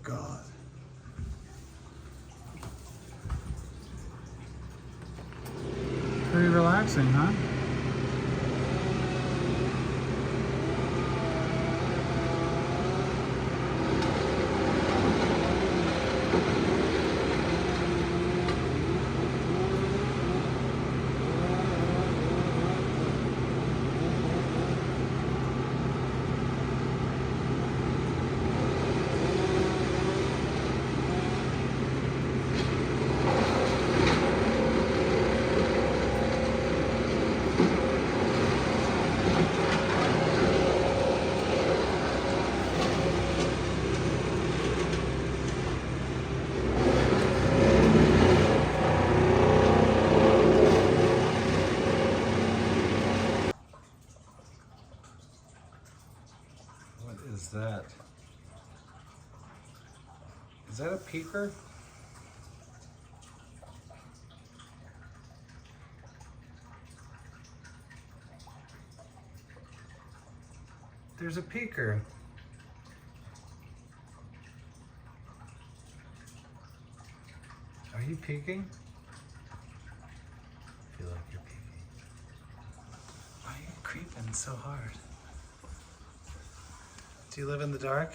God. Pretty relaxing, huh? Is that? Is that a peeker? There's a peeker. Are you peeking? I feel like you're peeking. Why are you creeping so hard? Do you live in the dark?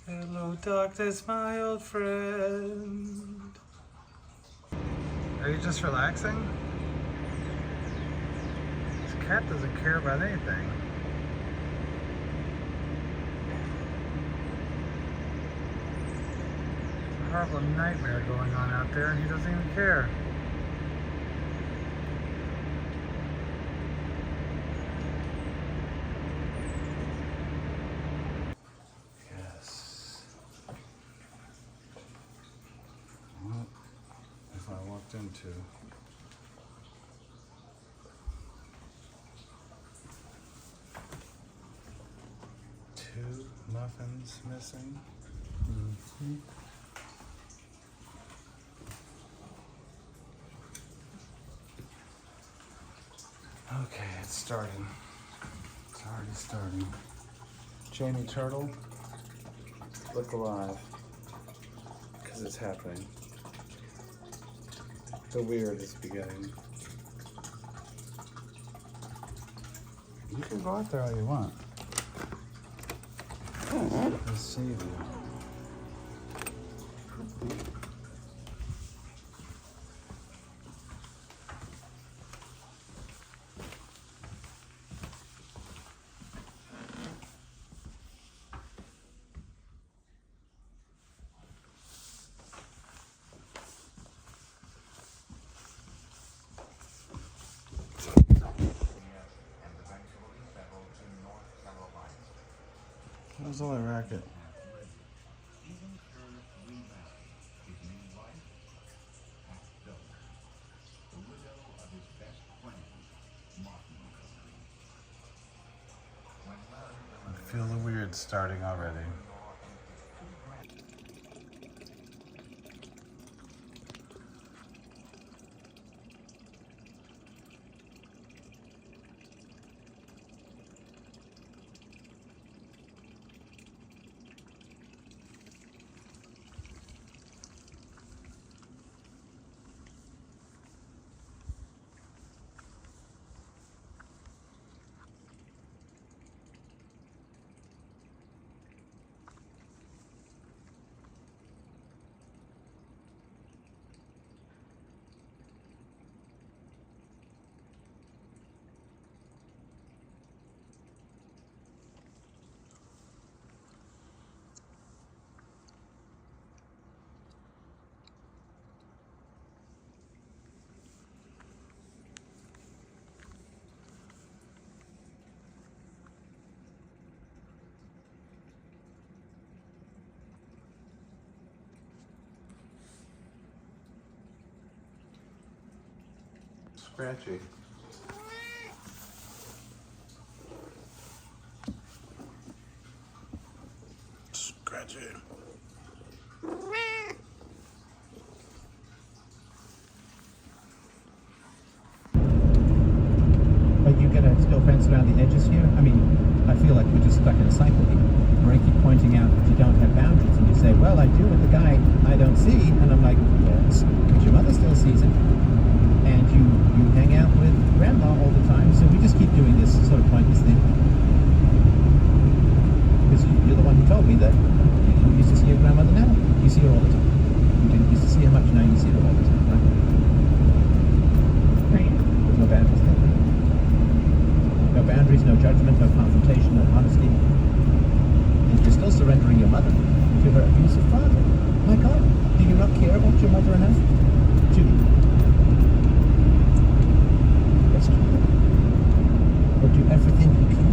Hello, darkness, my old friend. Are you just relaxing? This cat doesn't care about anything. There's a horrible nightmare going on out there, and he doesn't even care. I walked into. Two muffins missing. Mm-hmm. Okay, it's starting. It's already starting. Jamie Turtle, look alive, because it's happening. The weird is beginning. You can go out there all you want. Let's see you. What was all that racket? I feel the weird starting already. Scratchy. Scratchy. But you're gonna still fence around the edges here? I mean, I feel like we're just stuck in a cycle here, where I keep pointing out that you don't have boundaries, and you say, well, I do with the guy I don't see, and I'm like, yes, but your mother still sees him, and you hang out with grandma all the time, so we just keep doing this sort of pointless thing. Because you're the one who told me that you used to see your grandmother now. You see her all the time. You didn't used to see her much, now you see her all the time, right? Right. With no boundaries there. No boundaries, no judgment, no confrontation, no honesty. And you're still surrendering your mother to her abusive father. My God, do you not care about your mother enough? Judy. Rescue her. Or do everything you can.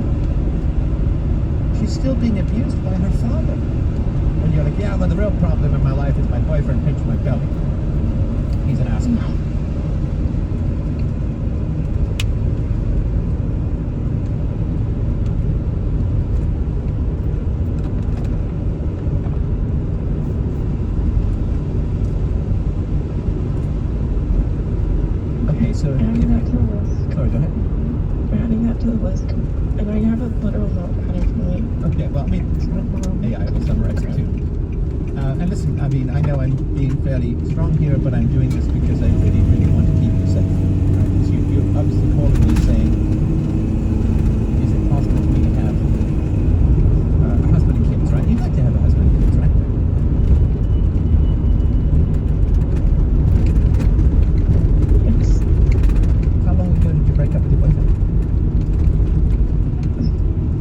She's still being abused by her father. And you're like, yeah, well, the real problem in my life is my boyfriend pinched my belly. He's an asshole. No. Okay, so... Adding that to the list. Sorry, go ahead. Adding that to the list. And I have a literal notepad in front of me. Okay, well, I mean, AI will summarize it too. And listen, I mean, I know I'm being fairly strong here, but I'm doing this because I really, really want to keep you safe. Because you're obviously calling me saying, is it possible for me to have a husband and kids, right? You'd like to have a husband and kids, right? Yes. How long ago did you break up with your boyfriend?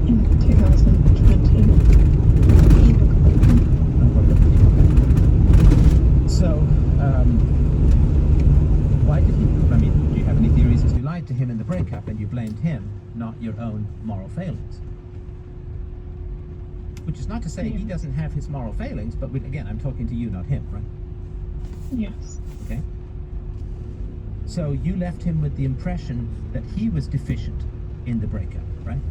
In 2020. So, why did he, I mean, do you have any theories as to you lied to him in the breakup and you blamed him, not your own moral failings? Which is not to say he doesn't have his moral failings, but again, I'm talking to you, not him, right? Yes. Okay? So you left him with the impression that he was deficient in the breakup, right?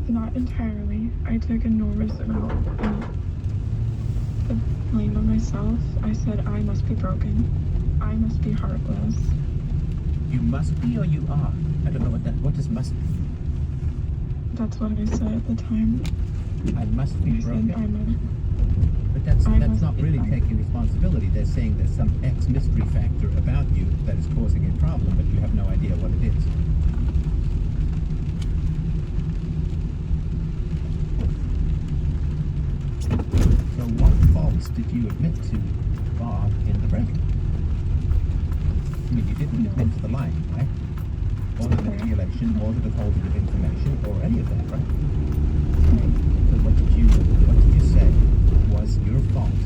Not entirely. I took enormous amount of blame on myself. I said I must be broken. I must be heartless. You must be or you are? I don't know what does must be? That's what I said at the time. I must be I said broken. But that's must not be really fine. taking responsibility. They're saying there's some X mystery factor about you that is causing a problem, but you have no idea what it is. So what faults did you admit to Bob in the breakup? I mean, you didn't admit to the lying, right? Or the manipulation, or the withholding of information, or any of that, right? So what did you say was your fault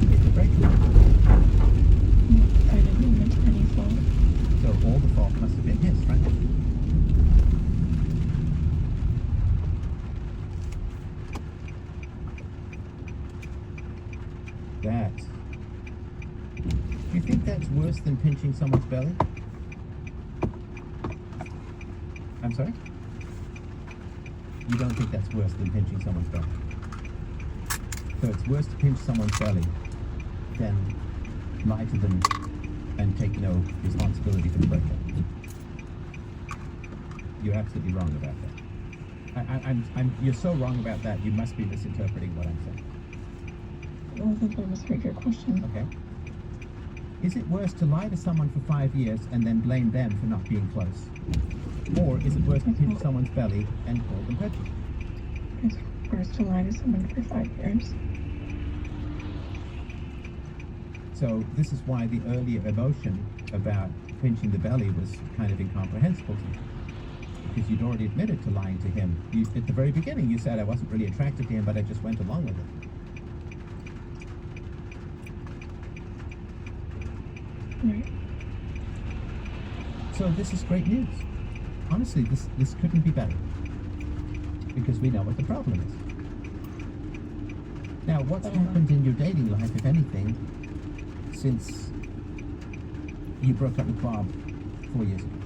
in the breakup? I didn't admit to any fault. So all the fault must have been his, right? That. Do you think that's worse than pinching someone's belly? I'm sorry? You don't think that's worse than pinching someone's belly? So it's worse to pinch someone's belly than lie to them and take no responsibility for the breakup. You're absolutely wrong about that. You're so wrong about that, you must be misinterpreting what I'm saying. I think I misheard your question. Okay. Is it worse to lie to someone for 5 years and then blame them for not being close? Or is it worse to pinch someone's belly and call them prejudice? It's worse to lie to someone for 5 years. So this is why the earlier emotion about pinching the belly was kind of incomprehensible to you. Because you'd already admitted to lying to him. At the very beginning you said I wasn't really attracted to him, but I just went along with it. Right. So this is great news. Honestly, this couldn't be better. Because we know what the problem is. Now, what's happened in your dating life, if anything, since you broke up with Bob 4 years ago?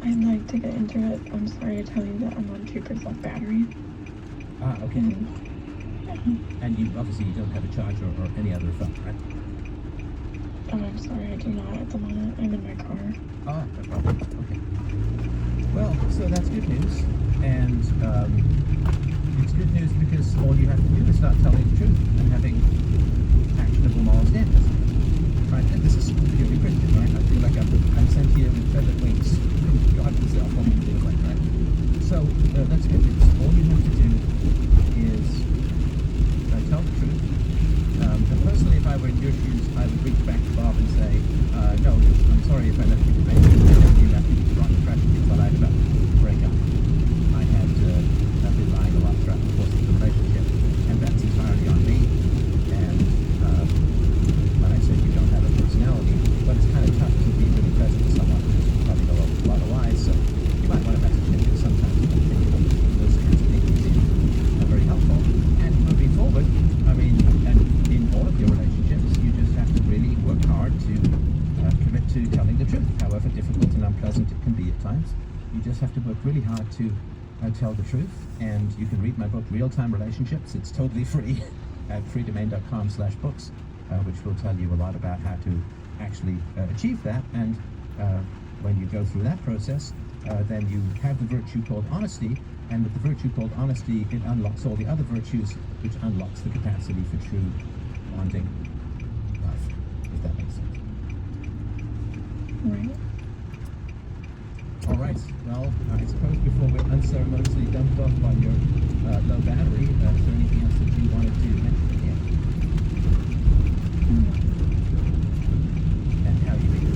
I'd like to get into it. I'm sorry to tell you that I'm on 2% battery. Ah, okay. And you obviously you don't have a charger or any other phone, right? Oh, I'm sorry, I do not at the moment. I'm in my car. Oh, no problem. Okay. Well, So that's good news, and it's good news because all you have to do is start telling the truth and having actionable moral standards, right? And this is purely Christian, right? I feel like I'm sent here with feathered wings from God Himself, what it feels like, right? So that's good news. All you have to do is tell the truth. And personally, if I were in your shoes, I would reach back to Bob and say, no, I'm sorry if I left you. I left you the wrong impression because I lied about the breakup. I've been lying a lot throughout the course of the relationship, and that's entirely on me. And when I said you don't have a personality, but it's kind of tough to be really present to someone who's probably got a lot of lies, so you might want to message him because sometimes I think those kinds of things are very helpful. And moving forward, I mean, and in all of your relationships, you just have to really work hard to commit to telling the truth, however difficult and unpleasant it can be at times. You just have to work really hard to tell the truth, and you can read my book, Real-Time Relationships. It's totally free at freedomain.com/books, which will tell you a lot about how to actually achieve that. And when you go through that process, then you have the virtue called honesty, and with the virtue called honesty, it unlocks all the other virtues, which unlocks the capacity for true, bonding love, if that makes sense. Right. All right. Well, I suppose before we're unceremoniously dumped off on your low battery, is there anything else that you wanted to mention again? And how you make it?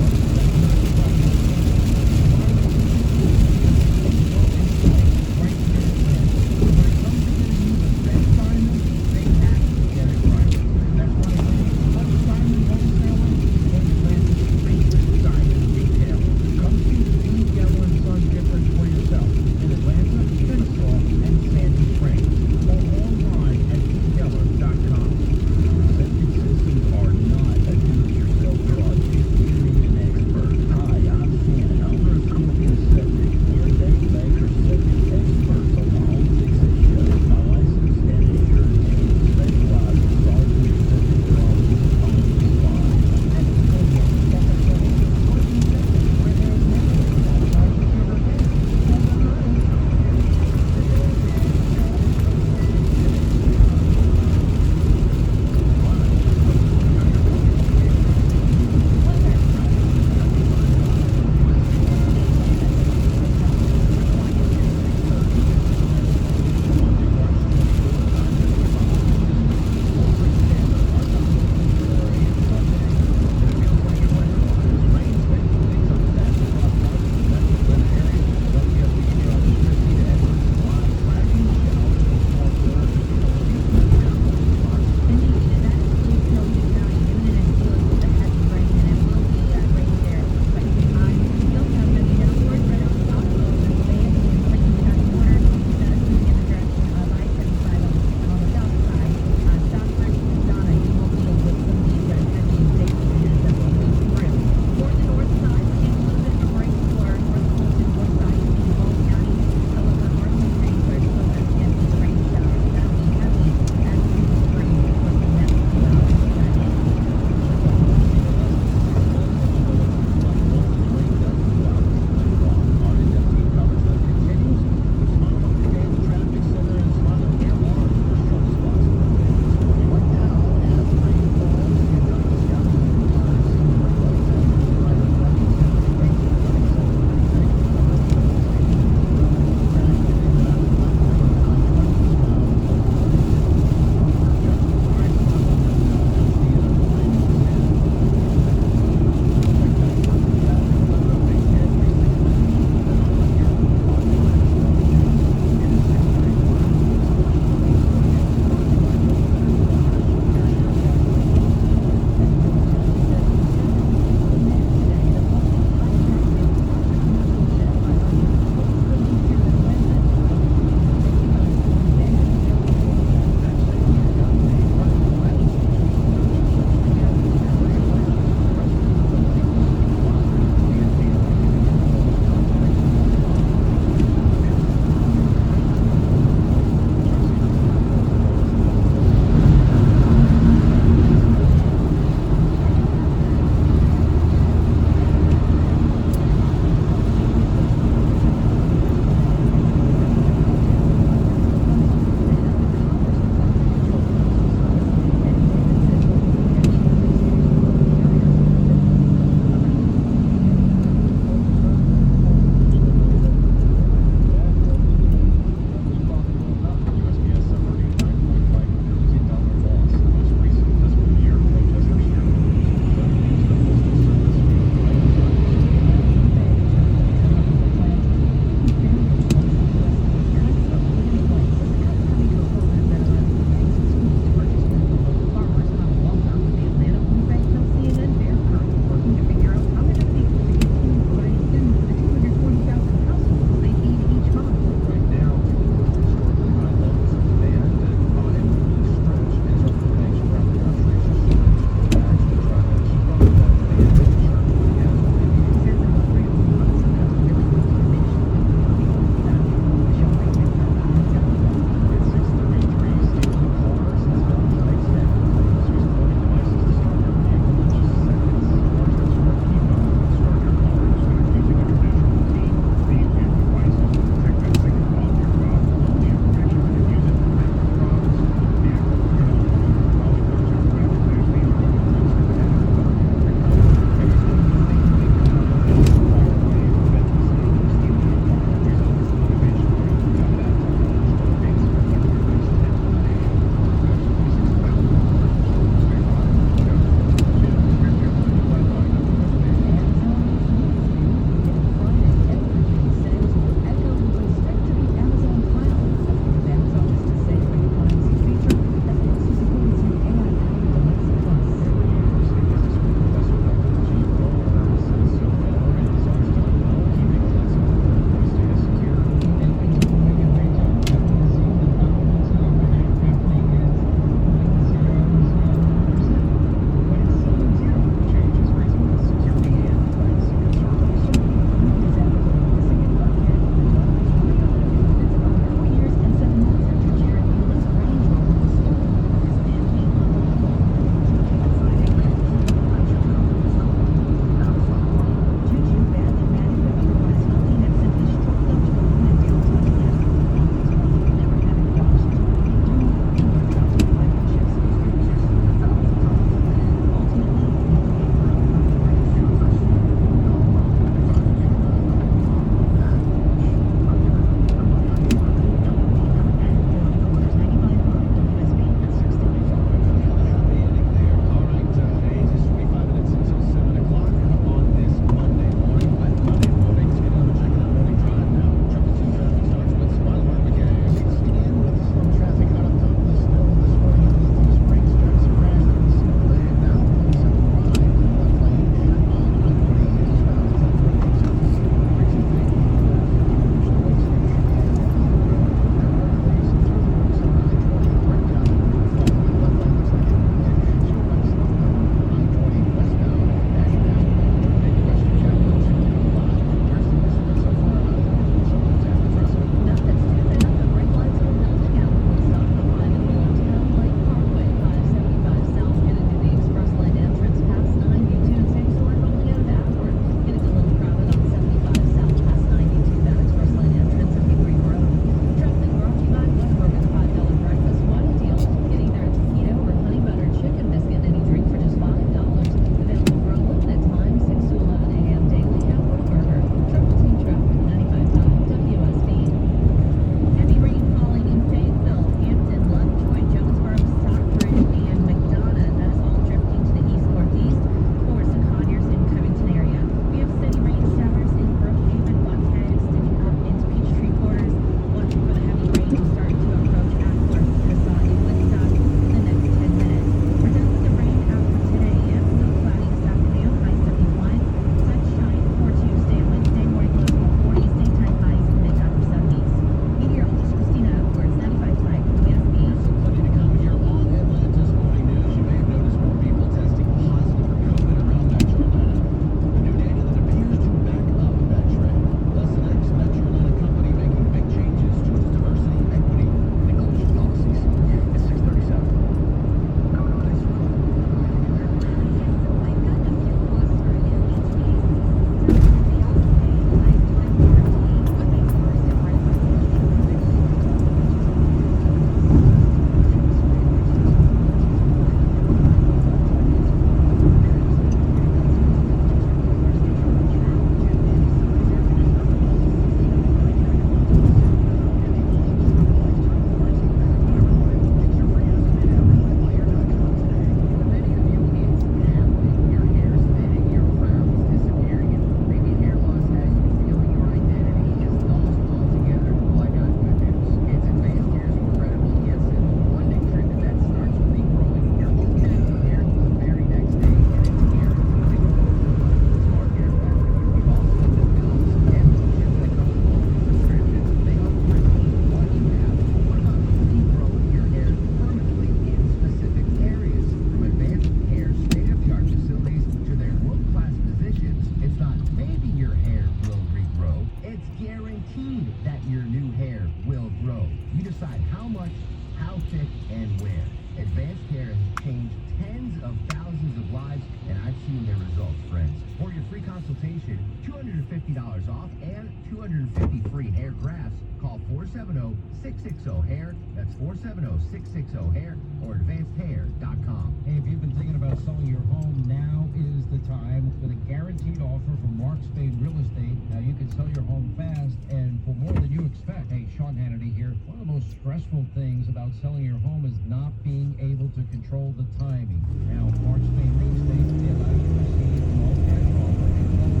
consultation, $250 off, and 250 free hair grafts. Call 470-660-HAIR. That's 470-660-HAIR or advancedhair.com. Hey, if you've been thinking about selling your home, now is the time with a guaranteed offer from Mark Spain Real Estate. Now you can sell your home fast and for more than you expect. Hey, Sean Hannity here. One of the most stressful things about selling your home is not being able to control the timing. Now, Mark Spain Real Estate, they allow you to receive an all-cash offer and close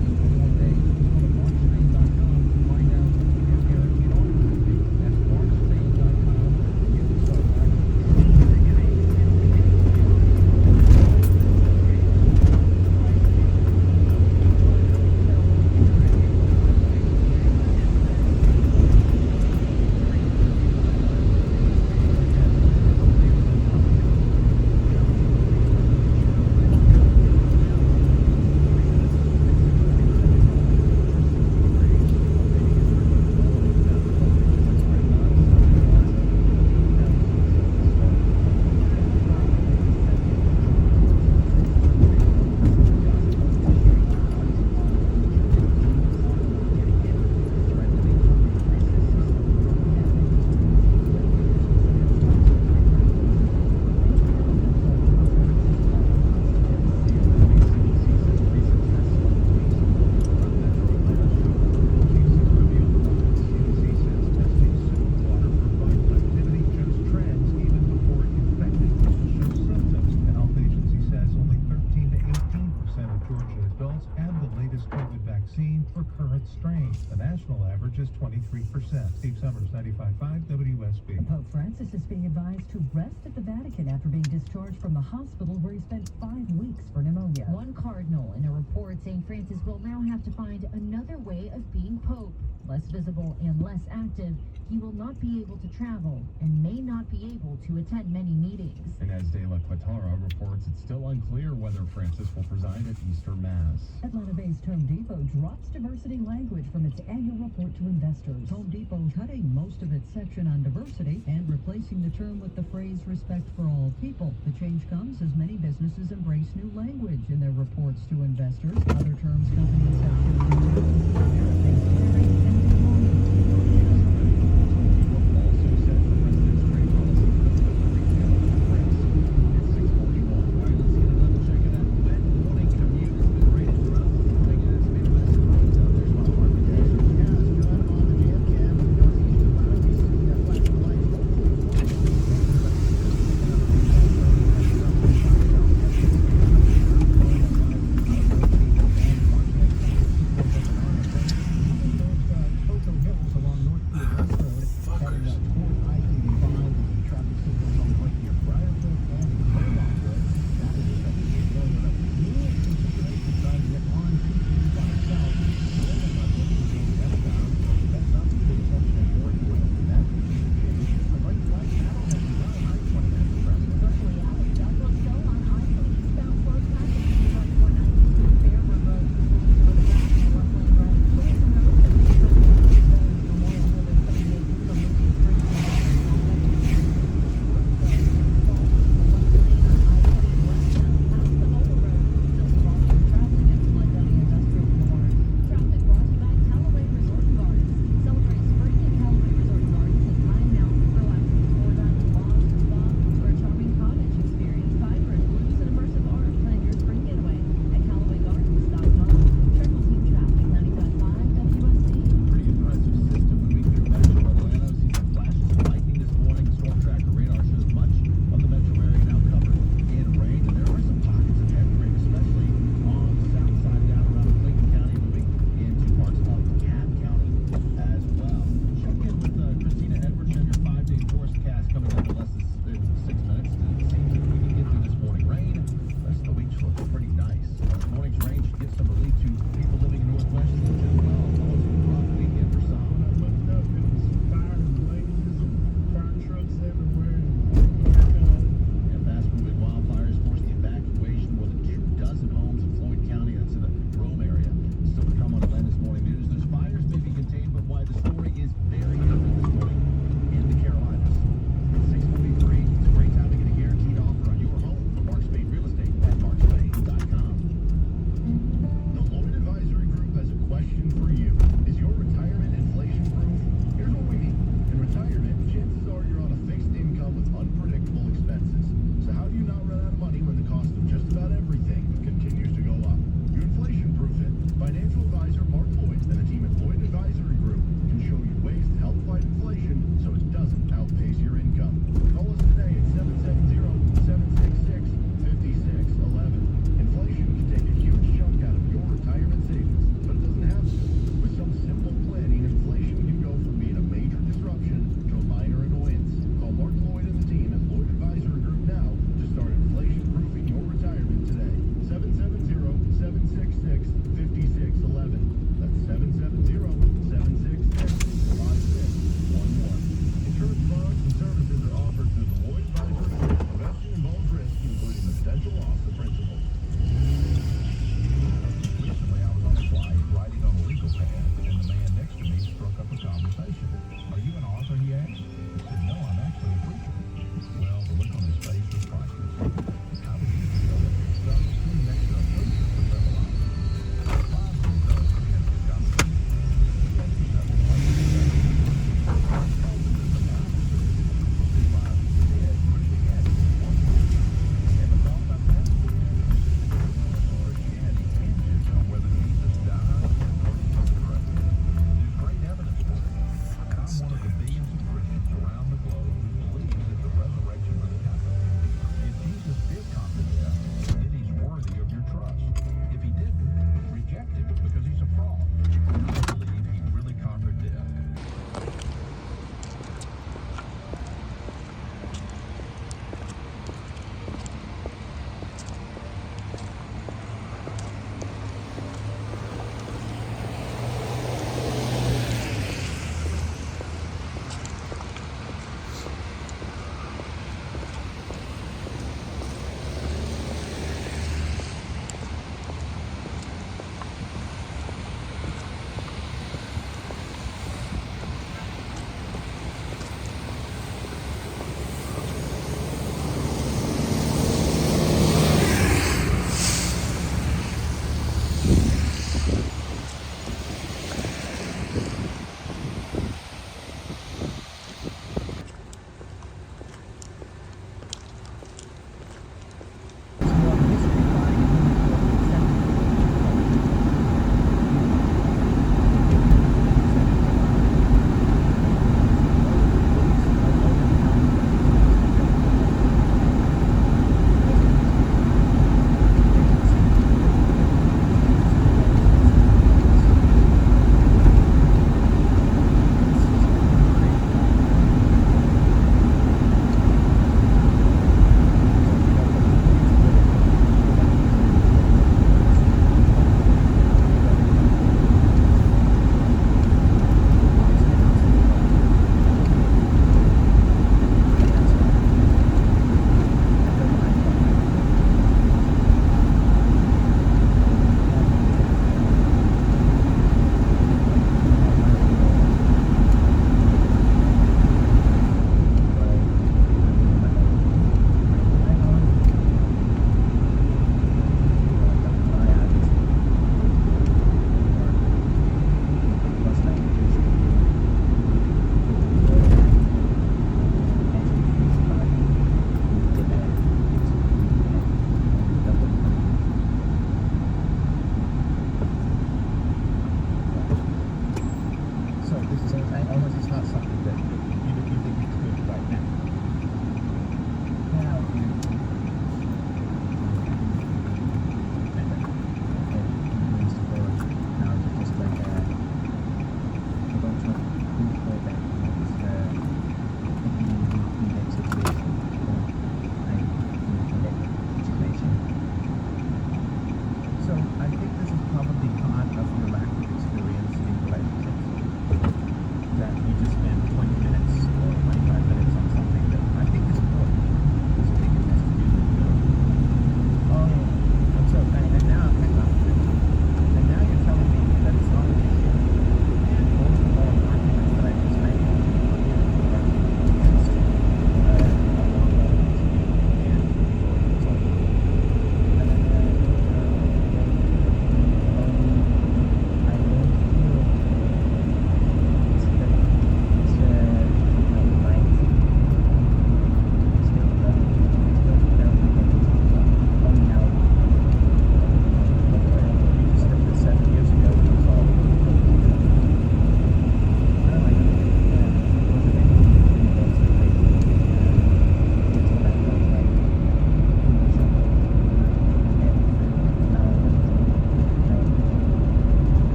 in 21 days. Just go to markspain.com to find out what your guaranteed offer will be. That's markspain.com. You can start right. For current strain. The national average is 23%. Steve Summers, 95.5 WSB. Pope Francis is being advised to rest at the Vatican after being discharged from the hospital where he spent 5 weeks for pneumonia. One cardinal in a report saying Francis will now have to find another way of being Pope. Less visible and less active, he will not be able to travel and may not be able to attend many meetings. And as De La Quatara reports, it's still unclear whether Francis will preside at Easter Mass. Atlanta-based Home Depot drops diversity language from its annual report to investors. Home Depot cutting most of its section on diversity and replacing the term with the phrase respect for all people. The change comes as many businesses embrace new language in their reports to investors. Other terms companies have shifted to everything caring and belonging. Also said the president's trade policy for retail and press. It's 6:41. All right, let's get another check of that wet morning commute. It's been raining throughout the morning and it's been less roads out there. Spot Mark. Yeah, it's good on the GM cam in the northeast of Iowa. You see that flashing lights.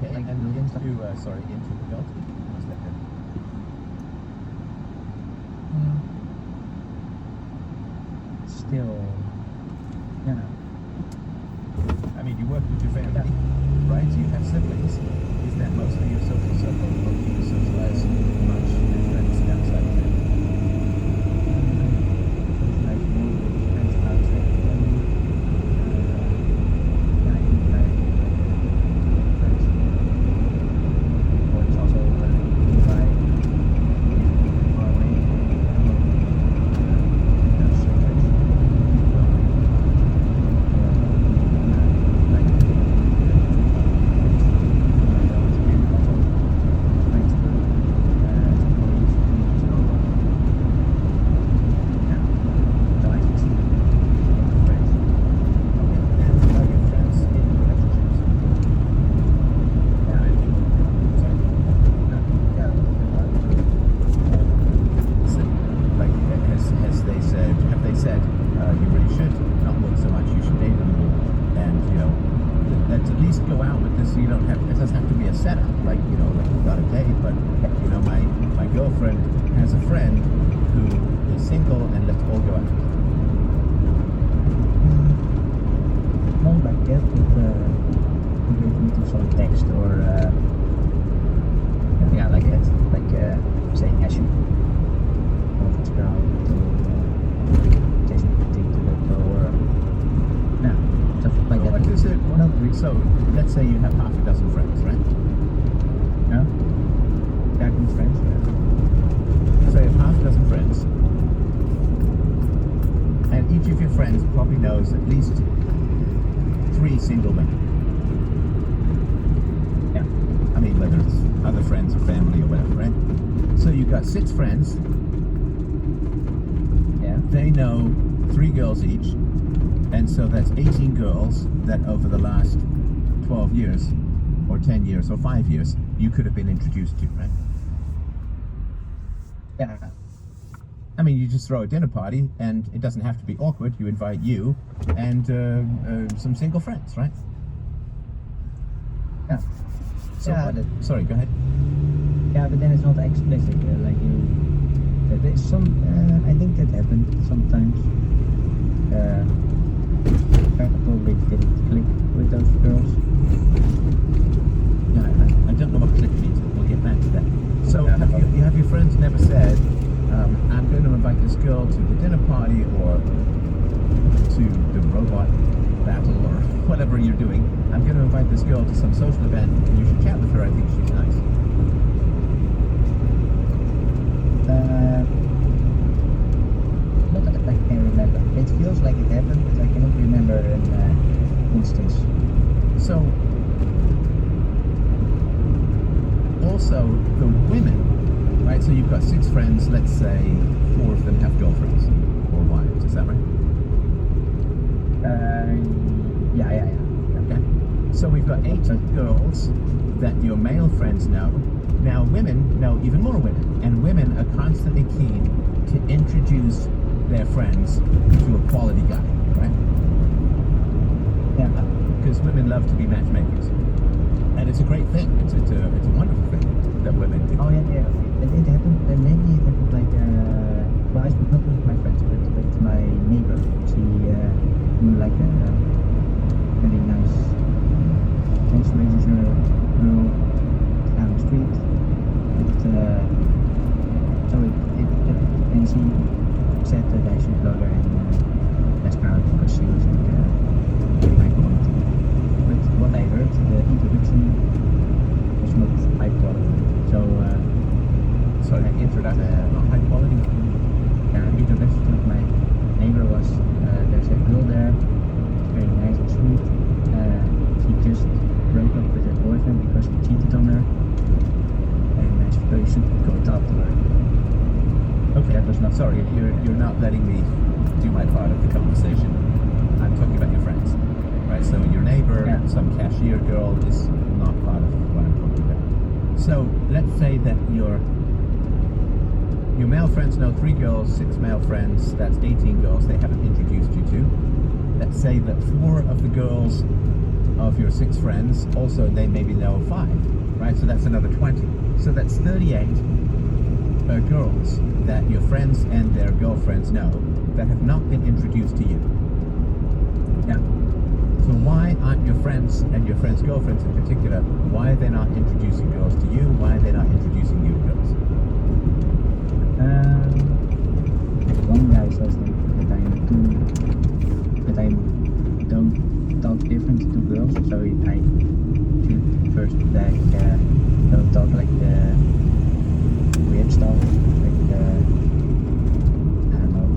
Okay, like and moving stuff. sorry, into adult? What's that then? Still, yeah. I mean, you work with your family, right? You have siblings. Is that mostly your social circle, or do you socialize much with friends outside of family? Like more with friends outside the family. Yeah, I think like friends. Or it's also if I live far away, there's some friends. And are your friends in relationships? So, like, have they said, you really should not work so much, you should date them more, and, let's at least go out with this, it doesn't have to be a setup, like we've got a date, but, my girlfriend has a friend who is single, and let's all go out. More like that, but give me to some text or yeah, like that, like saying as you of it's crowd to chasing the thing to the door, no, stuff like that. What is it? Well, not really. So, let's say you have half a dozen friends, right? No, they're good friends. So you have half a dozen friends, and each of your friends probably knows at least 3 single men. Yeah. I mean, whether it's other friends or family or whatever, right? So you've got 6 friends. Yeah. They know 3 girls each, and so that's 18 girls that over the last 12 years, or 10 years, or 5 years, you could have been introduced to, right? Yeah. I mean, you just throw a dinner party, and it doesn't have to be awkward. You invite you and some single friends, right? Yeah. So Yeah, what- that- sorry, go ahead. Yeah, but then it's not explicit. Like you, there's some. I think that happened sometimes. I probably didn't click with those girls. Yeah, I don't know what click means, but we'll get back to that. So Yeah, have your friends never said, I'm going to invite this girl to the dinner party or to the robot battle or whatever you're doing. I'm going to invite this girl to some social event. You should chat with her. I think she's nice. Not that I can remember. It feels like it happened, but I cannot remember an instance. So also the women, right? So you've got 6 friends. Let's say 4 of them have girlfriends or wives. Is that right? Yeah. Okay. So we've got 8 girls that your male friends know. Now women know even more women, and women are constantly keen to introduce their friends to a quality guy, right? Yeah. Because women love to be matchmakers, and it's a great thing. It's a wonderful thing that women do. Oh yeah. It happened. Maybe it happened like well, not with my friends, but with my neighbor. She knew like a very nice register girl down the street. So it and she said that I should go there and less crowd because she was like very high quality. But what I heard, the introduction was not high quality. So So the introduction, not high quality. introduction of my neighbor was there's a girl there, very nice and sweet. She just broke up with her boyfriend because he cheated on her. And I suppose you should go talk to her. Okay, That was not sorry. You're not letting me do my part of the conversation. I'm talking about your friends, right? So your neighbor, Yeah. some cashier girl, is not part of what I'm talking about. So let's say that your male friends know 3 girls, 6 male friends. That's 18 girls they haven't introduced you to. Let's say that 4 of the girls of your 6 friends, also they maybe know 5, right? So that's another 20. So that's 38 girls that your friends and their girlfriends know that have not been introduced to you. Now, so why aren't your friends and your friends' girlfriends in particular, why are they not introducing girls to you? Why are they not introducing you to girls? One guy says that I don't talk different to girls, so I should first don't talk like weird stuff, like I don't know,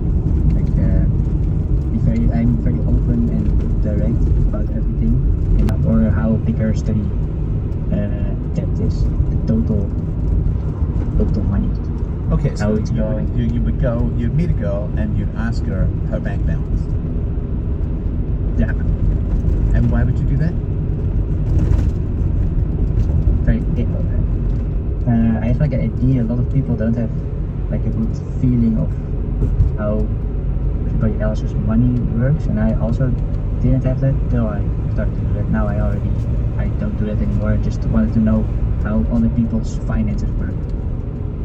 like I'm very open and direct about everything, or how big our study debt is, the total money. Okay, so How it's going. you'd meet a girl and you'd ask her bank balance. Yeah, And why would you do that? very I have like an idea. A lot of people don't have like a good feeling of how everybody else's money works, and I also didn't have that till I started to do that. Now I don't do that anymore. I just wanted to know how other people's finances work.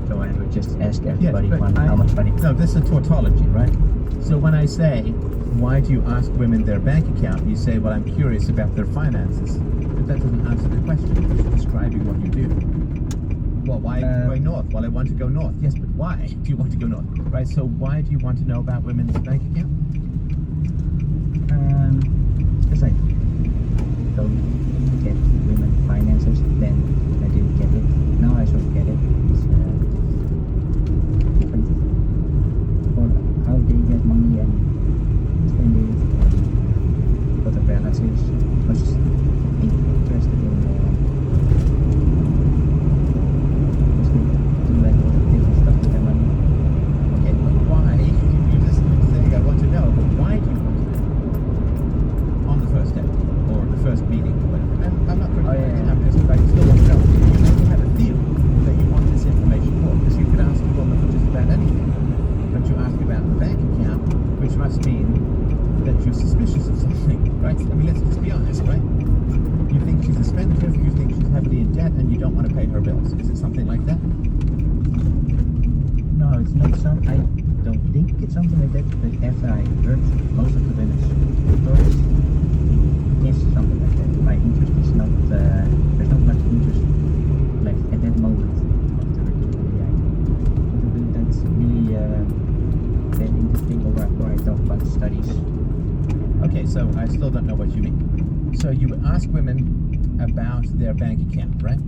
So I would just ask everybody how much money. No, this is tautology, right? So when I say, why do you ask women their bank account? You say, well, I'm curious about their finances. But that doesn't answer the question. It's describing what you do. Well, why are you going north? Well, I want to go north. Yes, but why do you want to go north? Right, so why do you want to know about women's bank account? Because I don't get women finances, then I didn't get it. Now I sort of get it. It's different for how they get money and spend it, what the balance is. I was just interested in just do like all the different stuff with their money. Okay, but why? You just saying I want to know, but why do you want to know? On the first day, or the first meeting, or whatever. And I'm not criticizing, I'm just, I still want to know. You have a feeling that you want this information for, because you could ask a woman for just about anything. But you ask about the bank account, which must mean that you're suspicious of something, right? I mean, let's just be honest, right? You think she's a spendthrift, you think she's heavily in debt, and you don't want to pay her bills. Is it something like that? No, it's not some. I don't think it's something like that. But after I heard most of the women's stories, it is something like that. My interest is not. There's not much interest left at that moment of the ritual. That's really that interesting. Or I talk about studies. Okay, so I still don't know what you mean. So you would ask women about their bank account, right?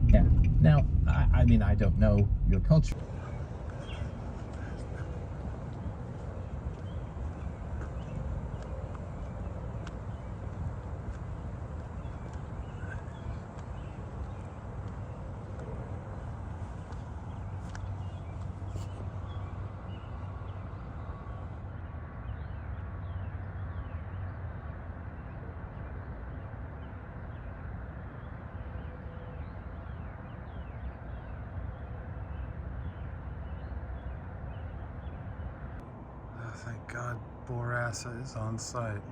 Yeah. Now, I mean, I don't know your culture. Oh, thank God Borassa is on site.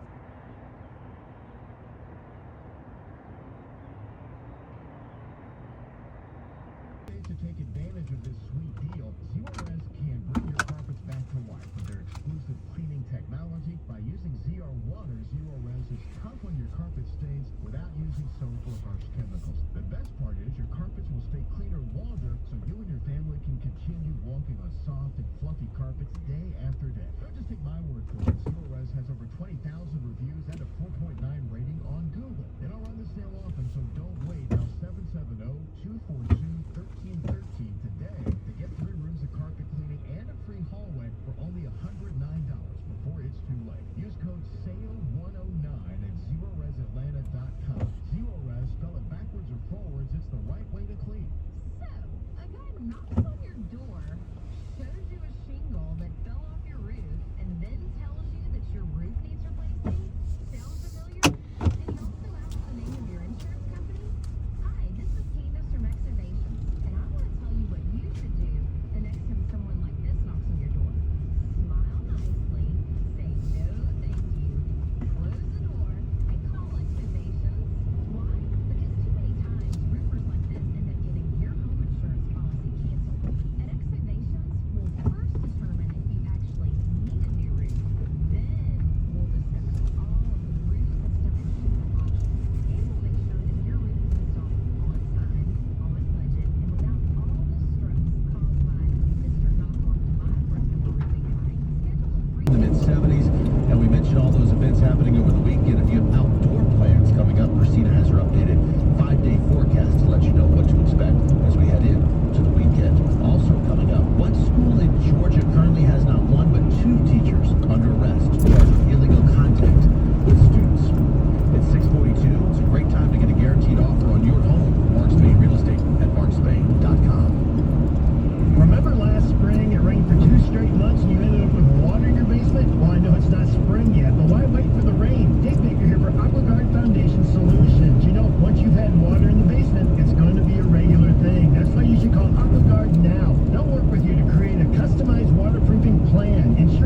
To take advantage of this sweet deal, ZRS can bring your carpets back to life with their exclusive cleaning technology. By using ZR water, ZRS is tough on your carpet stains without using soap or harsh chemicals. The best part is your carpets will stay cleaner longer, so you and your family can continue walking on soft and fluffy carpets day after day. Don't just take my word for it. ZRS has over 20,000 reviews and a 4.9 rating on Google. They don't run this sale often, so don't wait. Now 770-242-1313 today to get 3 rooms of carpet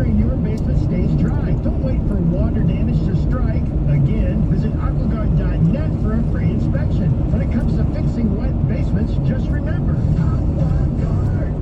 ensuring your basement stays dry. Don't wait for water damage to strike. Again, visit aquaguard.net for a free inspection. When it comes to fixing wet basements, just remember, AquaGuard.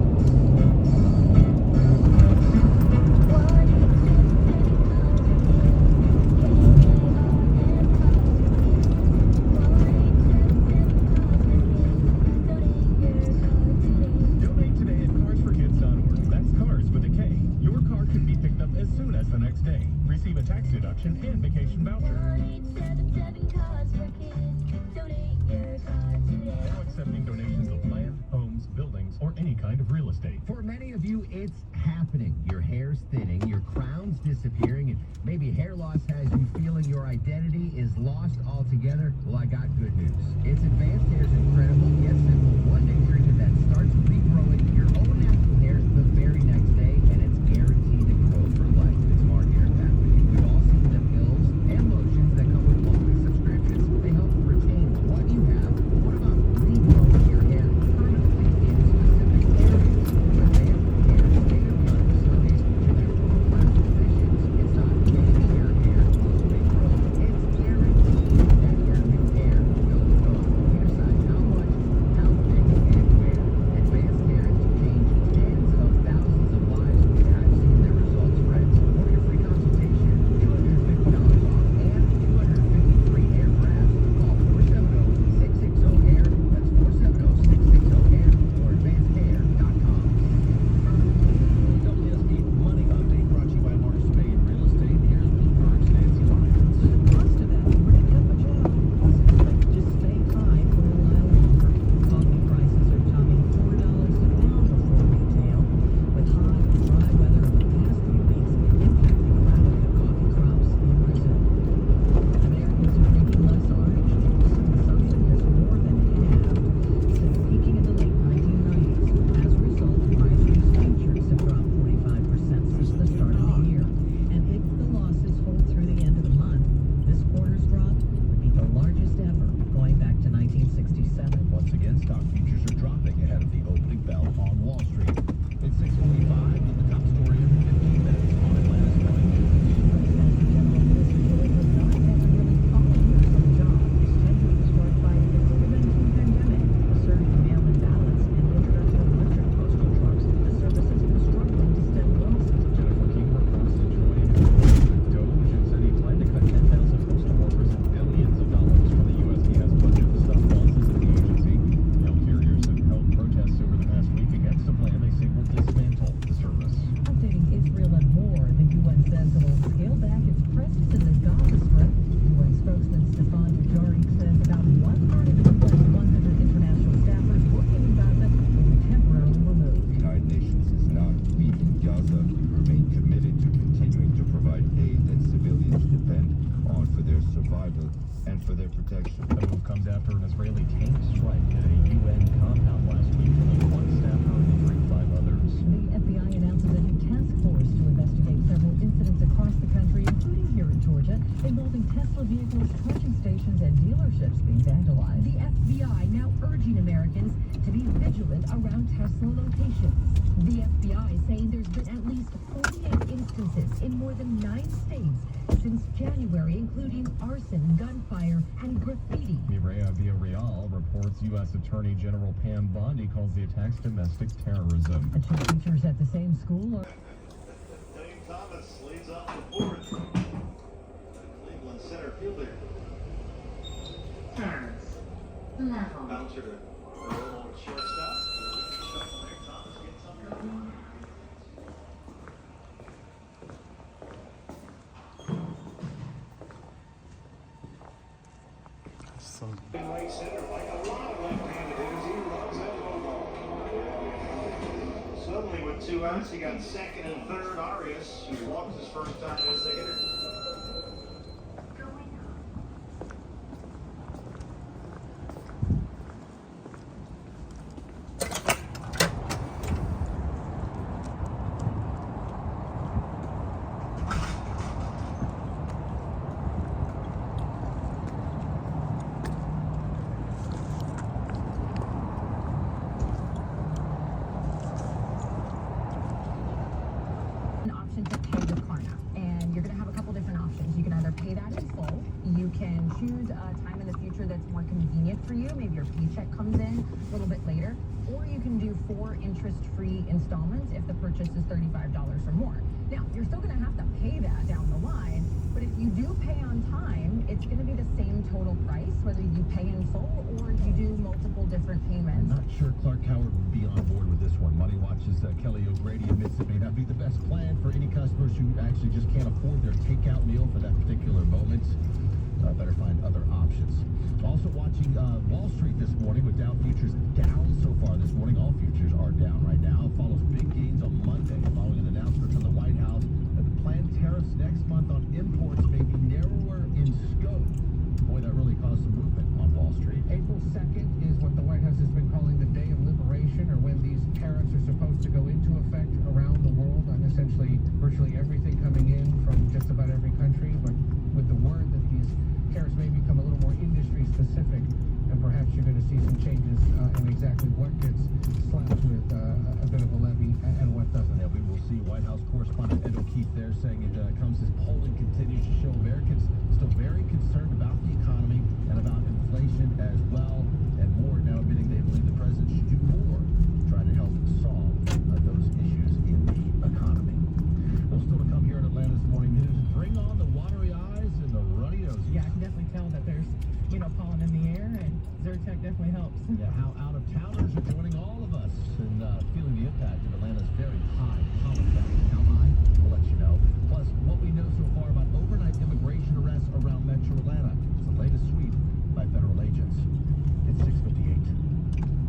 Donate today at carsforkids.org. That's cars with a K. Your car can be picked up as soon as the next day. Receive a tax deduction and vacation voucher. Now accepting donations of land, homes, buildings, or any kind of real estate. For many of you, it's happening. Your hair's thinning, your crown's disappearing, and maybe hair loss has you feeling your identity is lost altogether. Well, I got good news. It's Advanced Hair's incredible yet simple one-day treatment that starts regrowing your own natural hair the very next day, and it's guaranteed to grow for life. It's Smart Hair Pathway. We've all seen the pills and lotions that come with monthly subscriptions. They help retain what you have. What about regrowing your hair permanently in specific areas? Advanced Hair state-of-the-art facilities with their world-class physicians. It's not maybe your hair will regrow. It's guaranteed that your new hair will grow. You decide how much, how big, and where. Advanced Hair has changed tens of thousands of lives, and I've seen their results, friends. For your free consultation, $250 off and 250 free hair grafts. Call 470-660-HAIR. That's 470-660-HAIR or advancedhair.com. WSB Money Update brought to you by Mark Spade Real Estate. Here's Bloomberg's Nancy Lyons. Cost of that pretty temperature is expected to stay high for a while longer. Coffee prices are topping $4 a pound before retail, with hot, dry weather over the past few weeks impacting the coffee crops in Brazil. Americans are drinking less orange juice. Consumption has more than halved since peaking in the late 1990s. As a result, price juice futures have dropped 45% since the start of the year. And if the losses hold through the end of the month, this quarter's drop would be the largest ever, going back to 1967. Once again, stock futures are dropping ahead of the opening bell on Wall Street. It's 6:45 and the top story every 15 minutes on Atlanta's Morning News. Presidential General Mr. Joy was not had a really solid year for the job. His tenure was marked by the COVID-19 pandemic, a surge in mail-in ballots, and the introduction of electric postal trucks. The service has been struggling to stem losses. Jennifer King reports that Joy with Doge and said he planned to cut 10,000 postal workers and billions of dollars from the USPS budget to stop losses at the agency. Mail carriers have held protests over the past week against a plan they say will dismantle the service. Updating Israel and more, the UN says it will scale back its presence in the Gaza Strip. UN spokesman Stefan Dujarric says about 100 of the 100 international staffers working in Gaza will be temporarily removed. The United Nations is not leaving Gaza. We remain committed to continuing to provide aid that civilians depend on for their survival and for their protection. The move comes after an Israeli tank strike at a UN compound last week, killing one staffer and injuring 5 others. The FBI announces a new task force to investigate several incidents across the country, including here in Georgia, involving Tesla vehicles, charging stations, and dealerships being vandalized. The FBI now urging Americans to be vigilant around Tesla locations. The FBI saying there's been at least 48 instances in more than 9 states since January, including arson, gunfire, and graffiti. Mireya Villarreal reports U.S. Attorney General Pam Bondi calls the attacks domestic terrorism. The two teachers at the same school are Dane Thomas leads off the fourth. Cleveland center fielder. Bouncer to roll shortstop. Shuffle there. Thomas gets under. Some Right center, like a lot of left-handed hitters, he loves that logo. Suddenly with 2 outs, he got second and third. Arias, who walks his first time as the hitter. An option to pay that's more convenient for you. Maybe your paycheck comes in a little bit later. Or you can do 4 interest-free installments if the purchase is $35 or more. Now, you're still going to have to pay that down the line, but if you do pay on time, it's going to be the same total price, whether you pay in full or you do multiple different payments. Not sure Clark Howard would be on board with this one. Money Watch's Kelly O'Grady admits it may not be the best plan for any customers who actually just can't afford their takeout meal for that particular moment. Better find other options. Also watching Wall Street this morning with Dow futures down so far this morning. All futures are down right now. It follows big gains on Monday following an announcement from the White House that the planned tariffs next month on imports may be narrower in scope. Boy, that really caused some movement on Wall Street. April 2nd is what the White House has been calling the Day of Liberation, or when these tariffs are supposed to go into effect around the world on essentially virtually everything coming in from just about every country. But with the word that these tariffs may become a little more industry specific, and perhaps you're going to see some changes in exactly what gets slapped with a bit of a levy and what doesn't. Yeah, we will see. White House correspondent Ed O'Keefe there saying it comes as polling continues to show Americans still very concerned about the economy and about inflation as well, and more now admitting they believe the president should do more to try to help solve those issues in the economy. Well, still to come here at Atlanta's Morning News. Bring on the watery eyes and the runny noses. Yeah, I can definitely tell that there's, pollen in the air, and Zyrtec definitely helps. Yeah, how out-of-towners are joining all of us and feeling the impact of Atlanta's very high pollen count. How high? We'll let you know. Plus, what we know so far about overnight immigration arrests around Metro Atlanta. It's the latest sweep by federal agents. It's 6:58.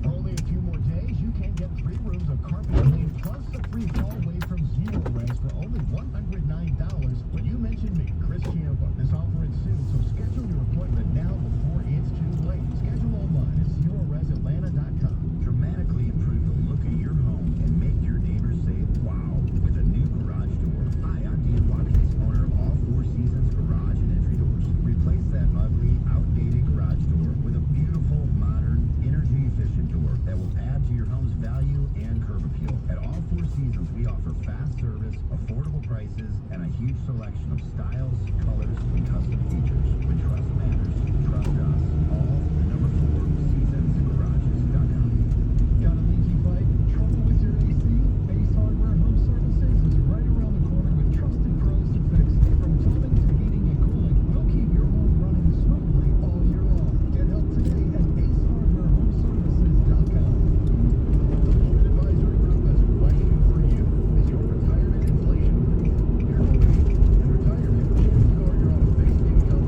For only a few more days, you can get 3 rooms of carpet clean plus a free hallway from Zero Res for only $109 when you mention me, Chris Ciampa. This offer ends soon, so schedule your appointment now before it's too late. Schedule online at ZeroResAtlanta.com. Dramatically improve the look of your home and make your neighbors say, wow, with a new garage door. Hi, I'm Dan Watkins, owner of all 4 Seasons Garage and Entry Doors. Replace that ugly, outdated garage door with a beautiful, modern, energy-efficient door that will add to your home's value and curb appeal. At all 4 Seasons, we offer fast service, affordable prices, and a huge selection of styles, colors, and custom features. When trust matters, trust us. All the number 4 SeasonsGarages.com. Got a leaky pipe? Trouble with your AC? Ace Hardware Home Services is right around the corner with trusted pros to fix. From plumbing to heating and cooling, we'll keep your home running smoothly all year long. Get help today at AceHardwareHomeServices.com. The Mortgage Advisory Group has a question for you. Is your retirement inflation-proof? Your mortgage and retirement should score your own fixed income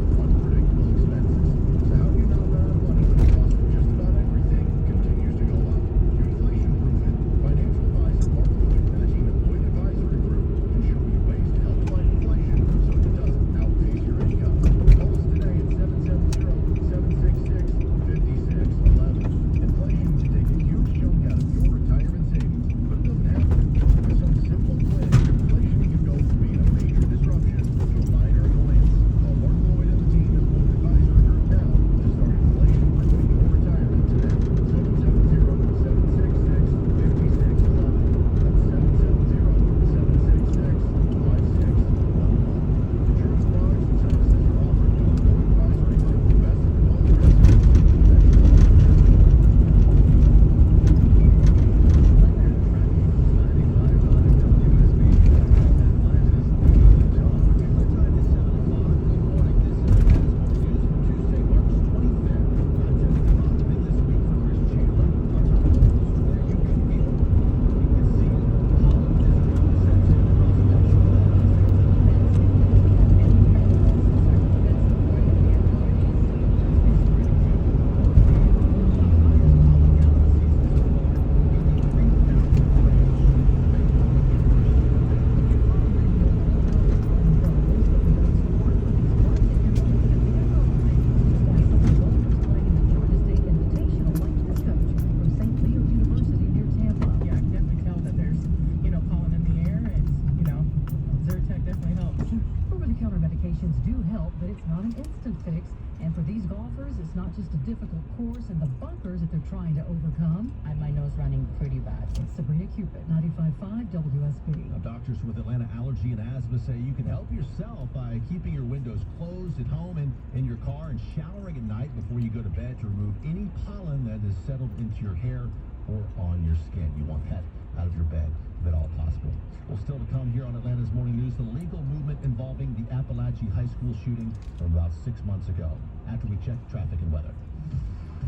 help, but it's not an instant fix. And for these golfers, it's not just a difficult course and the bunkers that they're trying to overcome. I had my nose running pretty bad. It's Sabrina Cupid, 95.5 WSB. Now, doctors with Atlanta Allergy and Asthma say you can help yourself by keeping your windows closed at home and in your car, and showering at night before you go to bed to remove any pollen that is settled into your hair or on your skin. You want that out of your bed if at all possible. Well, still to come here on Atlanta's Morning News, the legal movement involving the Appalachia High School shooting from about 6 months ago. After we check traffic and weather.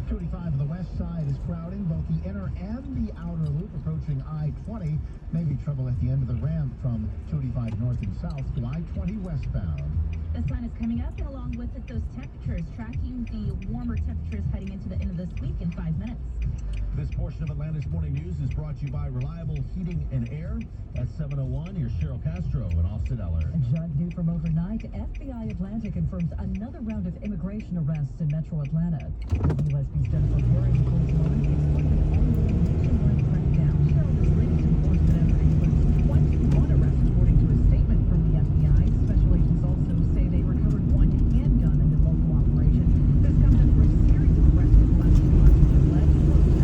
285 on the west side is crowding both the inner and the outer loop approaching I-20. Maybe trouble at the end of the ramp from 285 north and south to I-20 westbound. The sun is coming up, and along with it, those temperatures, tracking the warmer temperatures heading into the end of this week in 5 minutes. This portion of Atlanta's Morning News is brought to you by Reliable Heating and Air. At 7:01, here's Cheryl Castro and Austin Eller. Judd, new from overnight, FBI Atlanta confirms another round of immigration arrests in Metro Atlanta. WSB's Jennifer Perry reports on exploited ongoing nationwide crackdown. Cheryl, this latest enforcement effort includes 21 arrests, according to a statement from the FBI. Special agents also say they recovered one handgun in the local operation. This comes after a series of arrests in the last few months with alleged protests.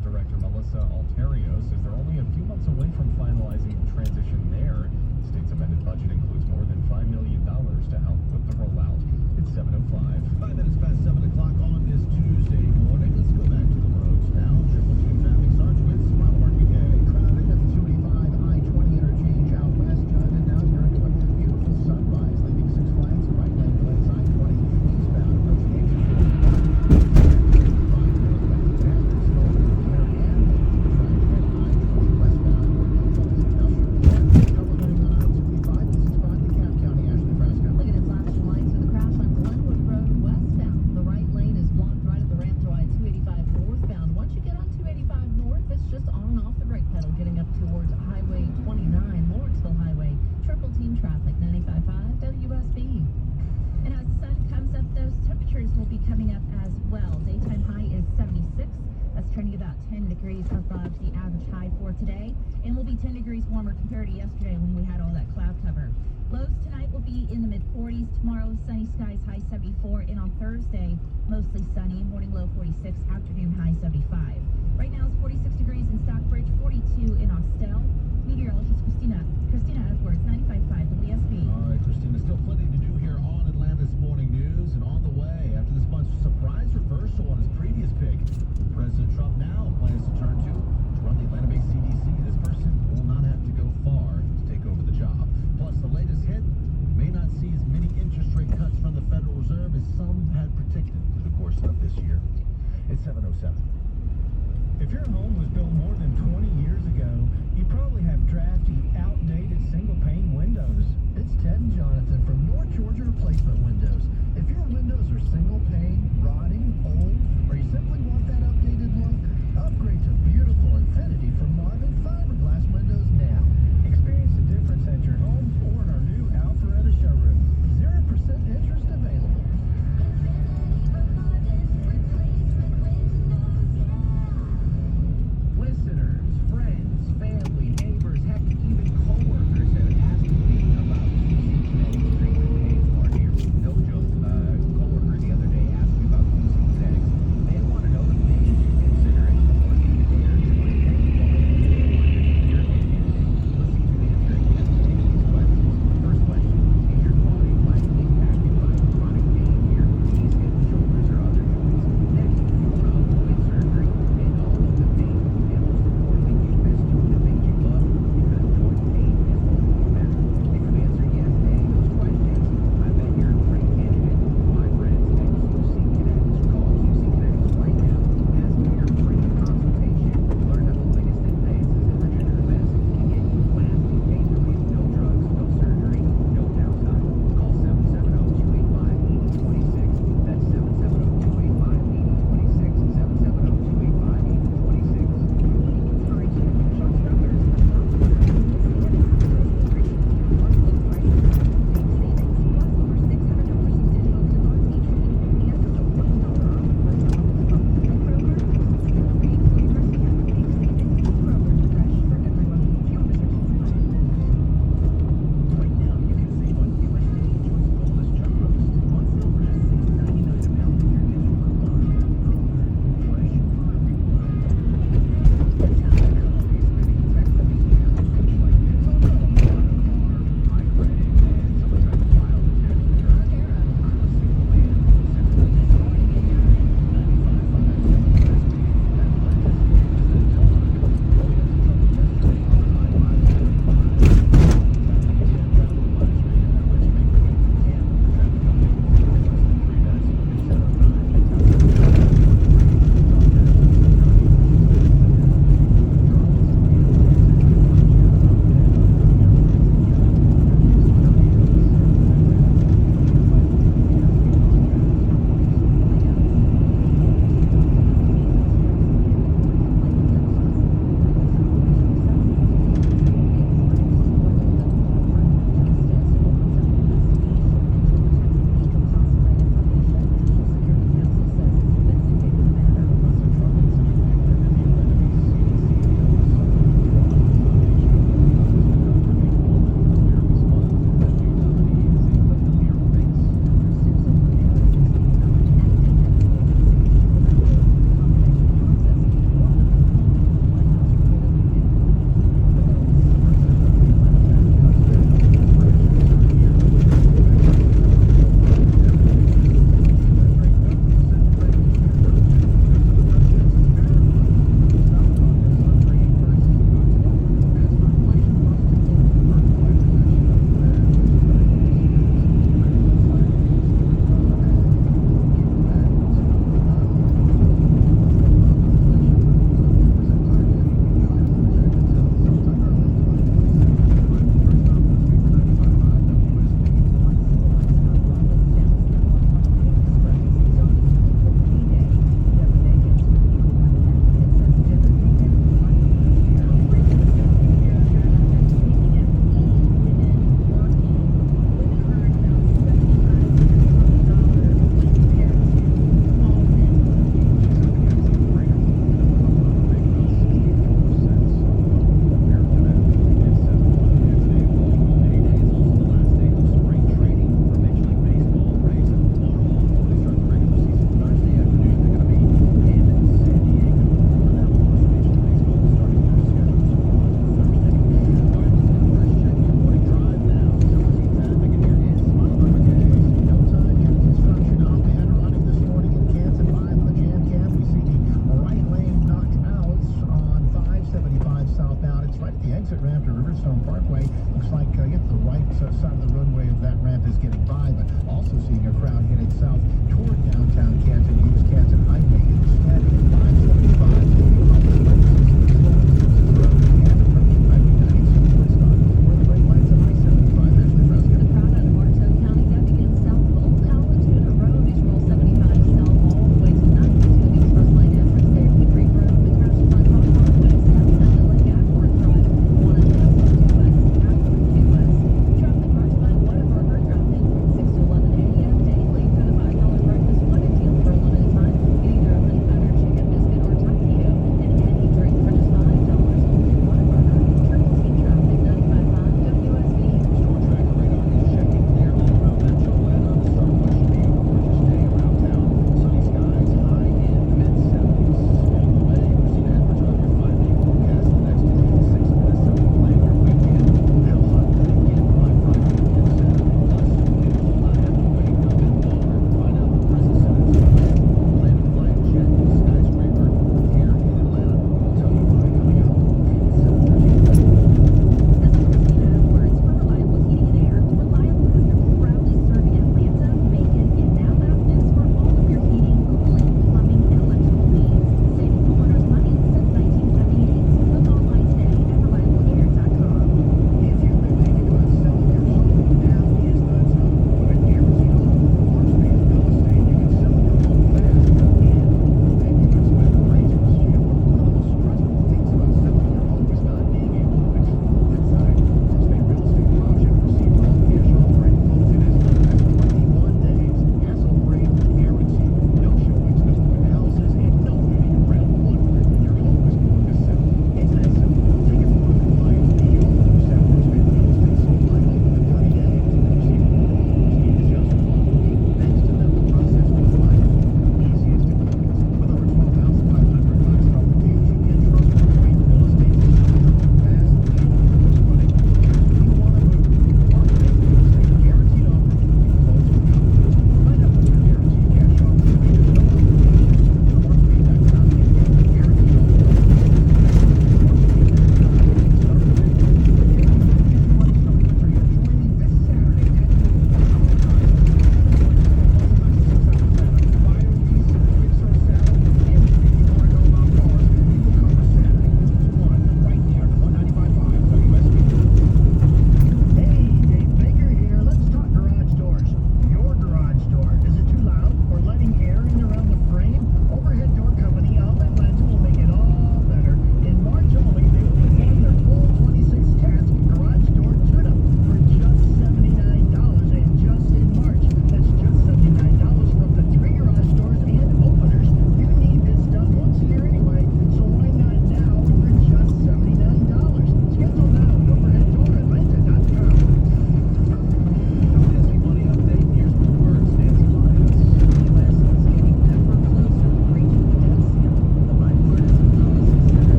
Director Melissa Alterio says they're only a few months away from finalizing the transition high for today, and will be 10 degrees warmer compared to yesterday when we had all that cloud cover. Lows tonight will be in the mid-40s. Tomorrow, sunny skies, high 74. And on Thursday, mostly sunny. Morning low 46, afternoon high 75. Right now it's 46 degrees in Stockbridge, 42 in Austell. Meteorologist Christina Edwards, 95.5 WSB. All right, Christina, still plenty to do here on Atlanta's Morning News. And on the way, after this month's surprise reversal on his previous pick, President Trump now plans to turn to run the Atlanta-based CDC. This person will not have to go far to take over the job. Plus, the latest hit may not see as many interest rate cuts from the Federal Reserve as some had predicted through the course of this year. It's 7:07. If your home was built more than 20 years ago, you probably have drafty, outdated single-pane windows. It's Ted and Jonathan from North Georgia Replacement Windows. If your windows are single-pane, rotting, old, or you simply want that updated look, upgrade to beautiful Infinity from Marvin Fiberglass Windows now. Experience the difference at your home or in our new Alpharetta showroom. 0% interest available. Listeners, friends, family, neighbors, heck, even co-workers,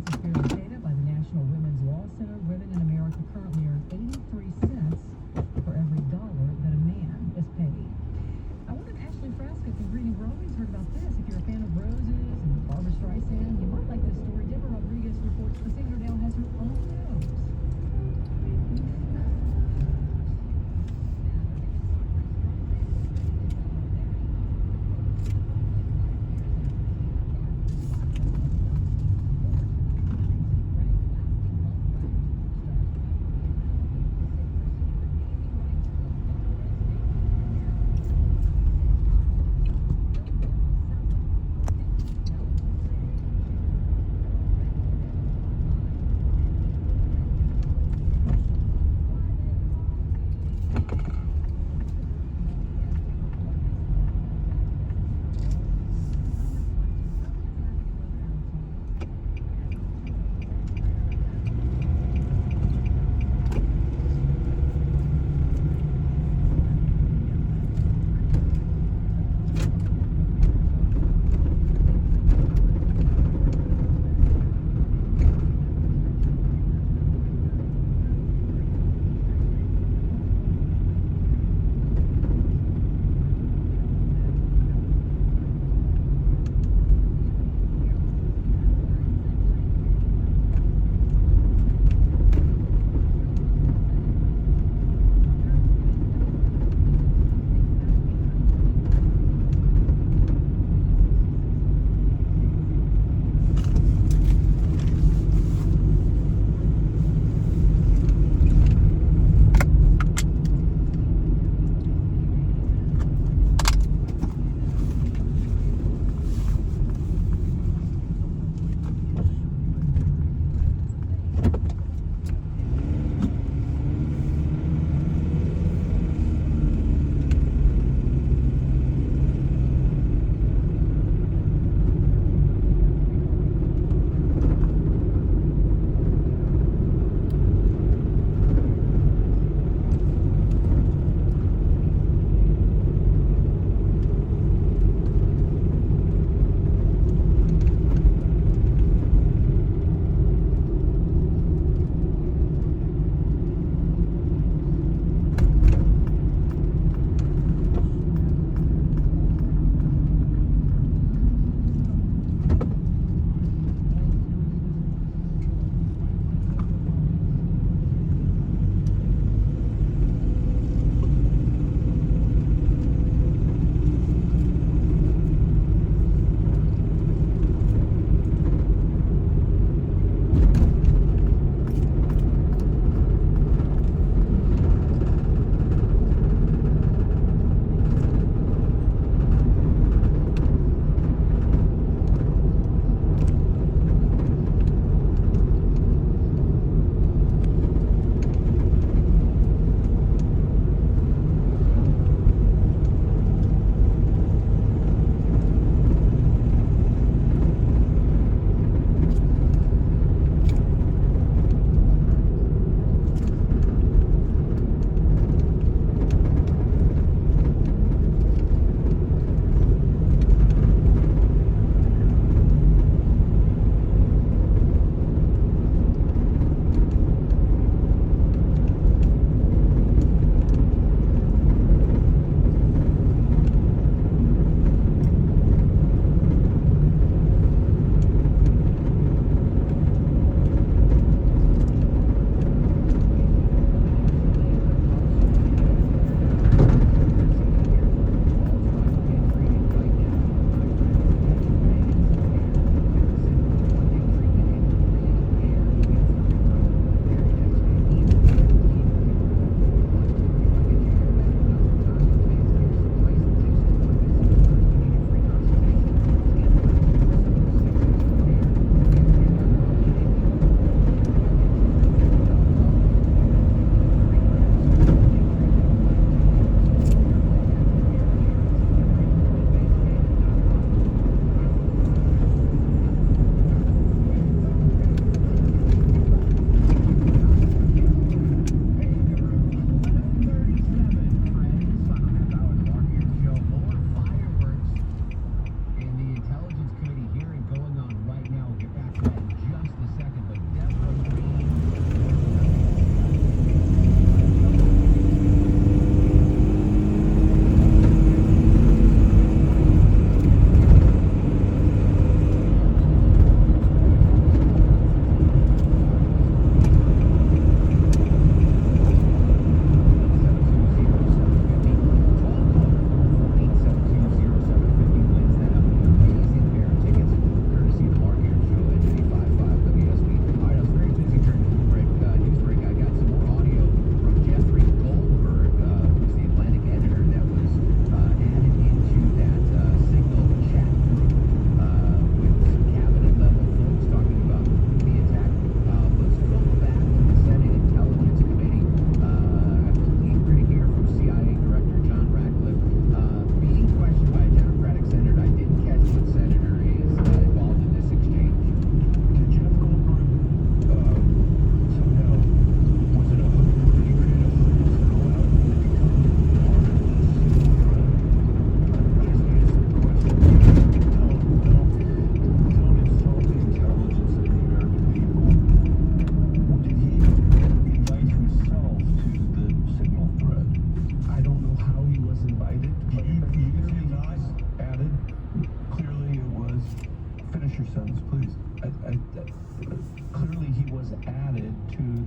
Census Bureau data by the National Women's Law Center, women in America currently earn 83 cents for every dollar that a man is paid. I wanted Ashley Frasca from Green and Growing's heard about this. If you're a fan of roses and Barbara Streisand, you might like this story. Deborah Rodriguez reports the singer now has her own rose.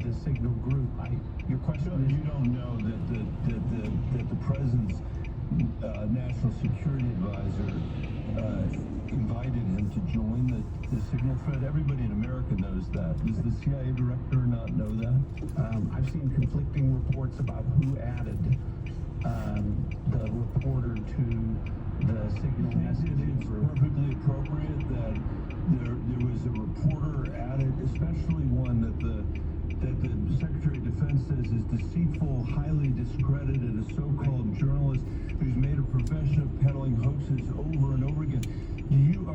with the Signal group. Your question is, you don't know that the president's national security advisor invited him to join the Signal thread. Everybody in America knows that. Does the CIA director not know that? I've seen conflicting reports about who added the reporter to the Signal message. It's perfectly appropriate that there was a reporter added, especially one that the Secretary of Defense says is deceitful, highly discredited, a so-called journalist who's made a profession of peddling hoaxes over and over again.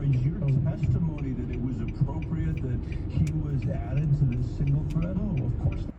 Is your testimony that it was appropriate that he was added to this single thread? Oh, of course not.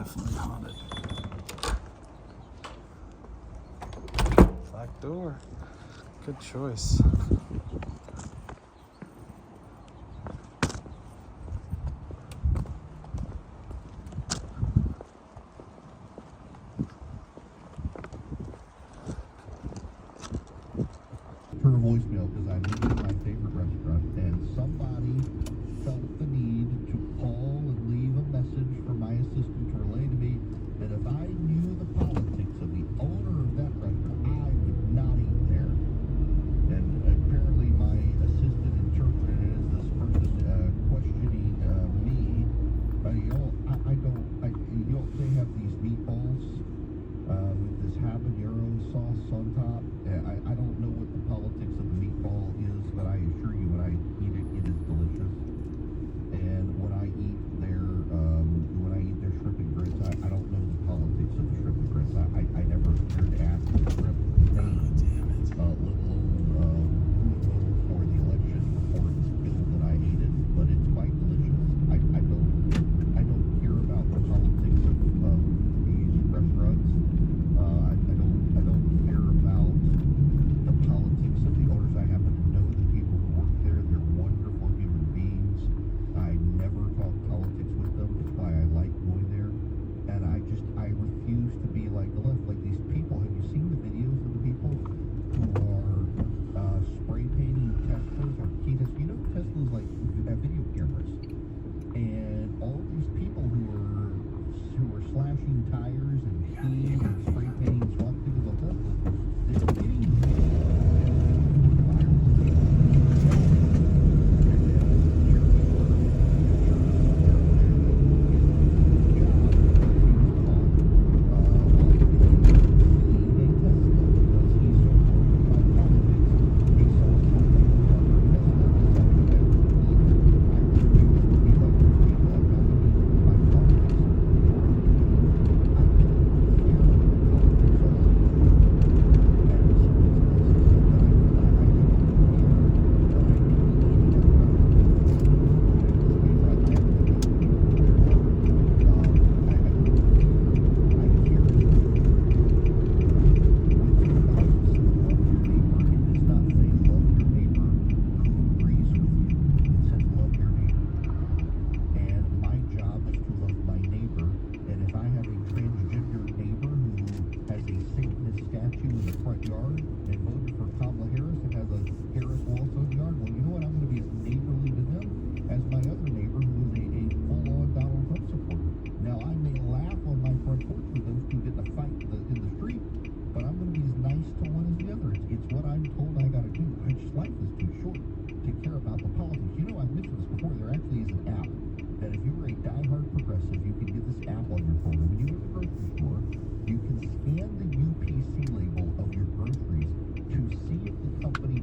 definitely haunted. Black door. Good choice. Her voicemail because I knew it was my favorite restaurant, and somebody felt the need to call and leave a message for my assistant to relay to me that if I knew the politics of the owner of that restaurant, I would not eat there. And apparently my assistant interpreted it as this person questioning me. They have these meatballs with this habanero sauce on top. I don't know what the politics of the meatball is, but I assure you when I eat it, it is delicious. And when I eat their shrimp and grits, I don't know the politics of the shrimp and grits. I never cared to ask the shrimp name, let alone for the election before it was billed that I ate it. But it's quite delicious. I don't care about the politics of these restaurants. I don't care about the politics of the owners. I happen to know the people who work there. They're wonderful human beings. I never talk politics with them. It's why I like going there. And I refuse to be like the left. Like these people, have you seen the videos of the people who are spray painting Teslas or Kitas? You know Teslas like have video cameras. And all these people who are slashing tires and shooting and spray painting SWAT stickers on Teslas, they're getting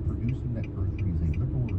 producing that grocery is a liberal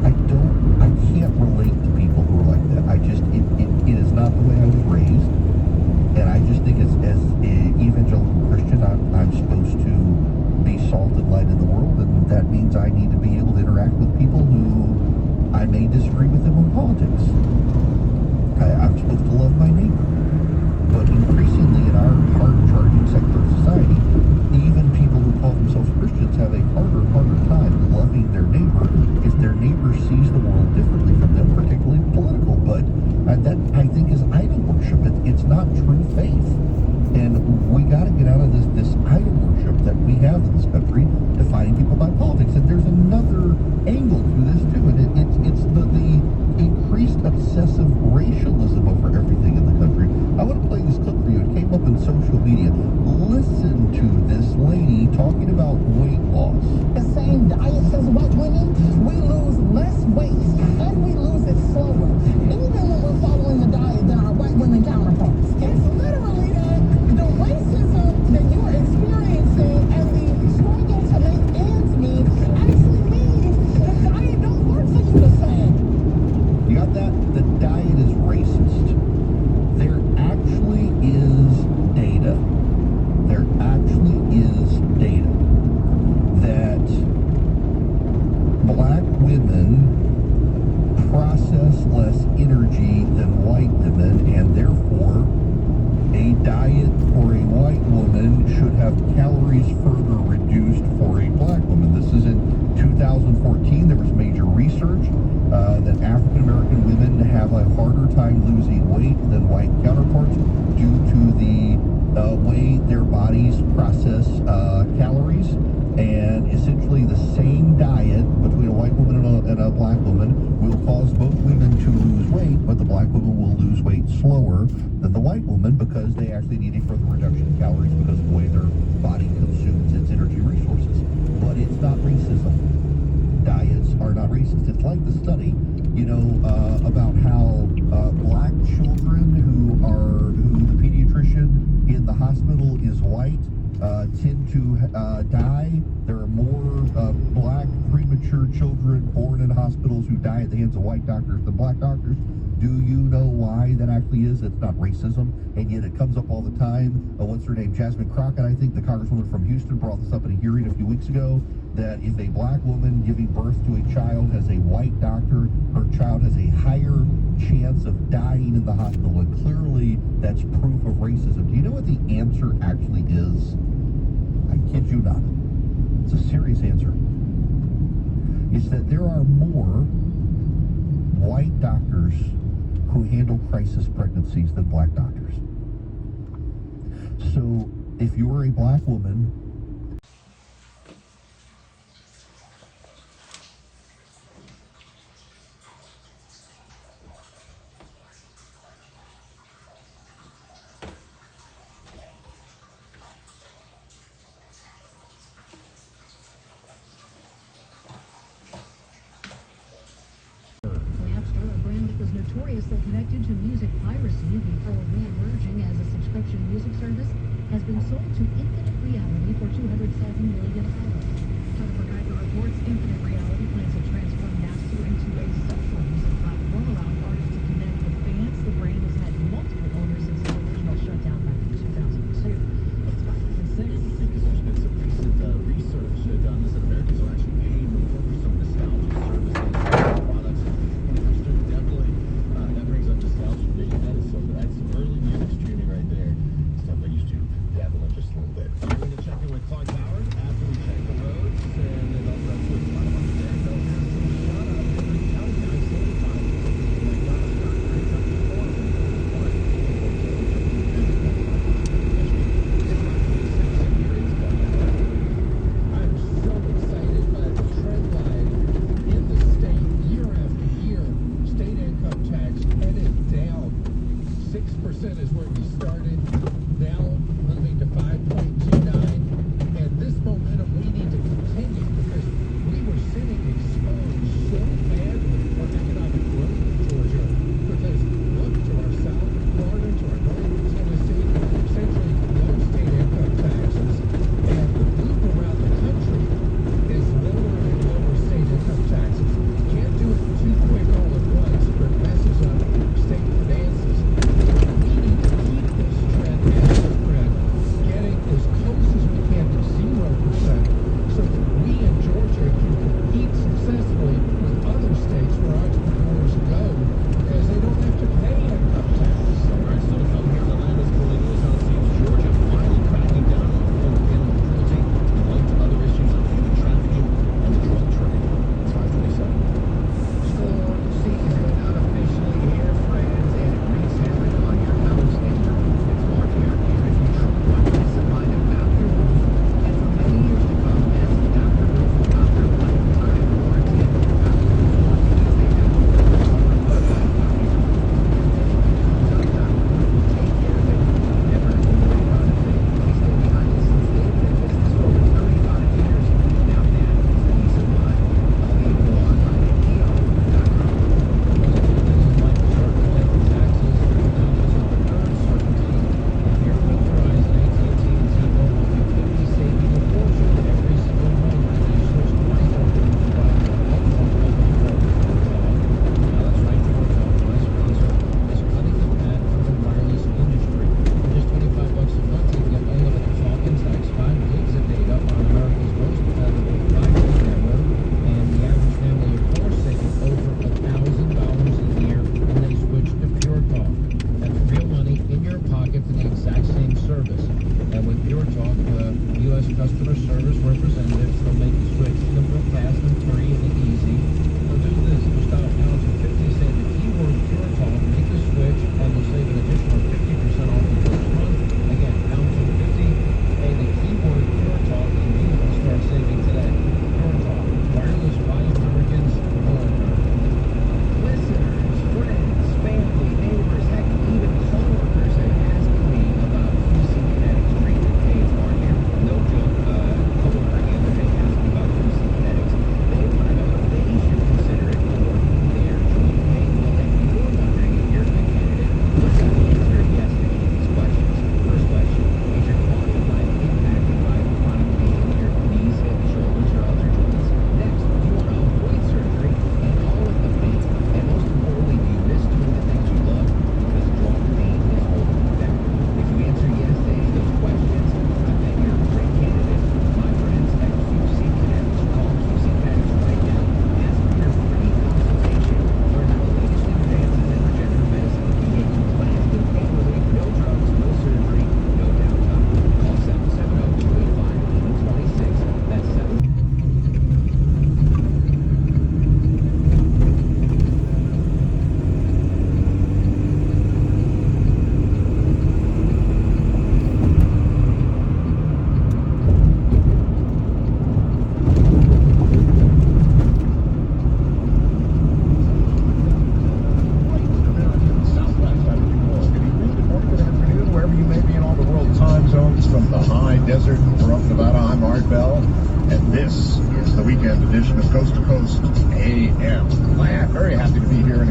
I can't relate to people who are like that. It is not the way I was raised. And I just think as an evangelical Christian, I'm supposed to be salt and light in the world, and that means I need to be able to interact with people who I may disagree with them on politics. I'm supposed to love my neighbor. But increasingly in our hard-charging secular society, even people who call themselves Christians have a harder time loving their neighbor if their neighbor sees the world differently from them, particularly political. But that, I think, is idol worship. It's not true faith. And we got to get out of this idol worship that we have in this country, defining people by politics. And there's another angle to this, too, and it's the increased obsessive racialism over everything in the country. I want to play this clip for you. It came up in social media. Listen to this lady talking about weight loss. The same diet as white women, we lose less weight and we lose it slower, even when we're following the diet than our white women counterparts. It's literally that the racism that you're experiencing and the struggle to make ends meet actually means the diet don't work for you the same. You got that? The diet is racist. There actually is data. There actually is data that black women process less energy than white women, and therefore a diet for a white woman should have calories further reduced for a black woman. This is in 2014. There was major research that African American women have a harder time losing weight than white counterparts due to the way their bodies process calories. And essentially the same diet between a white woman and a black woman will cause both women to lose weight, but the black woman will lose weight slower than the white woman because they actually need a further reduction in calories because of the way their body consumes its energy resources. But it's not racism. Diets are not racist. It's like the study, about how black children who the pediatrician in the hospital is white tend to die. There are more black premature children born in hospitals who die at the hands of white doctors than black doctors. Do you know why that actually is? It's not racism, and yet it comes up all the time. What's her name? Jasmine Crockett, I think, the congresswoman from Houston, brought this up in a hearing a few weeks ago, that if a black woman giving birth to a child has a white doctor, her child has a higher chance of dying in the hospital, and clearly that's proof of racism. Do you know what the answer actually is? I kid you not. It's a serious answer. It's that there are more white doctors who handle crisis pregnancies than black doctors. So if you're a black woman, notoriously connected to music piracy before re-emerging as a subscription music service, has been sold to Infinite Reality for $207 million. Jennifer Geiger reports Infinite Reality plans to transform Napster into a social music platform, allowing artists to connect with fans. The brand has had multiple owners since its original shutdown back in 2002. It's Because there's been some recent research done that Americans are actually paying more for some nostalgia services and products. Definitely, that brings up nostalgia for me. That's some early music streaming right there. Stuff I used to dabble in just a little bit. We're going to check in with Clark Howard after we check the roads, and then also that's what's fun about there. So here's some shout out to the county guys all the time. Like Donna Scott, great country forum. I'm so excited by the trend line in the state year after year. State income tax headed down. 6% is where we started. Now moving to 5.29. And this momentum we need to continue because we were sitting exposed so badly for economic growth in Georgia. Because look to our south, Florida, to our northern Tennessee, essentially no state income taxes. And the loop around the country is lower and lower state income taxes. Can't do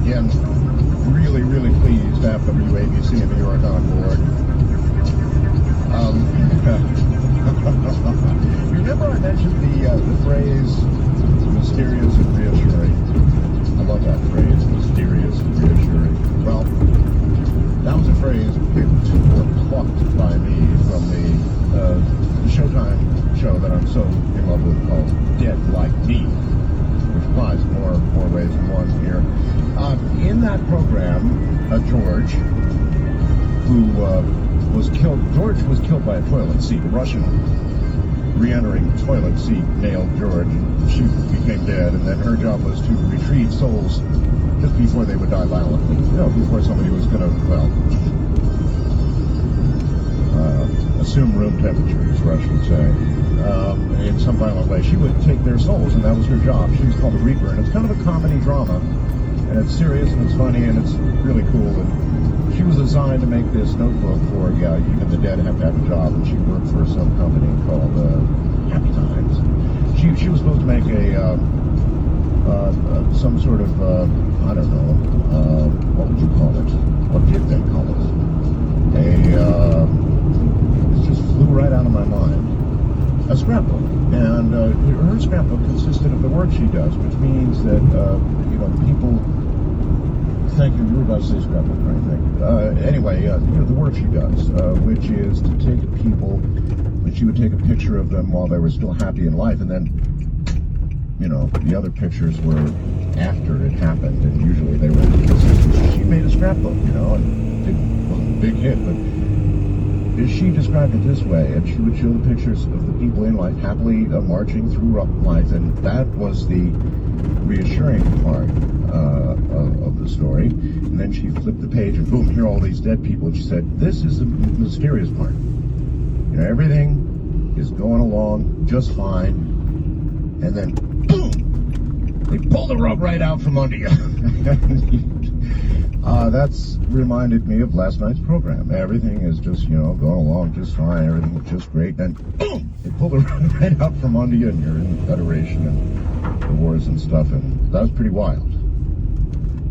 again, really, really pleased to have WABC in New York on board. Remember I mentioned the phrase mysterious and reassuring? I love that phrase, mysterious and reassuring. Well, that was a phrase picked or plucked by me from the Showtime show that I'm so in love with called Dead Like Me, which applies in more ways than one here. In that program, George, who was killed by a toilet seat. A Russian re-entering the toilet seat nailed George. She became dead, and then her job was to retrieve souls just before they would die violently. Before somebody was going to, assume room temperature, as Russians say, in some violent way. She would take their souls, and that was her job. She was called a Reaper, and it's kind of a comedy drama, and it's serious, and it's funny, and it's really cool. And she was assigned to make this notebook for, even the dead have to have a job, and she worked for some company called Happy Times. She was supposed to make some sort of, I don't know, what would you call it? What did they call it? It just flew right out of my mind. A scrapbook. And her scrapbook consisted of the work she does, which means that, people... Thank you. You were about to say scrapbook, right? Thank you. Anyway, the work she does, which is to take people, and she would take a picture of them while they were still happy in life, and then, the other pictures were after it happened, and usually they were inconsistent. She made a scrapbook, and it wasn't a big hit, but she described it this way, and she would show the pictures of the people in life happily marching through life, and that was the reassuring part of the story. And then she flipped the page, and boom, here are all these dead people, and she said, this is the mysterious part. Everything is going along just fine, and then boom, they pull the rug right out from under you. That's reminded me of last night's program. Everything is just, going along just fine. Everything is just great. Then, boom, they pull the rug right out from under you, and you're in the Federation and the wars and stuff, and that was pretty wild.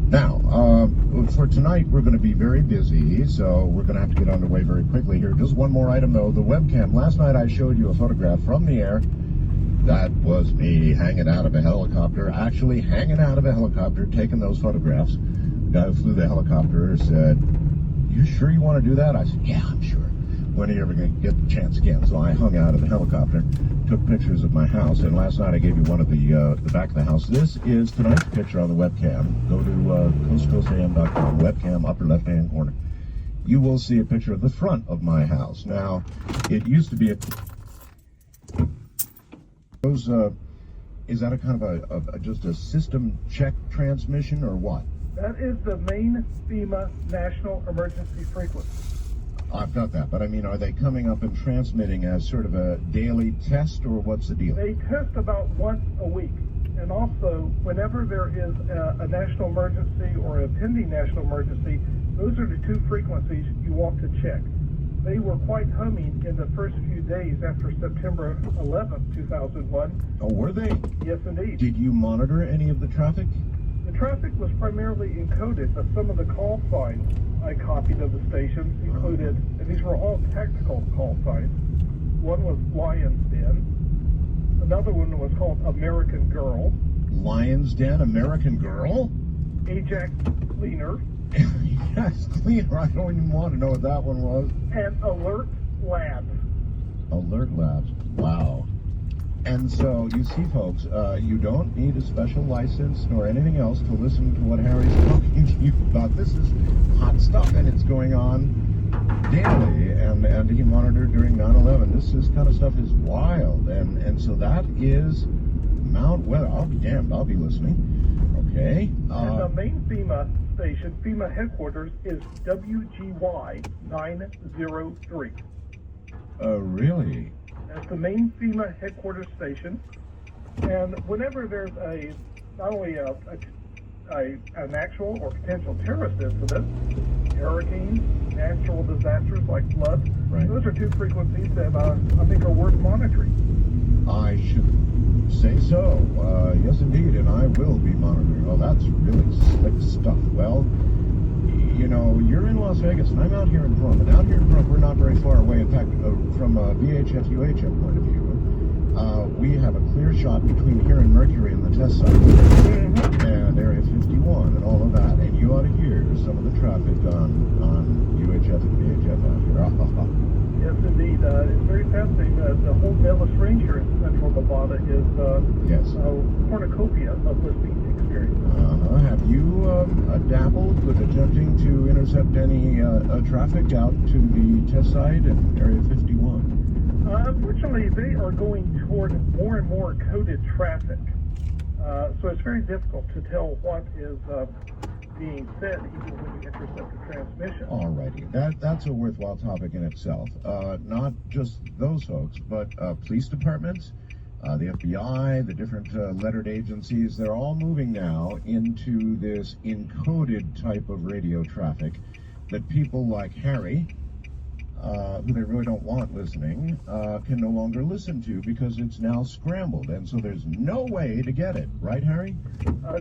Now, for tonight, we're going to be very busy, so we're going to have to get underway very quickly here. Just one more item, though. The webcam. Last night, I showed you a photograph from the air. That was me hanging out of a helicopter, actually hanging out of a helicopter, taking those photographs. The guy who flew the helicopter said, you sure you want to do that? I said, yeah, I'm sure. When are you ever going to get the chance again? So I hung out of the helicopter, took pictures of my house, and last night I gave you one of the back of the house. This is tonight's picture on the webcam. Go to coastcoastam.com, webcam, upper left-hand corner. You will see a picture of the front of my house. Now, it used to be is that a kind of just a system check transmission or what? That is the main FEMA National Emergency Frequency. I've got that, but I mean, are they coming up and transmitting as sort of a daily test, or what's the deal? They test about once a week, and also whenever there is a national emergency or a pending national emergency, those are the two frequencies you want to check. They were quite humming in the first few days after September 11th, 2001. Oh, were they? Yes, indeed. Did you monitor any of the traffic? The traffic was primarily encoded, but some of the call signs I copied of the stations included, and these were all tactical call signs. One was Lion's Den. Another one was called American Girl. Lion's Den, American Girl? Ajax Cleaner. Yes, Cleaner. I don't even want to know what that one was. And Alert Labs. Alert Labs. Wow. And so, you see, folks, you don't need a special license nor anything else to listen to what Harry's talking to you about. This is hot stuff, and it's going on daily, and he monitored during 9/11. This kind of stuff is wild, and so that is Mount Weather. I'll be damned, I'll be listening. Okay. And the main FEMA station, FEMA headquarters, is WGY 903. Really? That's the main FEMA headquarters station, and whenever there's not only an actual or potential terrorist incident, hurricanes, natural disasters like floods, right. Those are two frequencies that I think are worth monitoring. I should say so. Yes, indeed, and I will be monitoring. Oh, that's really slick stuff. Las Vegas, and I'm out here in Plum. And out here in Plum, we're not very far away. In fact, from a VHF-UHF point of view, we have a clear shot between here and Mercury and the test site, and Area 51 and all of that. And you ought to hear some of the traffic on UHF and VHF out here. Yes, indeed. It's very fascinating. The whole Nellis Range here in central Nevada is a cornucopia of listening experience. Have you dabbled with attempting to intercept any traffic out to the test site in Area 51? Unfortunately, they are going toward more and more coded traffic. So it's very difficult to tell what is being said even when you intercept the transmission. Alrighty, that's a worthwhile topic in itself. Not just those folks, but police departments, the FBI, the different lettered agencies, they're all moving now into this encoded type of radio traffic that people like Harry, who they really don't want listening, can no longer listen to because it's now scrambled, and so there's no way to get it. Right, Harry?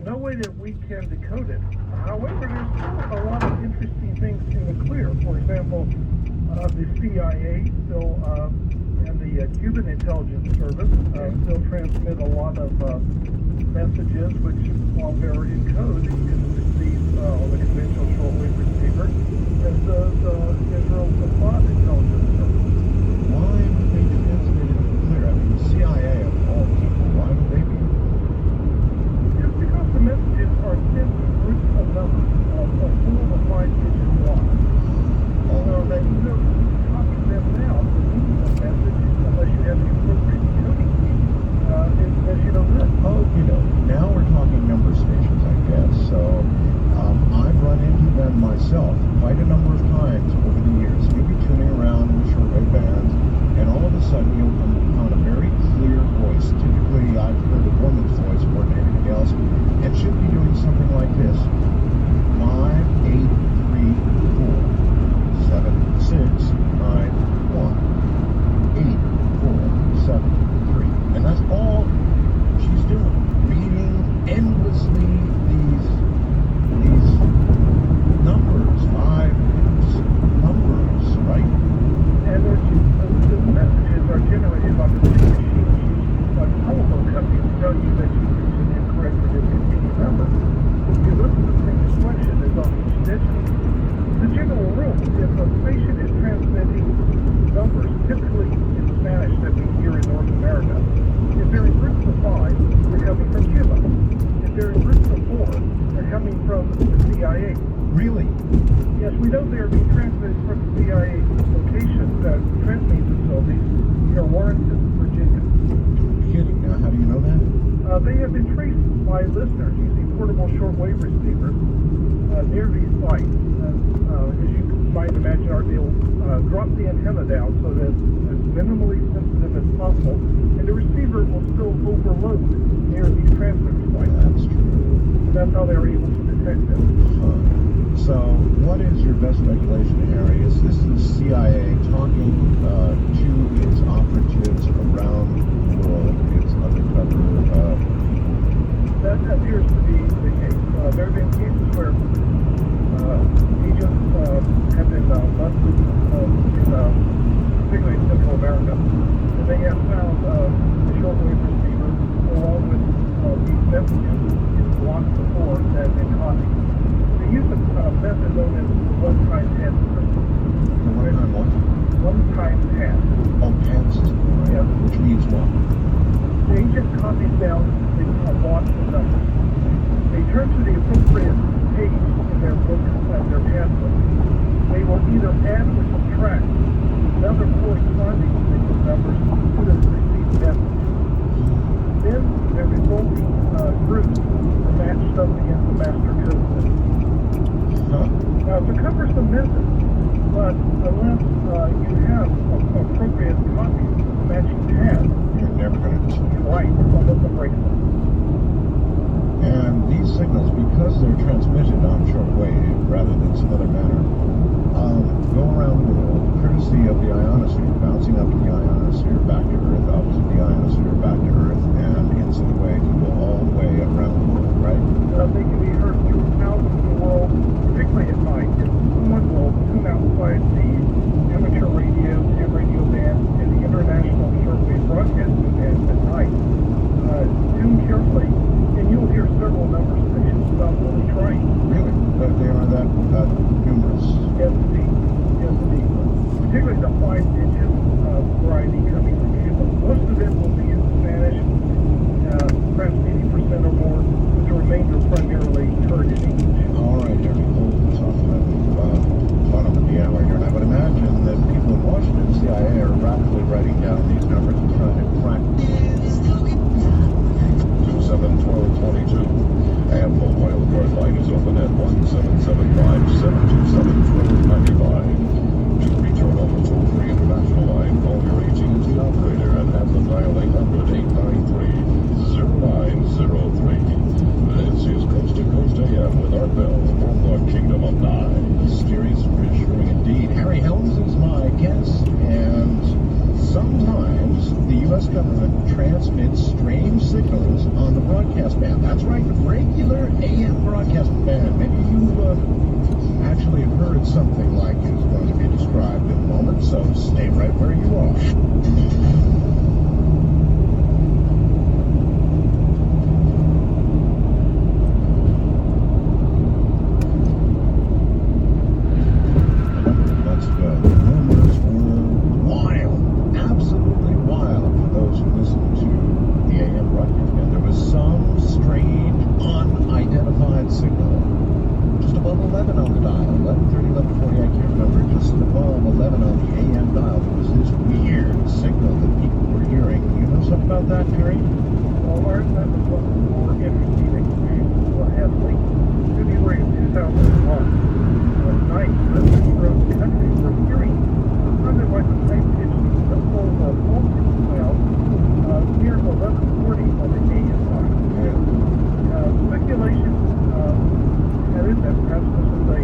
No way that we can decode it. However, there's still a lot of interesting things in the clear. For example, the CIA still and the Cuban intelligence service still transmit a lot of messages which, while they're in code, you can receive on the conventional shortwave receiver, as does Israel's Mossad intelligence service. Why would they transmit it in the clear? I mean, the CIA of all people, why would they be? It's because the messages are sent in groups of numbers of 4 or 5 digits wide. So that you don't copy them now to read the message unless you have the appropriate coding key, as you don't know. Oh, now we're talking number stations, I guess. So I've run into them myself quite a number of times over the years. You'll be tuning around in the shortwave bands, and all of a sudden you'll come upon a very clear voice. Typically, I've heard a woman's voice more than anything else, and should be doing something like this: 5834769184773, and that's all she's doing, reading endlessly these numbers, 5 numbers, right? And the messages are generated by the same machine used by the telephone company to tell you that you use an incorrect or discontinued number. You listen to the same inflection as on each digit. The general rule, if a station is transmitting numbers, typically in Spanish that we hear in North America, if they're in groups of 5, they're coming from Cuba. If they're in groups of 4, they're coming from the CIA. Really? Yes, we know they are being transmitted from the CIA locations, transmitting facilities near Warrenton, Virginia. Kidding. Now, how do you know that? They have been traced by listeners using portable shortwave receivers near these sites. As you might imagine, they'll drop the antenna down so that it's as minimally sensitive as possible, and the receiver will still overload near these transmitter sites. That's true. That's how they're able to detect them. So, what is your best speculation, Harry? Is this the CIA talking to its operatives around the world, its undercover people? That appears to be the case. There have been cases where agents have been busted, particularly in Central America, and they have found the shortwave receiver along with these messages in blocks before that have been copied. They use a method known as one-time pass system. The one-time what? One-time pass. Oh, pass system, right? Yeah. Which means what? The agent copies down the blocks of numbers. They turn to the appropriate page in their book, their passbook. They will either add or subtract another corresponding sequence of numbers to the received message. Then their resulting groups are matched up against the master code system. Now, it's a cumbersome method, but unless you have appropriate copies of the matching path, You're never going to decide. right, it's almost unbreakable. And these signals, because they're transmitted on shortwave rather than some other manner, go around the world, courtesy of the ionosphere, bouncing up to the ionosphere, back to Earth, opposite the ionosphere, back to Earth, and in such a way to go all the way around the world, right? They can be heard throughout the world, particularly at night. If someone will wide digit variety coming from you, but most of it will be in Spanish, perhaps 80% or more, with the remainder primarily heard in English. All right, Harry, hold on. Bottom of the hour here, and I would imagine that people in Washington, CIA, are rapidly writing down these numbers and trying to crack 271222. And full while the north line is open at 1-775-727-1295. To reach our number toll-free international line, call your AT&T operator and have them dial 800-893-0903. This is Coast to Coast AM with Art Bell from the Kingdom of Nye. Mysterious and reassuring indeed. Harry Helms is my guest, and sometimes the U.S. government transmits strange signals on the broadcast band. That's right, regular AM broadcast band. Maybe you actually have heard something like is going to be described in a moment, so stay right where you are. That's good. The rumors were wild, absolutely wild for those who listened to the AM broadcast band. There was some strange, unidentified signal just above 11 on the dial, 11:30, 11:40, I can't remember, just above 11 on the AM dial. There was this weird signal that people were hearing. You know something about that, Harry? Well, Art, that was one of the more interesting experiences I had late February of 2001. At night, residents around the country were hearing something like a high-pitched simple voltage sound near 11:40 on the AM dial. Speculation had it that perhaps this is a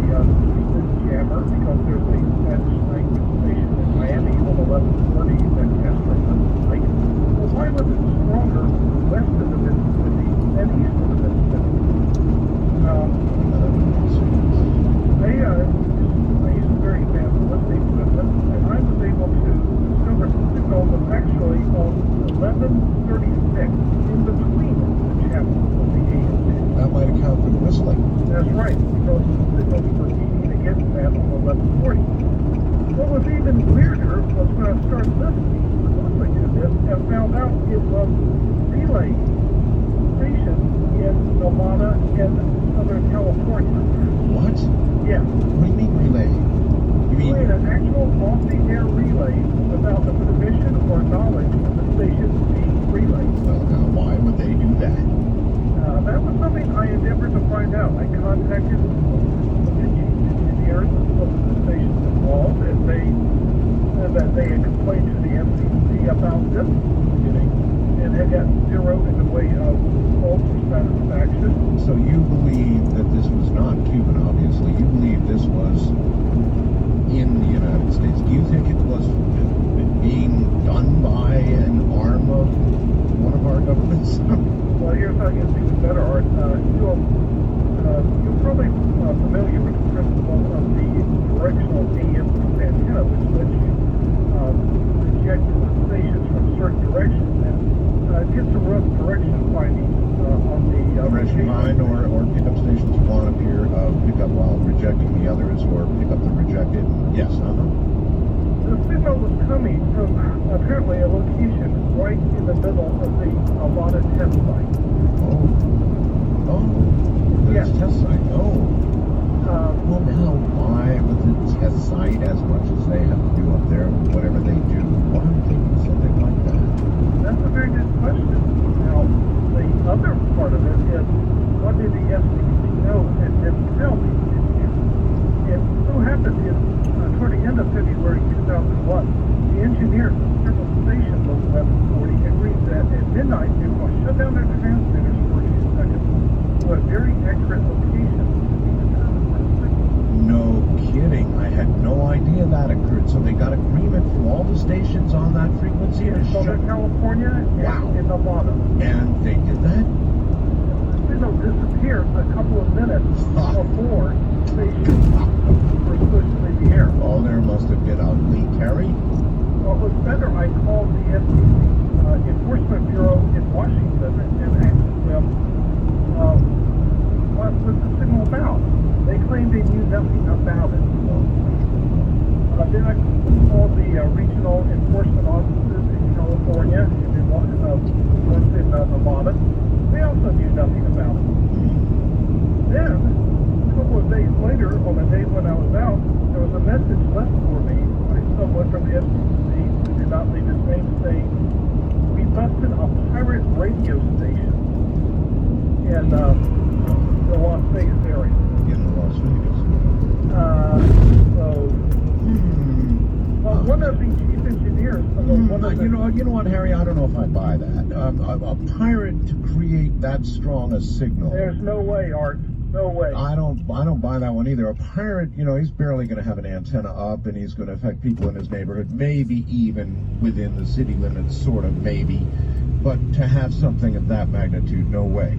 jammer because there's a Spanish language station in Miami on 11:40 that casts from the lake. Well, why was it stronger west of the Mississippi than east of the Mississippi? I used a very advanced listening equipment, and I was able to discover the signal was actually on 11:36 in between the channels of the AM. That might account for the whistling. That's right, because the signals were beating against that on 11:40. What was even weirder was when I started listening to this and found out it was relay station in Nevada and Southern California. What? Yeah. What do you mean relay? You mean an actual off-the-air relay without the permission or knowledge of the station being relayed. Well, now, why would they do that? That was something I endeavored to find out. I contacted the engineers of the stations involved, and they had complained to the FCC about this, and had gotten zero in the way of fault or satisfaction. So you believe that this was not Cuban, obviously. You believe this was in the United States. Do you think it was being done by an arm of one of our governments? Well, here's how it gets even better, Art. You're probably familiar with the principle of the directional AM antenna, which lets you project the stations from certain directions. And it gets a rough direction finding on the direction find or pick up stations you want to appear, pick up while rejecting the others, or pick up the rejected. Yes, The signal was coming from apparently a location right in the middle of the Nevada test site. This test site. Well, now, why would the test site, as much as they have to do up there, whatever they do, why would they do something like that? That's a very good question. Now, the other part of it is, what did the FCC know and didn't tell the engineers? It so happened toward the end of February 2001, the engineers of several stations on 1140 agreed that at midnight they were going to shut down their transmitters for a few seconds to a very accurate location to be determined for the signal. No kidding. I had no idea that occurred. So they got agreement from all the stations on that frequency to shut Southern California and in Nevada. And they did that? The signal disappeared a couple of minutes before stations were pushed in the air. Oh, there must have been a leak, Harry. Well, it was better. I called the FCC Enforcement Bureau in Washington and asked them what was the signal about. They claimed they knew nothing about it. Then I called the regional enforcement officers in California and then ones in Nevada. They also knew nothing about it. Then, a couple of days later, on the day when I was out, there was a message left for me by someone from the FCC who did not leave his name saying, "We busted a pirate radio station in the Las Vegas area." In Las Vegas. One of the chief engineers, You know what, Harry? I don't know if I buy that. A pirate to create that strong a signal. There's no way, Art. No way. I don't buy that one either. A pirate, he's barely going to have an antenna up, and he's going to affect people in his neighborhood, maybe even within the city limits, sort of, maybe. But to have something of that magnitude, no way.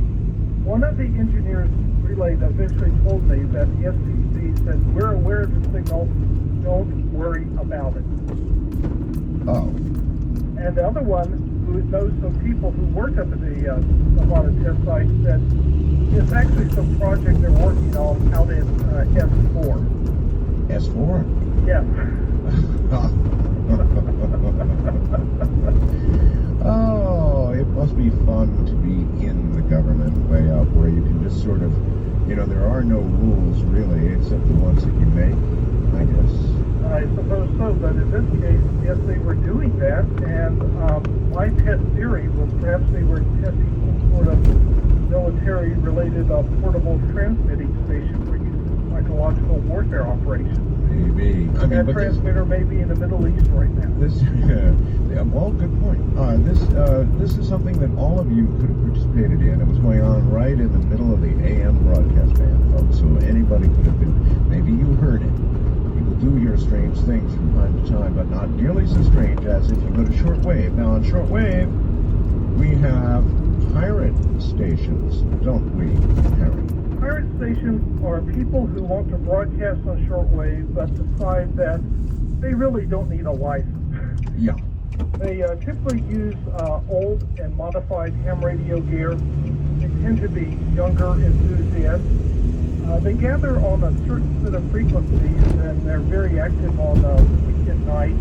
One of the engineers relayed eventually told me that the FCC said, "We're aware of the signal. Don't worry about it." Oh. And the other one, who knows some people who work up at the Nevada test site, said it's actually some project they're working on out in S4. S4? Yes. Oh, it must be fun to be in the government way up where you can just sort of, there are no rules really except the ones that you make, I guess. I suppose so, but in this case, yes, they were doing that, and my pet theory was perhaps they were testing some sort of military-related portable transmitting station for use in psychological warfare operations. Maybe. That transmitter may be in the Middle East right now. Well, good point. This is something that all of you could have participated in. It was going on right in the middle of the AM broadcast band, folks, so anybody could have been. Maybe you heard it. People do hear strange things from time to time, but not nearly so strange as if you go to shortwave. Now, on shortwave, we have pirate stations, don't we, Harry? Pirate stations are people who want to broadcast on shortwave but decide that they really don't need a license. Yeah. They typically use old and modified ham radio gear. They tend to be younger enthusiasts. They gather on a certain set of frequencies, and they're very active on weekend night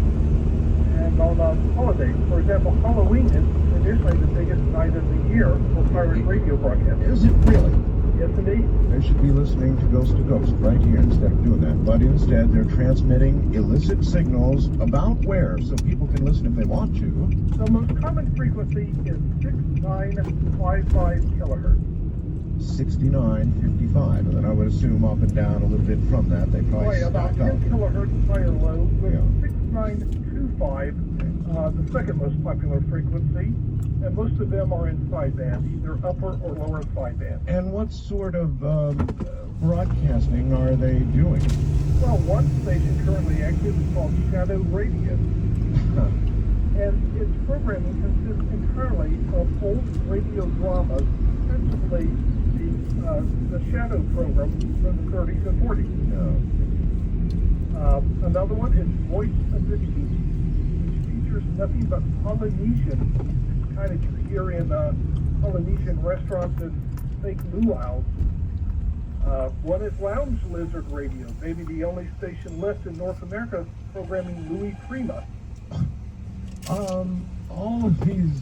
and on holidays. For example, Halloween is traditionally the biggest night of the year for pirate radio broadcasting. Is it really? Yes, indeed. They should be listening to Ghost right here instead of doing that. But instead, they're transmitting illicit signals about where, so people can listen if they want to. The most common frequency is 6955 kilohertz. 6955, and then I would assume up and down a little bit from that. They probably about stack 10 up. kilohertz higher low with 6925, the second most popular frequency, and most of them are in sideband, either upper or lower sideband. And what sort of broadcasting are they doing? Well, one station currently active is called Shadow Radio. And its programming consists entirely of old radio dramas, principally the Shadow program from the 30s and 40s. Another one is Voice of the Chief, which features nothing but Polynesian, kind of you hear in Polynesian restaurants and fake luau's. One is Lounge Lizard Radio, maybe the only station left in North America programming Louis Prima. All of these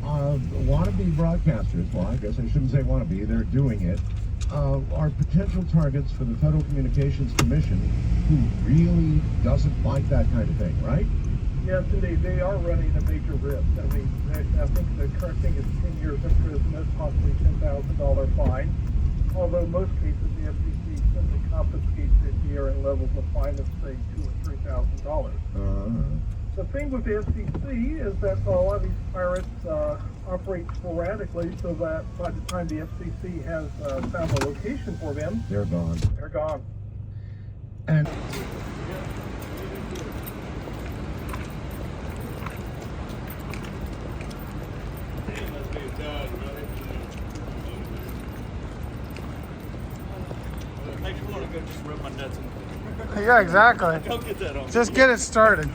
wannabe broadcasters, well, I guess I shouldn't say wannabe, they're doing it, are potential targets for the Federal Communications Commission, who really doesn't like that kind of thing, right? Yes, indeed. They are running a major risk. I mean, I think the current thing is 10 years imprisonment, possibly $10,000 fine. Although in most cases the FCC simply confiscates the gear and levels the fine of, say, $2,000 or $3,000. The thing with the FCC is that a lot of these pirates operate sporadically, so that by the time the FCC has found a location for them, they're gone. They're gone. And Makes me want to go just rub my nuts in. Yeah, exactly. Don't get that on. Just get it started.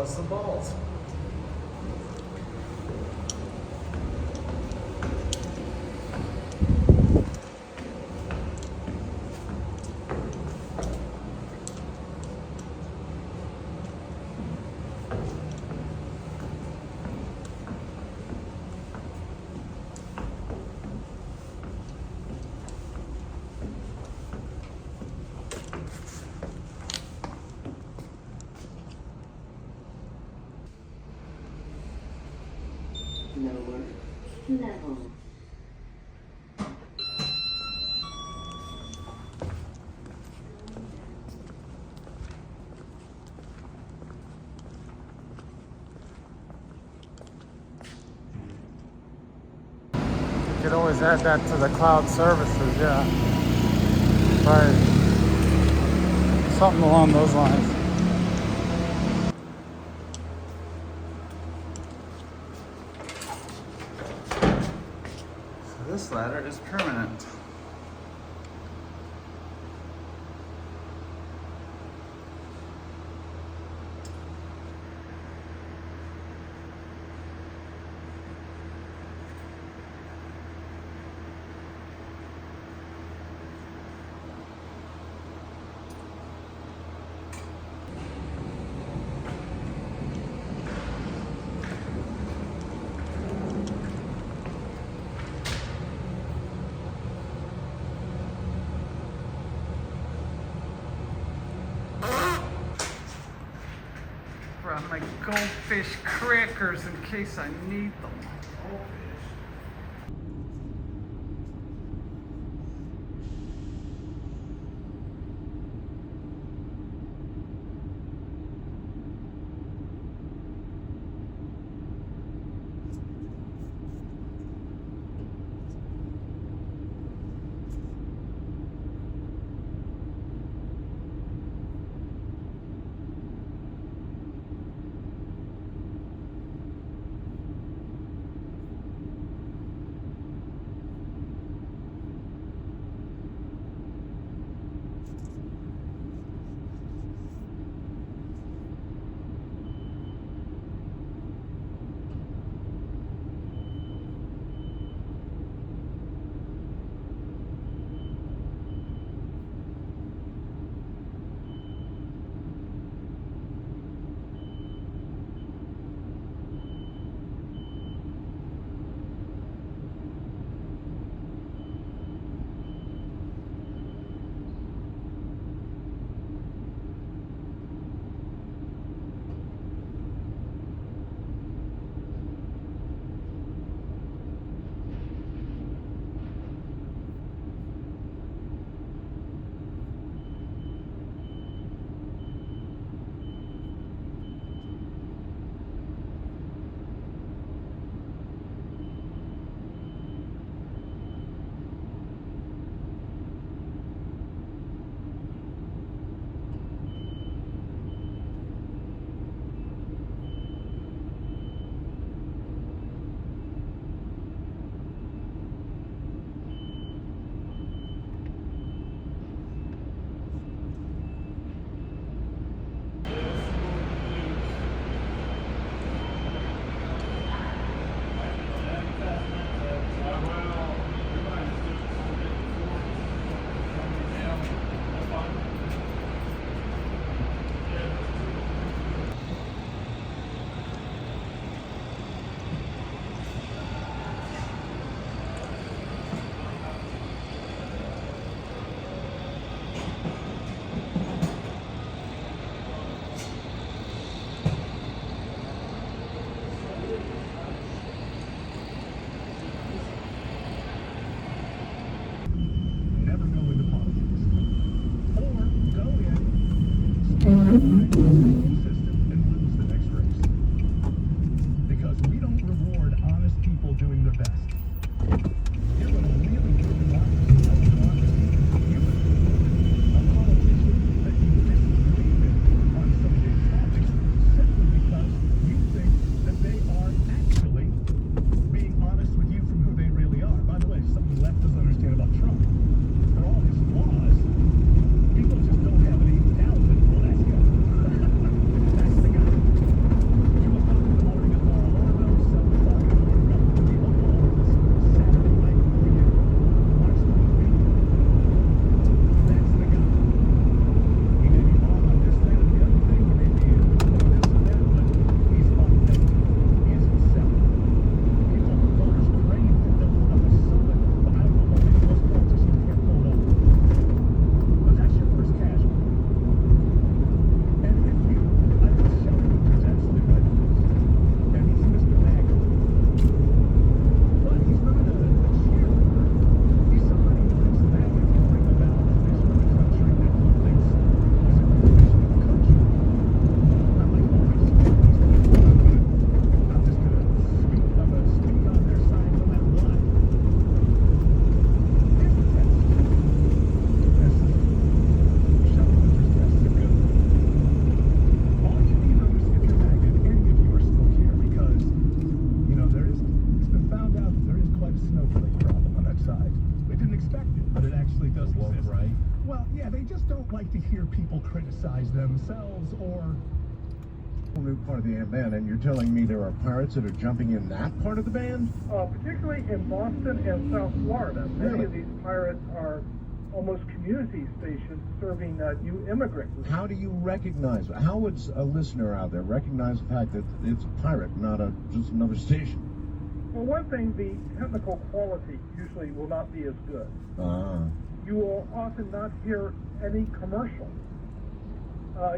How's the balls? Lower level. You could always add that to the cloud services, yeah. Right. Something along those lines. This ladder is permanent. Brought my goldfish crackers in case I need them. didn't expect it. But it actually does exist, right? Well, yeah, they just don't like to hear people criticize themselves or... Whole new part of the band, and you're telling me there are pirates that are jumping in that part of the band? Particularly in Boston and South Florida. Many Really? of these pirates are almost community stations serving new immigrants. How do you recognize, how would a listener out there recognize the fact that it's a pirate, not just another station? Well, one thing, the technical quality usually will not be as good. You will often not hear any commercial.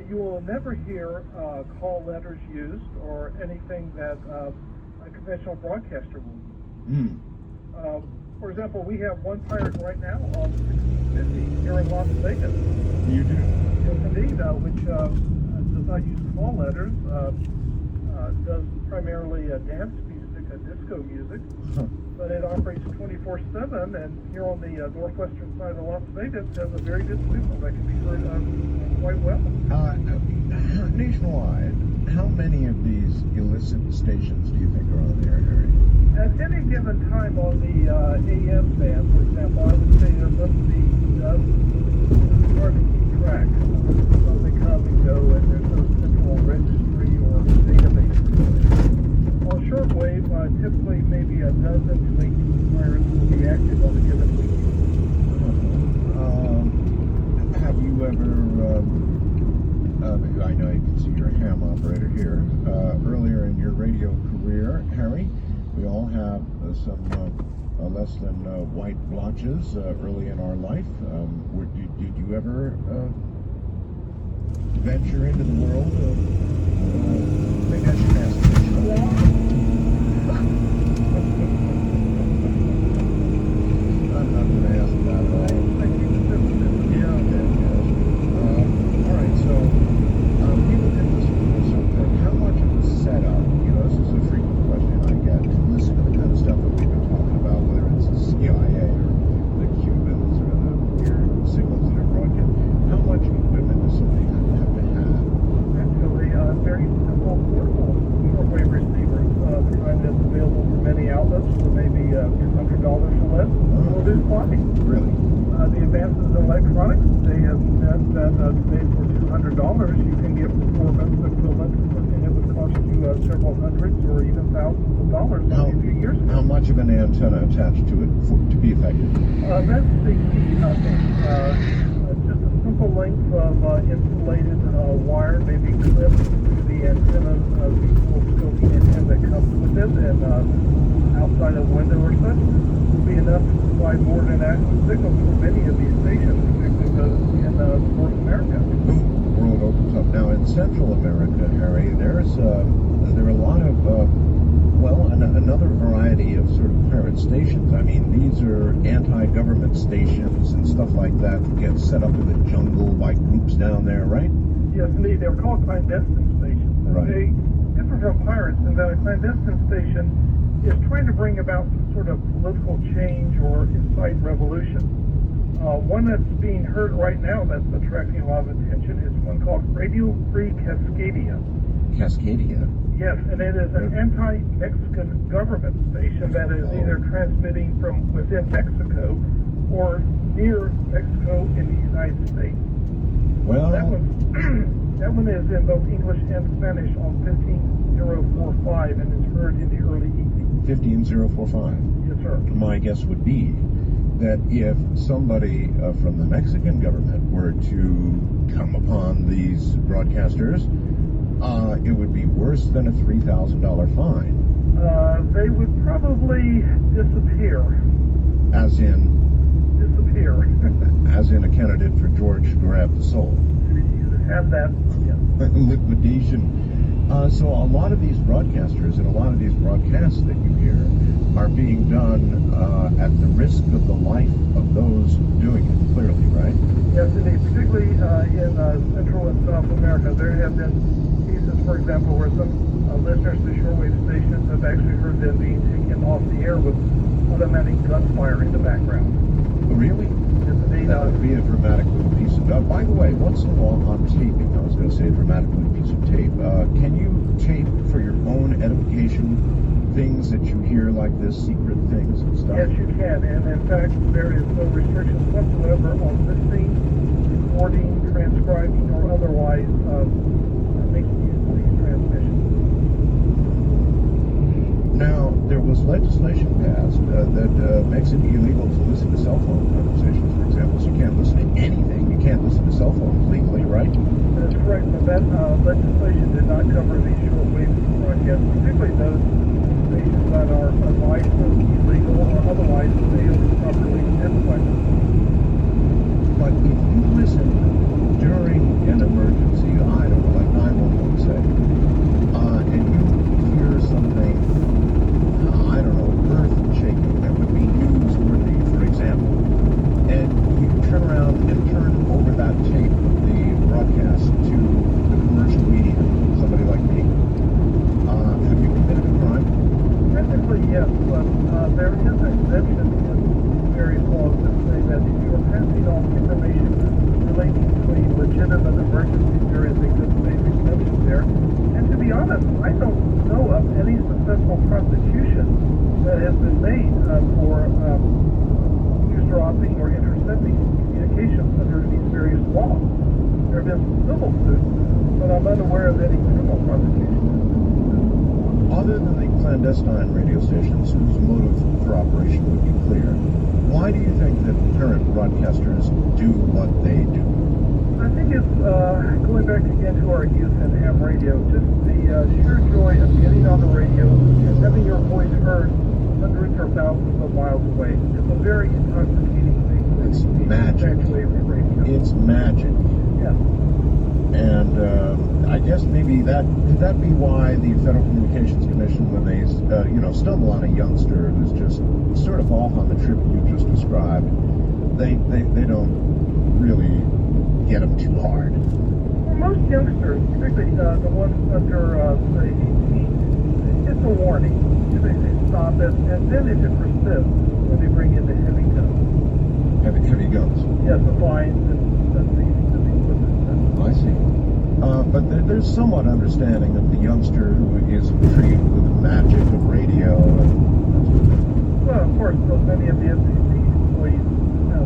You will never hear call letters used or anything that a conventional broadcaster will use. For example, we have one pirate right now on 1650 here in Las Vegas. You do? Yes, indeed, which does not use call letters, does primarily dance music, disco music, but it operates 24/7, and here on the northwestern side of Las Vegas has a very good signal that can be heard quite well. Nationwide, how many of these illicit stations do you think are on the air, Harry? At any given time on the AM band, for example, I would say there must be dozens. It's hard to keep track. So they come and go, and there's no central registry or database. On shortwave, typically maybe a dozen to 18 pirates will be active on a given week. Have you ever, I know you can see you're a ham operator here, earlier in your radio career, Harry, we all have some less than white blotches early in our life. Did you ever venture into the world of, maybe I should ask I'm not going to ask that at all. All right, so people can listen to something. How much of the setup, this is a frequent question I get, to listen to the kind of stuff that we've been talking about, whether it's the CIA or the Cubans or the weird signals that are broadcast, how much equipment does somebody have to have? Actually, very simple, portable shortwave receivers, the kind that's available for many outlets for maybe $200 or less, will do fine. Really? The advances in electronics, they have meant that today for $200 you can get performance equivalent to something that would cost you several hundreds or even thousands of dollars a few years ago. How much of an antenna attached to it to be effective? That's the key thing. Just a simple length of insulated wire, maybe clipped to the antenna, the full scoping antenna that comes with it, and outside a window or such, will be enough to provide more than an adequate signal for many of these stations, particularly those in North America. The world opens up. Now, in Central America, Harry, there are a lot of, another variety of sort of pirate stations. I mean, these are anti-government stations and stuff like that get set up in the jungle by groups down there, right? Yes, indeed. They're called clandestine stations. Right. They differ from pirates in that a clandestine station is trying to bring about some sort of political change or incite revolution. One that's being heard right now that's attracting a lot of attention is one called Radio Free Cascadia. Cascadia? Yes, and it is an anti-Mexican government station that is either transmitting from within Mexico or near Mexico in the United States. Well, that one is in both English and Spanish on 15045 and is heard in the early evening. 15045. Yes, sir. My guess would be that if somebody from the Mexican government were to come upon these broadcasters, it would be worse than a $3,000 fine. They would probably disappear. As in? Disappear. As in a candidate for George to grab the soul. You have that, yes. Liquidation. So a lot of these broadcasters and a lot of these broadcasts that you hear are being done at the risk of the life of those doing it, clearly, right? Yes, indeed. Particularly in Central and South America, there have been cases, for example, where some listeners to shortwave stations have actually heard them being taken off the air with automatic gunfire in the background. Really? Yes, indeed. That would be a dramatic little piece of... by the way, what's the law on taping? I was going to say a dramatic little piece of tape. Can you tape for your own edification things that you hear like this, secret things and stuff. Yes, you can, and in fact, there is no restrictions whatsoever on listening, recording, transcribing, or otherwise making use of these transmissions. Now, there was legislation passed that makes it illegal to listen to cell phone conversations, for example. So you can't listen to anything. You can't listen to cell phones legally, right? That's correct, but that legislation did not cover these shortwave broadcasts, particularly those stations that are unlicensed, illegal, or otherwise failed to properly identify them. But if you listen during an emergency, I don't know, like 911 say, and you hear something, I don't know, earth shaking that would be newsworthy, for example, and you turn around and turn over that tape, the broadcast, to the commercial media, somebody like me, have you committed a crime? Technically, yes, but there is an exemption in various laws that say that if you are passing on information relating to a legitimate emergency, there is a good faith exemption there. And to be honest, I don't know of any successful prosecution that has been made for eavesdropping or intercepting communications under these various laws. There have been civil suits, but I'm unaware of any criminal prosecution. Other than the clandestine radio stations whose motive for operation would be clear, why do you think that current broadcasters do what they do? I think it's going back again to our youth and ham radio, just the sheer joy of getting on the radio and having your voice heard hundreds or thousands of miles away. It's a very intoxicating thing. It's magic. It's magic. Yeah. And I guess maybe could that be why the Federal Communications Commission, when they stumble on a youngster who's just sort of off on the trip you just described, they don't really get them too hard. For most youngsters, particularly the ones under say 18, it's a warning. They say stop it, and then if it persists, when they bring in the heavy guns. Heavy guns. Yes, the fines and the equipment. I see. But there's somewhat understanding of the youngster who is intrigued with the magic of radio. Well, of course, so many of the FCC employees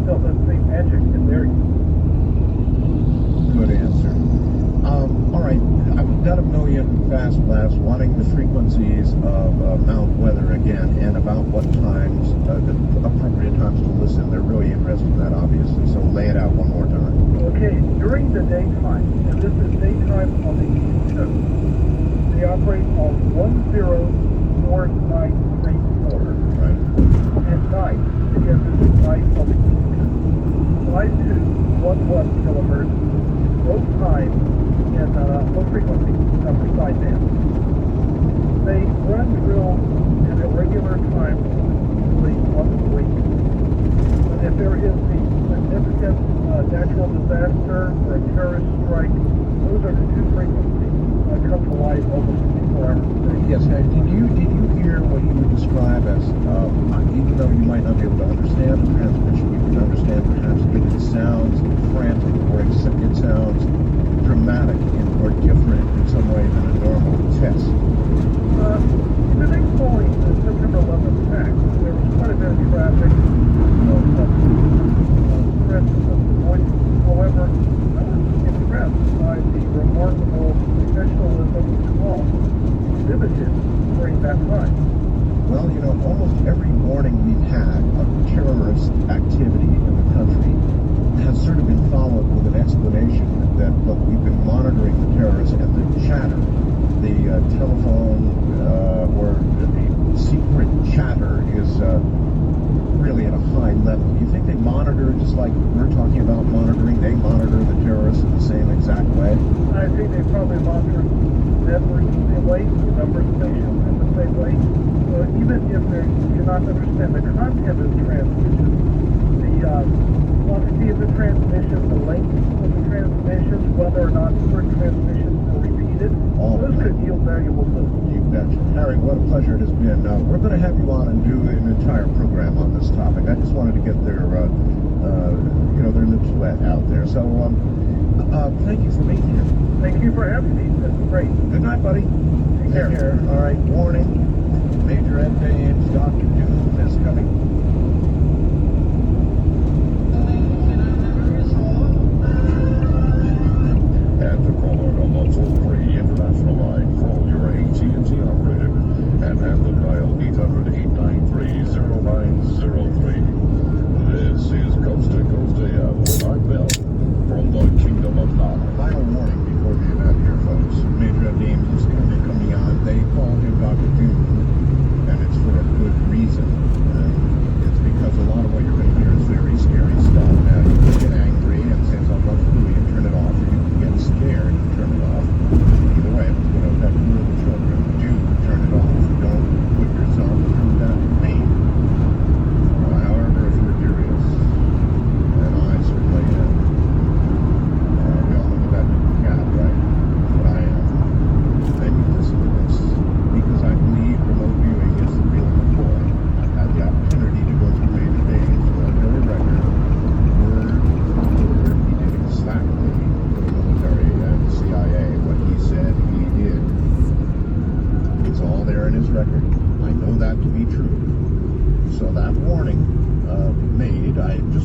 felt that same magic in their use. Good answer. All right, I've done a million fast blasts wanting the frequencies of Mount Weather again and about what times, the appropriate times to listen. They're really interested in that, obviously, so lay it out one more time. Okay, during the daytime, and this is daytime on the East Coast, they operate on 104934. Right. At night, again, this is night on the East Coast, 5211 kilohertz, both times in low frequency side band. They run drills at a regular time, usually once a week. But if there is a significant natural disaster or a terrorist strike, those are the two frequencies that come to life almost 24 hours a day. Yes, now, did you hear what you would describe as, even though you might not be able to understand the transmission, you can understand perhaps if it sounds frantic or it sounds dramatic or different in some way than a normal test? The next following the September 11th attack, there was quite a bit of traffic, threats of voices. However, I was impressed by the remarkable professionalism and calm exhibited during that time. Well, almost every warning we've had of terrorist activity in the country has sort of been followed with an explanation that, look, we've been monitoring the terrorists and the chatter, the telephone or the secret chatter is really at a high level. Do you think they monitor just like we're talking about monitoring? They monitor the terrorists in the same exact way? I think they probably monitor networks the same way, number of stations in the same way. So even if they cannot understand the content of the transmission, the quantity of the transmission, the length of the transmission, whether or not certain transmissions are repeated, those could yield valuable clues. You betcha. Harry, what a pleasure it has been. We're going to have you on and do an entire program on this topic. I just wanted to get their lips wet out there. So, thank you for being here. Thank you for having me. That's great. Good night, buddy. Take care. All right, warning. Major Ed Dames, Dr. Doom is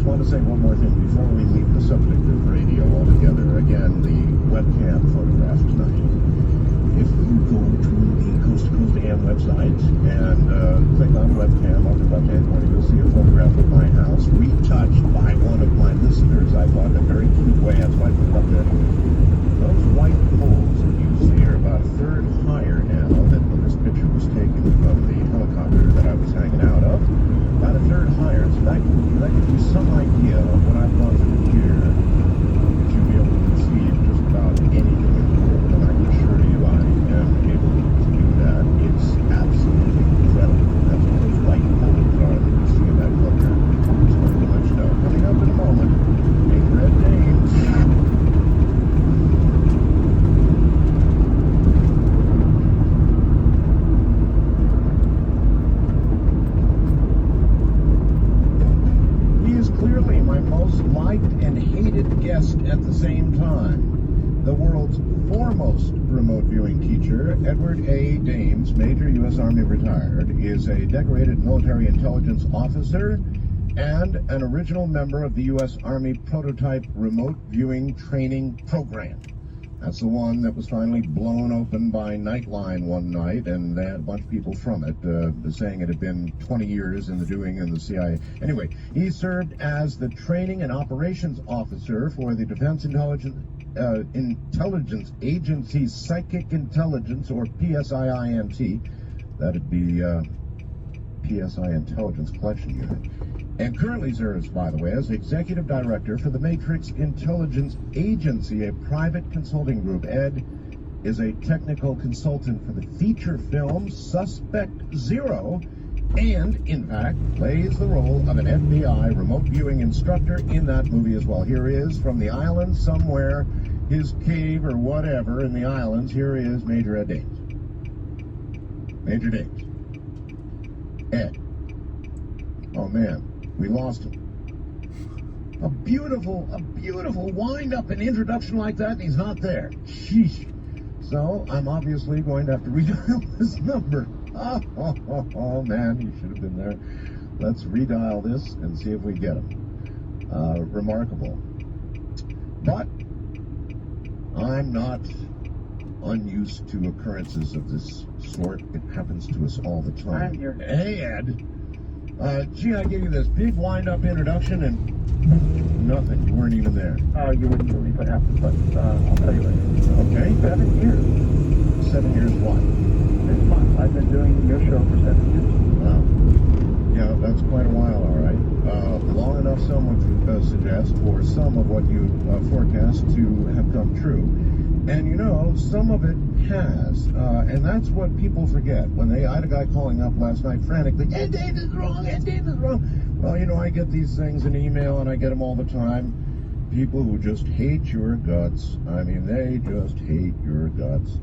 just want to say one more thing before we leave the subject of radio altogether. Again, the webcam photograph tonight. If you go to the Coast to Coast AM website and click on webcam on the left-hand corner, you'll see a photograph of my house retouched by one of my listeners. I thought in a very cute way. That's why I put it up there. Those white poles that you see are about a third higher now than when this picture was taken from the helicopter that I was hanging out of. About a third higher. So that gives you some idea of what I've gone through here. That you'll be able to conceive just about anything in the world. And I can assure you I am able to do that. It's absolutely incredible. That's what those white poles are that you see in that photograph. Just wanted to let you know. Coming up in a moment, Big Red Dames. Clearly my most liked and hated guest at the same time. The world's foremost remote viewing teacher, Edward A. Dames, Major U.S. Army retired, is a decorated military intelligence officer and an original member of the U.S. Army prototype remote viewing training program. That's the one that was finally blown open by Nightline one night, and they had a bunch of people from it saying it had been 20 years in the doing in the CIA. Anyway, he served as the training and operations officer for the Defense Intelligence Agency's Psychic Intelligence, or PSIINT. That'd be PSI Intelligence Collection Unit. And currently serves, by the way, as Executive Director for the Matrix Intelligence Agency, a private consulting group. Ed is a technical consultant for the feature film Suspect Zero, and, in fact, plays the role of an FBI remote viewing instructor in that movie as well. Here he is from the islands somewhere, his cave or whatever in the islands. Here he is, Major Ed Dames. Major Dames. Ed. Oh, man. We lost him. A beautiful wind-up and introduction like that, and he's not there. Sheesh. So, I'm obviously going to have to redial this number. Oh, man, he should have been there. Let's redial this and see if we get him. Remarkable. But, I'm not unused to occurrences of this sort. It happens to us all the time. I'm here. Hey, Ed. Gee, I gave you this big wind-up introduction and nothing. You weren't even there. You wouldn't believe what happened, but I'll tell you later. Okay. 7 years. 7 years what? This month. I've been doing your show for 7 years. Wow. Yeah, that's quite a while, all right. Long enough, some would suggest, for some of what you forecast to have come true. And you know, some of it has, and that's what people forget. When I had a guy calling up last night frantically, Ed Dames is wrong, Ed Dames is wrong. Well, you know, I get these things in email, and I get them all the time. People who just hate your guts. I mean, they just hate your guts.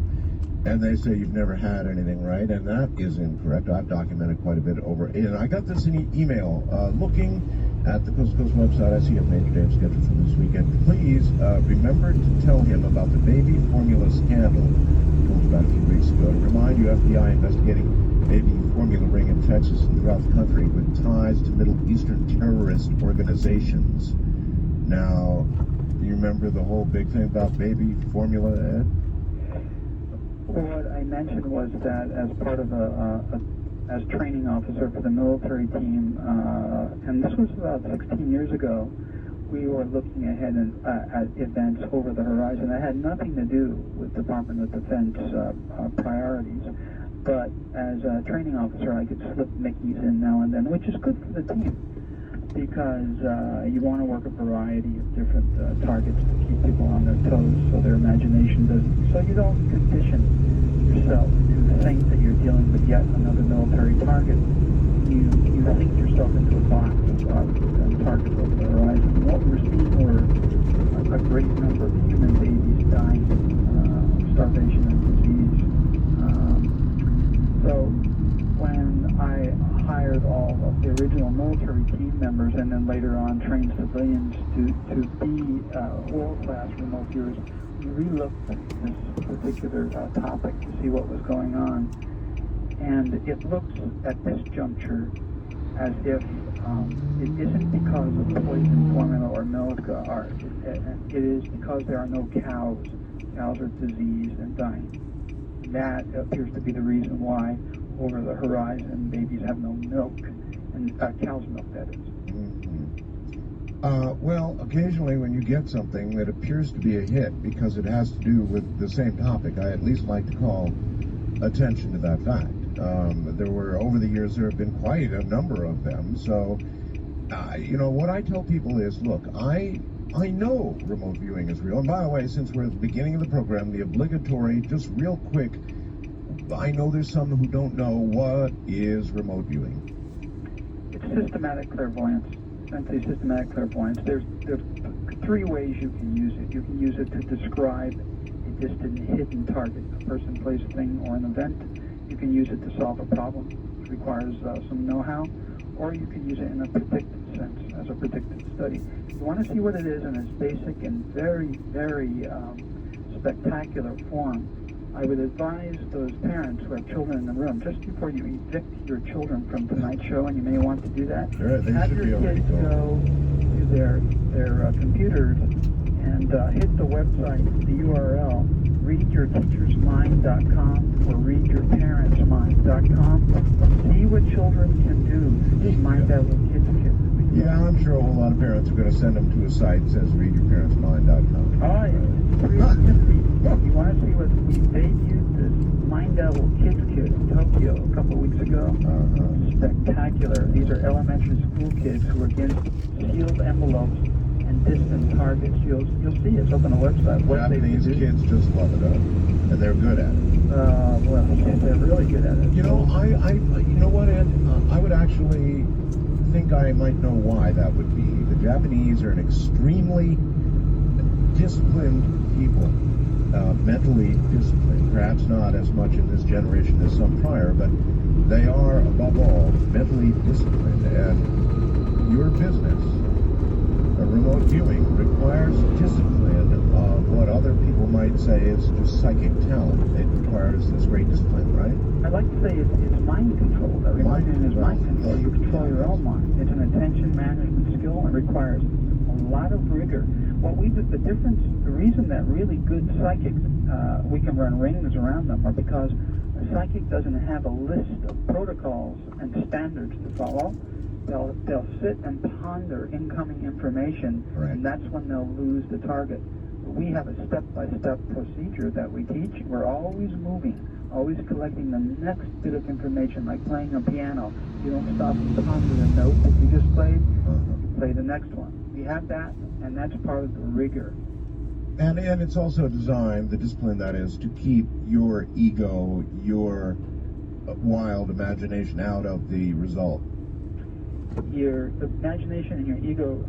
And they say you've never had anything right, and that is incorrect. I've documented quite a bit over, and I got this in email, looking at the Coast to Coast website. I see a Major Dames schedule for this weekend. Please remember to tell him about the baby formula scandal I told you about a few weeks ago. To remind you, FBI investigating baby formula ring in Texas and throughout the country with ties to Middle Eastern terrorist organizations. Now, do you remember the whole big thing about baby formula, Ed? What I mentioned was that as part of as training officer for the military team, and this was about 16 years ago, we were looking ahead at events over the horizon that had nothing to do with Department of Defense priorities. But as a training officer, I could slip Mickeys in now and then, which is good for the team, because you want to work a variety of different targets to keep people on their toes so their imagination doesn't, so you don't condition yourself to think that you're dealing with yet another military target. You think yourself into a box of targets over the horizon. And what we're seeing were a great number of human babies dying of starvation and disease. So when I hired all of the original military team members and then later on trained civilians to be world-class remote viewers, we re-looked at this particular topic to see what was going on. And it looks at this juncture as if it isn't because of poison formula or milk, it is because there are no cows. Cows are diseased and dying. That appears to be the reason why over the horizon babies have no milk, and cow's milk, that is. Well, occasionally when you get something that appears to be a hit because it has to do with the same topic, I at least like to call attention to that fact. Over the years, there have been quite a number of them. So, what I tell people is, look, I know remote viewing is real. And by the way, since we're at the beginning of the program, the obligatory, just real quick, I know there's some who don't know what is remote viewing. It's systematic clairvoyance. Essentially, systematic clairvoyance. There's 3 ways you can use it. You can use it to describe a distant hidden target, a person, place, thing, or an event. You can use it to solve a problem, which requires some know-how, or you can use it in a predictive sense, as a predictive study. You want to see what it is in its basic and very, very spectacular form. I would advise those parents who have children in the room, just before you evict your children from tonight's show, and you may want to do that, have your kids go to their computers and hit the website, the URL, readyourteachersmind.com or readyourparentsmind.com. See what children can do. Just mind that little kids kit. Yeah, I'm sure a whole lot of parents are going to send them to a site that says readyourparentsmind.com. Oh, yeah. You want to see what we debuted this Mind That Little Kids Kit in Tokyo a couple of weeks ago? Spectacular. These are elementary school kids who are against sealed envelopes and distant targets. You'll see it. It's up on the website. Japanese kids just love it, and they're good at it. Well, they're really good at it. You know, you know what, Ed? I would actually think I might know why that would be. The Japanese are an extremely disciplined people, mentally disciplined. Perhaps not as much in this generation as some prior, but they are, above all, mentally disciplined. And your business, remote viewing, requires discipline of what other people might say is just psychic talent. It requires this great discipline, right? I'd like to say it's mind control. That remote viewing is mind control. You control your own mind. It's an attention management skill and requires a lot of rigor. The reason that really good psychics, we can run rings around them, are because a psychic doesn't have a list of protocols and standards to follow. They'll sit and ponder incoming information, and that's when they'll lose the target. We have a step-by-step procedure that we teach. We're always moving, always collecting the next bit of information, like playing a piano. You don't stop and ponder the note that you just played, you play the next one. We have that, and that's part of the rigor. And it's also designed, the discipline that is, to keep your ego, your wild imagination out of the result. Your imagination and your ego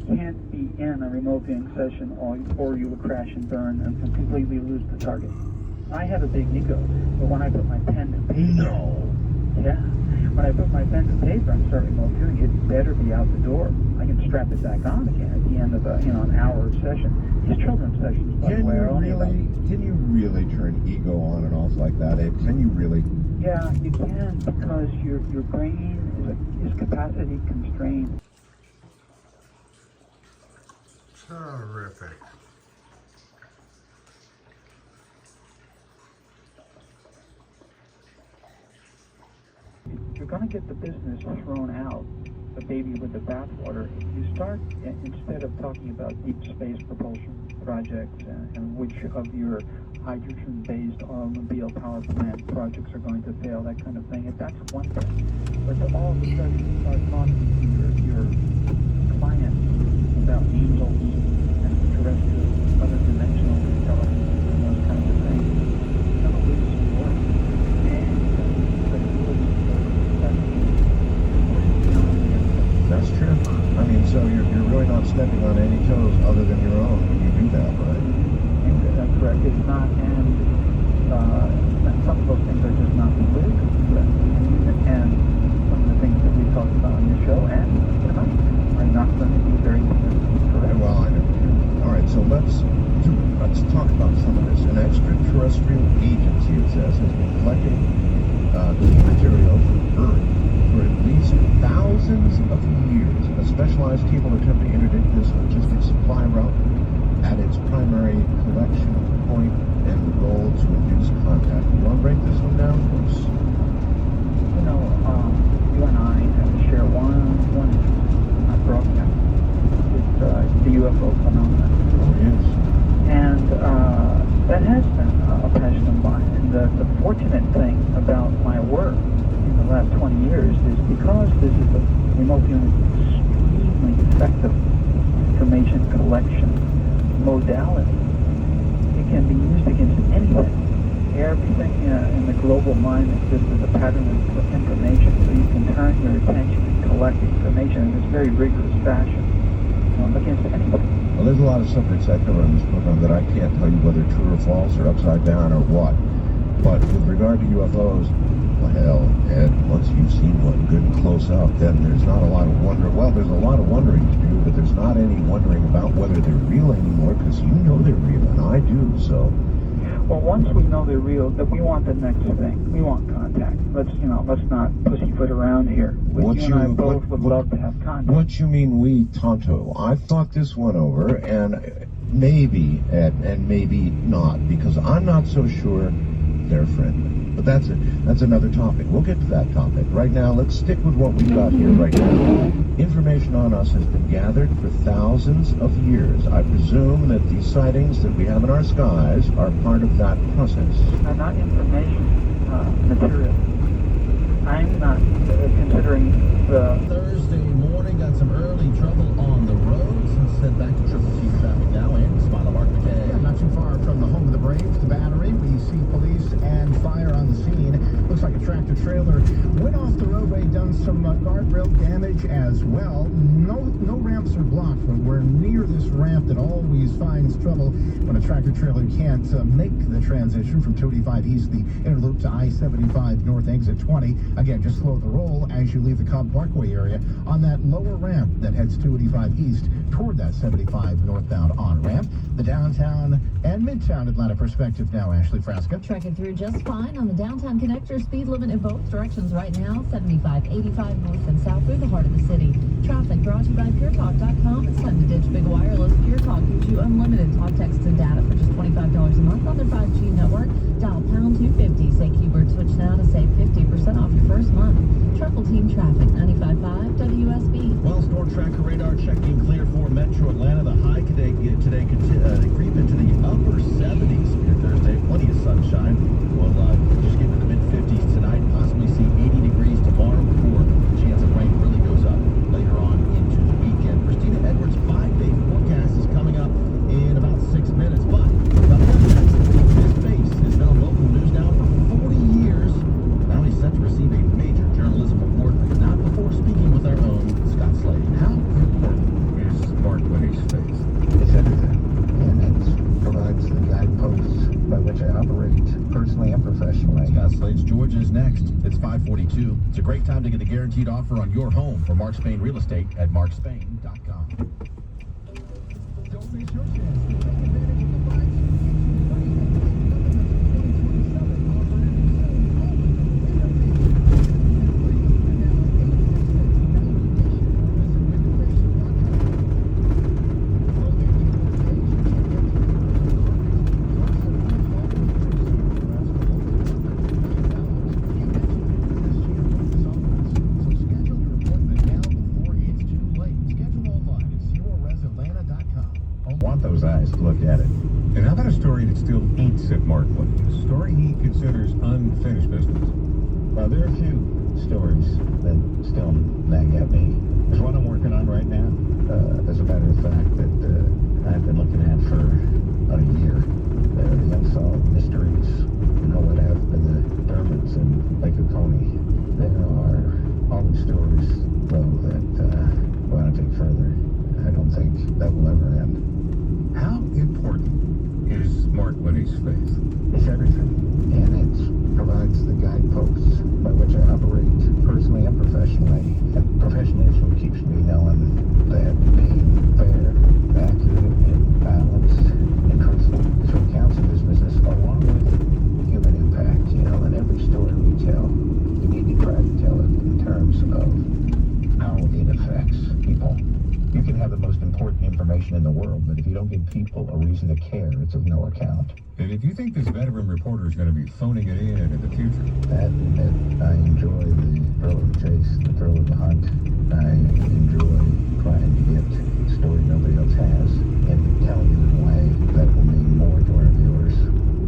can't be in a remote viewing session, or you will crash and burn and completely lose the target. I have a big ego, but when I put my pen to paper, when I put my pen to paper and start remote viewing, it better be out the door. I can strap it back on again at the end of an hour session. These children's sessions, by the way, are only Can you really turn ego on and off like that, Abe? Can you really? Yeah, you can, because your brain is capacity constrained. Terrific. You're going to get the business thrown out, the baby with the bathwater. You start, instead of talking about deep space propulsion projects and which of your hydrogen-based automobile power plant projects are going to fail, that kind of thing, that's one thing. But to all of a sudden you start talking to your clients about angels and terrestrial, other dimensional intelligence and those kinds of things, you're going to lose support. That's true. I mean, so you're really not stepping on any toes other than your own when you do that, right? That's correct. It's not, and some of those things are just not politically correct. And some of the things that we talked about on the show and tonight are not going to be very politically correct. Well, I know. All right, so let's talk about some of this. An extraterrestrial agency, it says, has been collecting key material for Earth for at least thousands of years. A specialized team will attempt to interdict this logistic supply route at its primary collection point, and the goal to induce contact. You want to break this one down for us? You know, you and I have to share one broadcast. It's the UFO phenomenon. Oh, yes. And that has been a passion of mine. And the fortunate thing about my work in the last 20 years is because this is a remote unit extremely effective information collection modality, it can be used against anything. Everything in the global mind is just as a pattern of information, so you can turn your attention and collect information in this very rigorous fashion against anything. Well, there's a lot of subjects I cover on this program that I can't tell you whether true or false or upside down or what. But with regard to UFOs, well, hell, Ed, once you've seen one good and close up, then there's not a lot of wonder. Well, there's a lot of wondering to do, but there's not any wondering about whether they're real anymore, because you know they're real, and I do, so. Well, once we know they're real, that we want the next thing. We want contact. Let's not pussyfoot around here. You and I both would love to have contact. What you mean, we, Tonto? I've thought this one over, and maybe, Ed, and maybe not, because I'm not so sure they're friendly. But that's another topic. We'll get to that topic. Right now, let's stick with what we've got here right now. Information on us has been gathered for thousands of years. I presume that these sightings that we have in our skies are part of that process. Not information, material. I'm not considering the... Thursday morning, got some early trouble on the roads. Let's head back to Triple T traffic now and Smile Mark McKay. Yeah, not too far from the home of the Braves, the Battery. We see police and fire on the scene. Looks like a tractor trailer went off the roadway, done some guardrail damage as well. No ramps are blocked, but we're near this ramp that always finds trouble when a tractor trailer can't make the transition from 285 East, the inner loop, to I-75 North exit 20. Again, just slow the roll as you leave the Cobb Parkway area on that lower ramp that heads 285 East toward that 75 northbound on-ramp. The downtown and midtown Atlanta perspective now, Ashley Frasca. Trekking through just fine on the downtown connector. Speed limit in both directions right now, 75, 85 north and south through the heart of the city. Traffic brought to you by PureTalk.com. It's time to ditch big wireless. PureTalk gives you unlimited talk, text, and data for just $25 a month on their 5G network. Dial pound 250. Say keyword switch now to save 50% off your first month. Truckle Team Traffic, 95.5 WSB. Well, Storm Tracker radar checking clear for Metro Atlanta. The high today could creep into the upper 70s here Thursday. Plenty of sunshine. We'll just get into the mid-50s tonight. Possibly see 80 degrees tomorrow before the chance of rain really goes up later on into the weekend. Christina Edwards' 5-day forecast is coming up in about 6 minutes. But coming up next, this face has been on local news now for 40 years. Now he's set to receive a major journalism award, not before speaking with our own Scott Slade. How important is Mark Winnie's face? It's everything, and it provides the guideposts by which I operate personally and professionally. Scott Slade's Georgia is next. It's 5:42. It's a great time to get a guaranteed offer on your home from Mark Spain Real Estate at markspain.com. Don't miss your chance to take advantage of the 5G want those eyes to look at it. And how about a story that still eats at Mark Winnie? A story he considers unfinished business. Well, there are a few stories that still nag at me. There's one I'm working on right now. As a matter of fact, that I've been looking at for about a year. The unsolved mysteries, what happened to the Dermotts in Lake Oconee. There are all the stories, though, that I want to take further. I don't think that will ever end. How important is Mark Winnie's faith? It's everything, and it provides the guideposts by which I operate personally and professionally. And professionally is what keeps me knowing that being fair, accurate, and balanced, and truthful is what counts in this business, along with human impact, in every story we tell. have the most important information in the world, but if you don't give people a reason to care, it's of no account. And if you think this veteran reporter is going to be phoning it in the future, That I enjoy the thrill of the chase, the thrill of the hunt. I enjoy trying to get a story nobody else has and telling it in a way that will mean more to our viewers.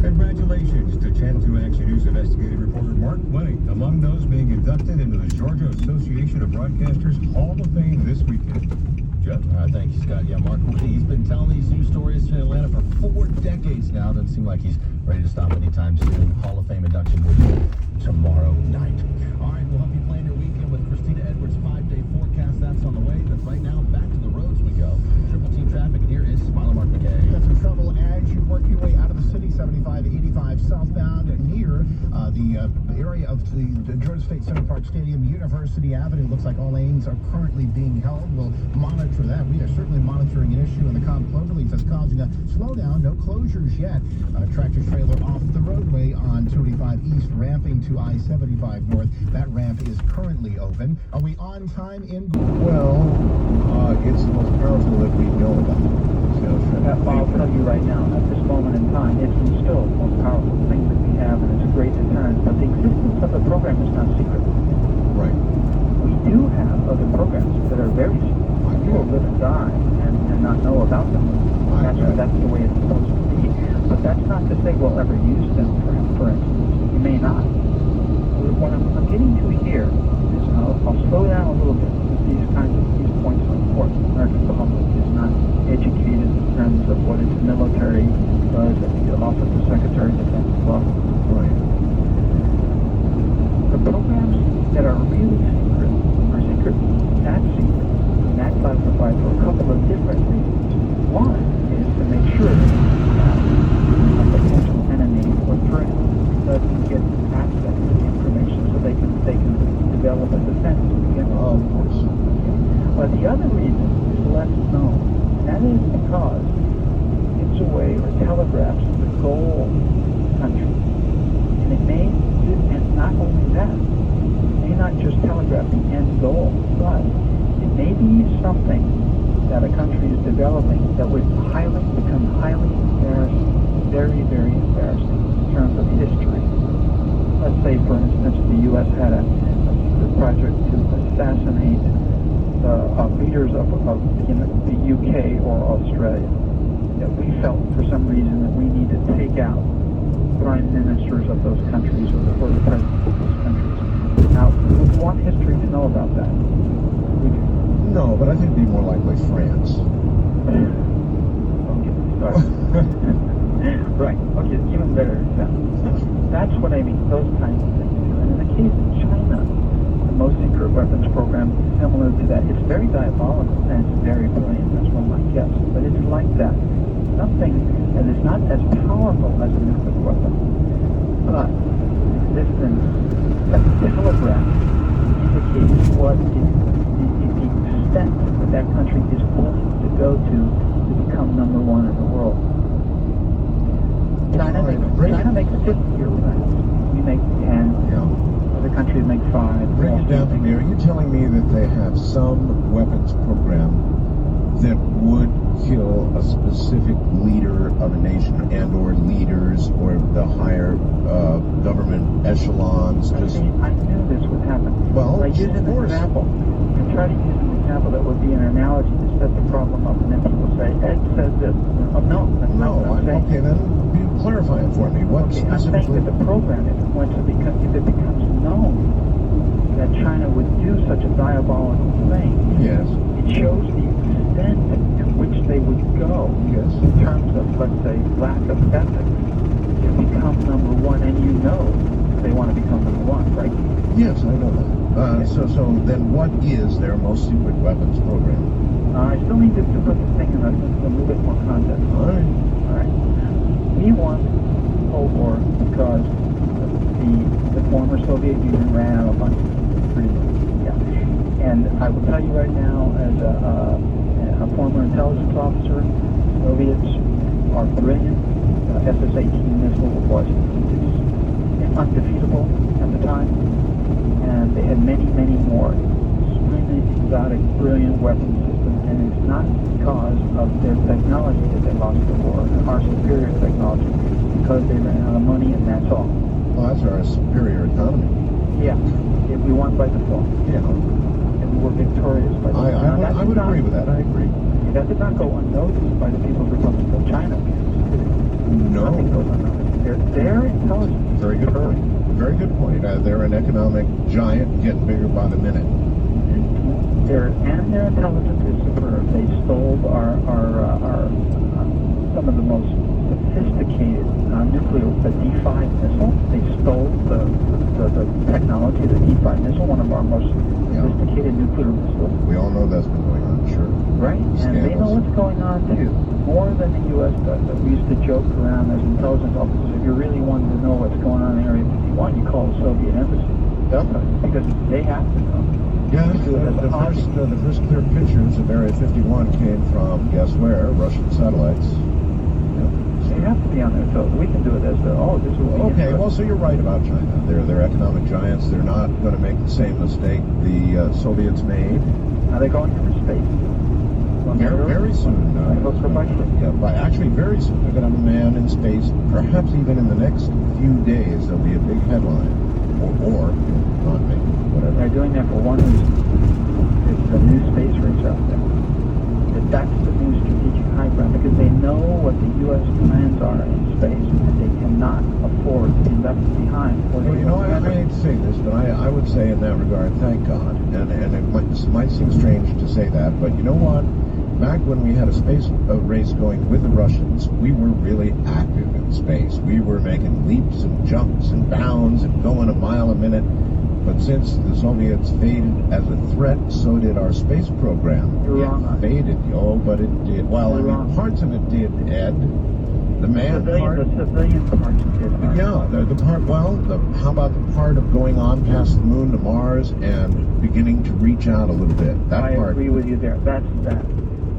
congratulations to Channel 2 Action News investigative reporter Mark White, among those being inducted into the Georgia Association of Broadcasters Hall of Fame this weekend. Jeff. Thank you, Scott. Yeah, Mark Whitney, he's been telling these news stories in Atlanta for 4 decades now. Doesn't seem like he's ready to stop anytime soon. Hall of Fame induction will be tomorrow night. All right, we'll help you plan your weekend with Christina Edwards' 5-day forecast. That's on the way. But right now, back to the roads we go. Triple Team traffic, and here is Smiley Mark McKay. Got some trouble as you work your way out of the city, 75 to 85 southbound near the area of the Georgia State Center Park Stadium, University Avenue. Looks like all lanes are currently being held. We'll monitor that. We are certainly monitoring an issue in the Cobb Cloverleaf that's causing a slowdown. No closures yet. Tractor trailer off the roadway on 285 East, ramping to I-75 North. That ramp is currently open. Are we on time in? Well, it's the most powerful that we know about. I'll tell you right now, at this moment in time, it's still the most powerful thing that we have, and it's a great deterrent. But the existence of the program is not secret. Right. We do have other programs that are very secret. People live and die and not know about them. That's the way it's supposed to be. But that's not to say we'll ever use them, for instance. We may not. What I'm getting to here is I'll slow down a little bit because these points are important. The American public is not educated in terms of what its military does at the Office of Secretary of Defense level. Right. The programs that are really secret are secret, that's secret, and that's classified for a couple of different reasons. One is to make sure that a potential enemy or threat doesn't get access to the information so they can develop a defense against it. Of course. But the other reason is less known. That is because it's a way or telegraphs the goal of the country. And it may, and not only that, it may not just telegraph the end goal, but it may be something that a country is developing that would become highly embarrassing, very, very embarrassing in terms of history. Let's say, for instance, the U.S. had a project to assassinate leaders of the UK or Australia. That we felt for some reason that we need to take out prime ministers of those countries or the presidents of those countries. Now, we want history to know about that. No, but I think it'd be more likely France. Don't get me started. Right. Okay, even better example. That's what I mean, those kinds of things. And in the case of China, the most secret weapons program is similar to that. It's very diabolical and it's very brilliant. That's one might guess. But it's like that. Something that is not as powerful as a nuclear weapon, but existence that telegraph indicates what the extent that country is willing to go to become number one in the world. China makes 50-year plans. We make 10. Yeah. Other countries make 5. Bring it down to me. Are you telling me that they have some weapons program that would kill a specific leader of a nation and or leaders or the higher government echelons? I knew this would happen. Well, I use an example. I try to use an example that would be an analogy to set the problem up, and then people say, Ed says this. Oh, no, that's not what I'm saying. Okay, then clarify it for me. What I'm saying that the program, if it becomes known that China would do such a diabolical thing, yes, it shows the extent to which they would go in terms of, let's say, lack of ethics to become number one, and you know they want to become number one, right? Yes, I know that. So then what is their most secret weapons program? I still need to put the thing in a little bit more context. All right. We won the Cold War because the former Soviet Union ran out of money. And I will tell you right now, as a former intelligence officer, Soviets are brilliant. SS-18 missile was undefeatable at the time, and they had many, many more extremely exotic, brilliant weapon systems. And it's not because of their technology that they lost the war, our superior technology, because they ran out of money, and that's all. Well, that's our superior economy. Yeah, we won by default. Yeah. And we were victorious by default. I would agree with that. I agree. That did not go unnoticed by the People's Republic of China. No. Nothing goes unnoticed. They're intelligent. Very good point. Very good point. They're an economic giant getting bigger by the minute. Their intelligence is superb. They stole our some of the most sophisticated nuclear, the D5 missile. They stole the technology of the D5 missile, one of our most sophisticated nuclear missiles. We all know that's been going on, sure. Right, and they know what's going on too, more than the U.S. does. We used to joke around as intelligence officers, if you really wanted to know what's going on in Area 51, you call the Soviet embassy. Because they have to know. Yeah, the first clear pictures of Area 51 came from, guess where? Russian satellites. They have to be on their toes. We can do it as this is what we Okay, well, so you're right about China. They're economic giants. They're not going to make the same mistake the Soviets made. Are they going into space? Very soon. Actually, very soon. They're going to have a man in space. Perhaps even in the next few days, there'll be a big headline. Or not maybe, whatever. They're doing that for one reason. It's the new space race out there. That's the new strategic high ground, because they know what the U.S. plans are in space, and they cannot afford to be left behind. Well, I hate to say this, but I would say in that regard, thank God. And it might seem strange to say that, but you know what? Back when we had a space race going with the Russians, we were really active in space. We were making leaps and jumps and bounds and going a mile a minute. But since the Soviets faded as a threat, so did our space program. It faded, but it did. Well, parts of it did, Ed. The civilian parts did. Yeah, the part. Well, how about the part of going on past the moon to Mars and beginning to reach out a little bit? I agree with you there. That's that.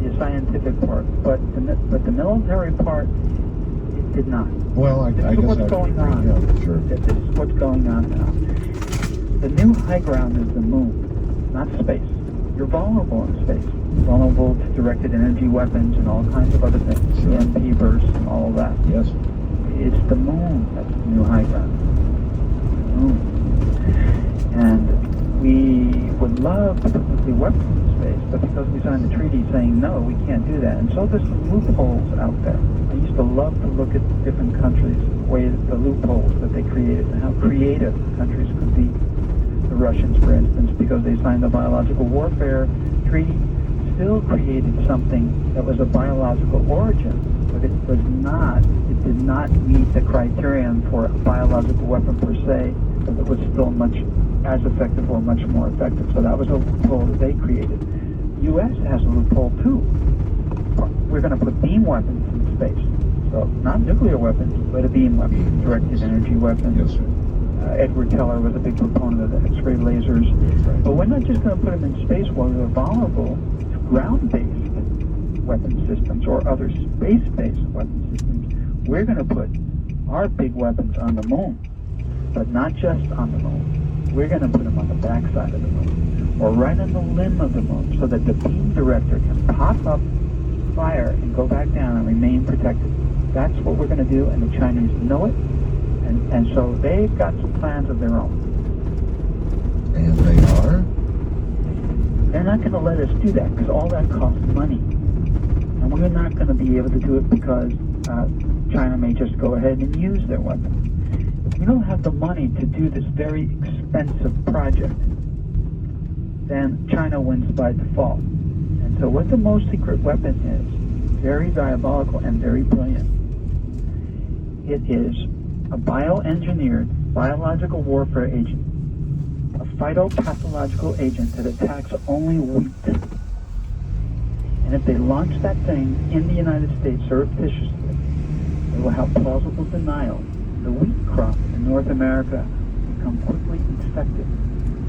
The scientific part, but the military part, it did not. Well, this is what's going on. Yeah, sure. This is what's going on now. The new high ground is the moon, not space. You're vulnerable in space. Vulnerable to directed energy weapons and all kinds of other things. Sure. EMP bursts and all of that. Yes. It's the moon that's the new high ground. The moon. And we would love to put nuclear weapons in space, but because we signed the treaty saying no, we can't do that. And so there's some loopholes out there. I used to love to look at different countries, the loopholes that they created, and how creative countries could be. The Russians, for instance, because they signed the biological warfare treaty, still created something that was a biological origin, but it did not meet the criterion for a biological weapon per se, but it was still much as effective or much more effective. So that was a loophole that they created. The U.S. has a loophole too. We're going to put beam weapons in space. So not nuclear weapons, but a beam weapon, directed energy weapons. Yes, sir. Edward Teller was a big proponent of the X-ray lasers. Right. But we're not just going to put them in space where they're vulnerable to ground-based weapon systems or other space-based weapon systems. We're going to put our big weapons on the moon, but not just on the moon. We're going to put them on the backside of the moon, or right on the limb of the moon, so that the beam director can pop up, fire, and go back down and remain protected. That's what we're going to do, and the Chinese know it. And so they've got some plans of their own. And they are? They're not going to let us do that because all that costs money. And we're not going to be able to do it because China may just go ahead and use their weapons. If we don't have the money to do this very expensive project, then China wins by default. And so what the most secret weapon is, very diabolical and very brilliant, it is a bioengineered biological warfare agent, a phytopathological agent that attacks only wheat. And if they launch that thing in the United States surreptitiously, they will have plausible denial. The wheat crop in North America will become quickly infected.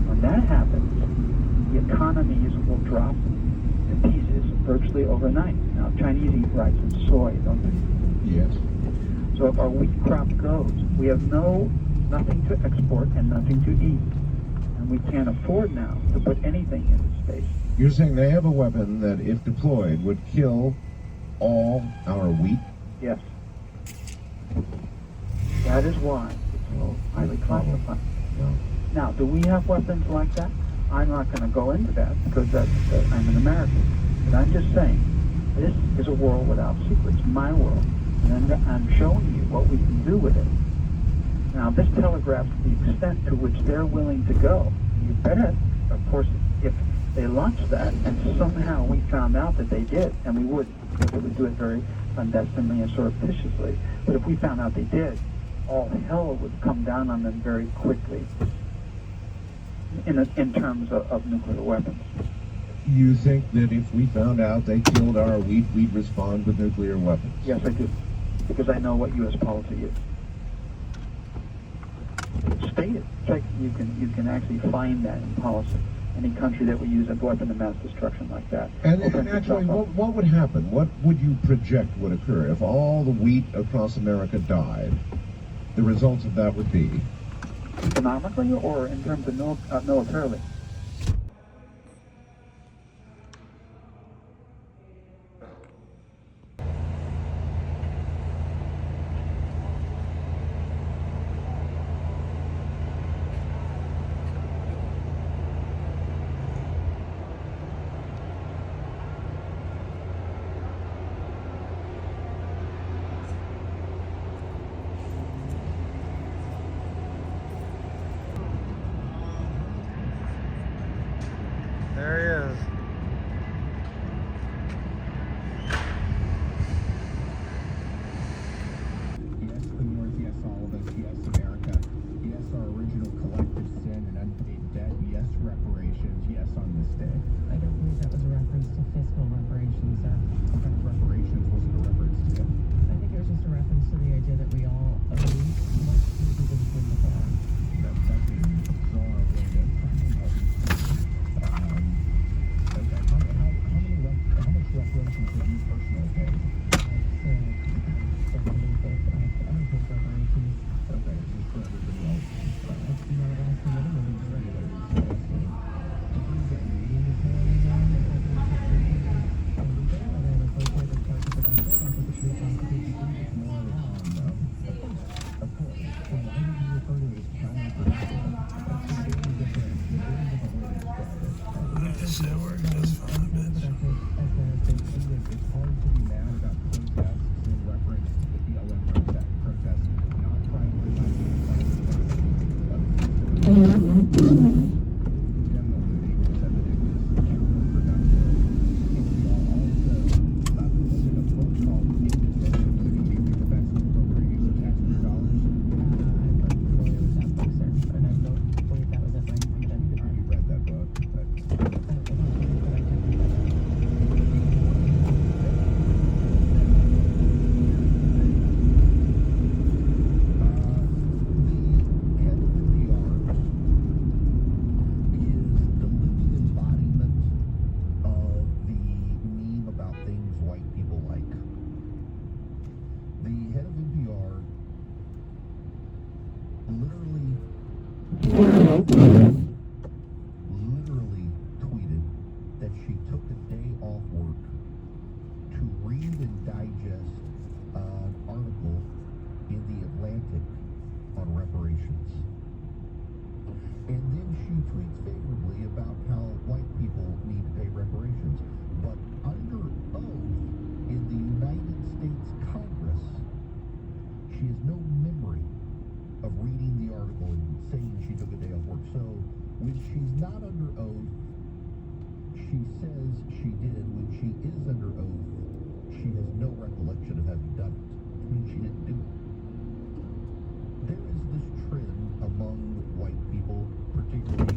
When that happens, the economies will drop to pieces virtually overnight. Now, Chinese eat rice and soy, don't they? Yes. So if our wheat crop goes, we have nothing to export and nothing to eat. And we can't afford now to put anything into space. You're saying they have a weapon that, if deployed, would kill all our wheat? Yes. That is why it's so highly classified. Now, do we have weapons like that? I'm not going to go into that because I'm an American. But I'm just saying, this is a world without secrets, my world. And I'm showing you what we can do with it. Now, this telegraphs the extent to which they're willing to go. You bet, of course, if they launched that and somehow we found out that they did, and we would, because they would do it very clandestinely and surreptitiously. But if we found out they did, all hell would come down on them very quickly in terms of nuclear weapons. You think that if we found out they killed our wheat, we'd respond with nuclear weapons? Yes, I do. Because I know what U.S. policy is. State it. Check. You can actually find that in policy. Any country that would use a weapon of mass destruction like that. And actually, what would happen? What would you project would occur if all the wheat across America died? The results of that would be? Economically or in terms of militarily? There he is. Yes, the North. Yes, all of us. Yes, America. Yes, our original collective sin and unpaid debt. Yes, reparations. Yes, on this day. I don't believe that was a reference to fiscal reparations, sir. What kind of reparations was it a reference to? I think it was just a reference to the idea that we all owe much to the people who before. That's a bizarre way to frame it. How much reparations did you personally pay? I believe that I don't think reparations. Okay, just for everybody else. That's not asking anyone to reparations. It's hard to be mad about protests in reference to the BLM protests, not trying to literally tweeted that she took a day off work to read and digest an article in the Atlantic on reparations. And then she tweets favorably about how white people need to pay reparations. But under oath in the United States Congress, she has no memory of reading the article and saying she took a day off work. So when she's not under oath, she says she did. When she is under oath, she has no recollection of having done it. I mean, she didn't do it. There is this trend among white people, particularly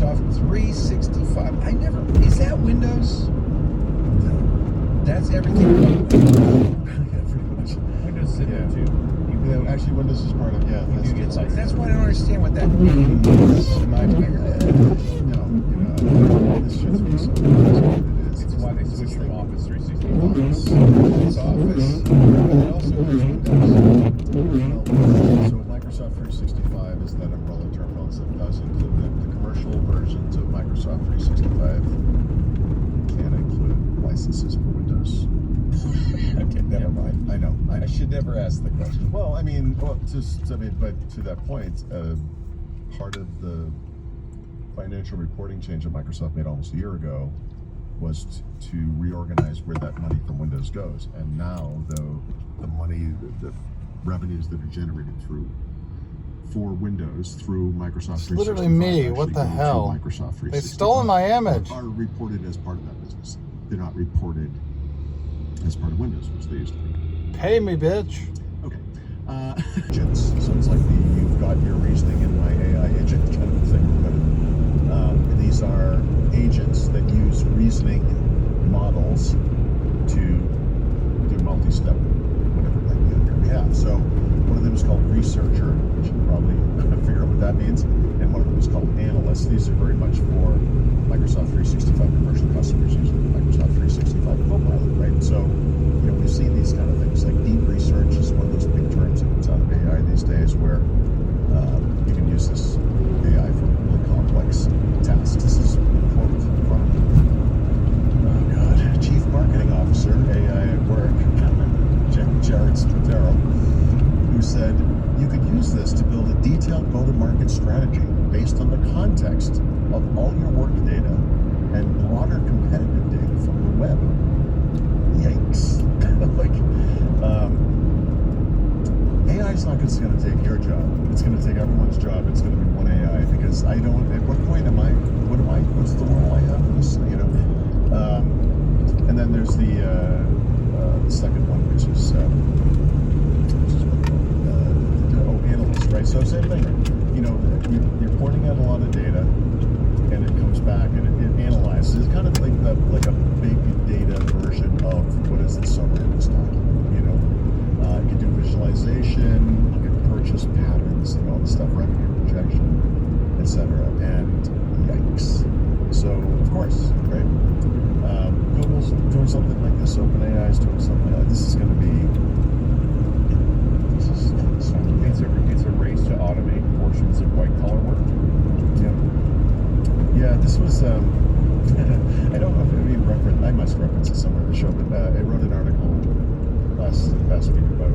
Microsoft 365. I never. Is that Windows? No. That's everything. Yeah, pretty much. Windows is in there too. Yeah, actually, Windows is part of. Yeah, That's why I don't understand what that means. No, this shit's what it is. It's why they switched from Office 365. It's Office. It also has Windows. So Microsoft 365 is that umbrella term that does include the commercial versions of Microsoft 365. Can't include licenses for Windows. Okay, never mind. I know. I should never ask the question. Well, but to that point, part of the financial reporting change that Microsoft made almost a year ago was to reorganize where that money from Windows goes. And now, though, the money, the revenues that are generated for Windows through Microsoft 365 literally me. What actually the go through hell? Microsoft 365. They've stolen my image. Are reported as part of that business. They're not reported as part of Windows, which they used to be. Pay me, bitch. Okay. Agents. So it's like you've got your reasoning in my AI agent kind of thing. But these are agents that use reasoning models to do multi-step, whatever it might be on your behalf. So one of them is called researcher, which you can probably figure out what that means. And one of them is called analyst. These are very much for Microsoft 365 commercial customers using Microsoft 365 Copilot, right? So, we've seen these kind of things, like deep research is one of those big terms that comes out of AI these days, where you can use this AI for really complex tasks. This is a quote from, Chief Marketing Officer, AI at Work, Jared Spatero, who said, you could use this to build a detailed go-to-market strategy based on the context of all your work data and broader competitive data from the web. Yikes. AI is not going to take your job. It's going to take everyone's job. It's going to be one AI, because at what point what's the role I have in this, and then there's the second one, which is analyst, right? So same thing, you're pointing out a lot of data, and it comes back and it analyzes. It's kind of like a big data version of what is the summary of this document. You can do visualization, look at purchase patterns, all the stuff, revenue projection, etc. And yikes. So of course, right? Google's doing something like this. OpenAI is doing something like this. Is going to be. It's a race to automate portions of white collar work. Yeah, this was. I don't know if I must reference it somewhere in the show, but I wrote an article last week about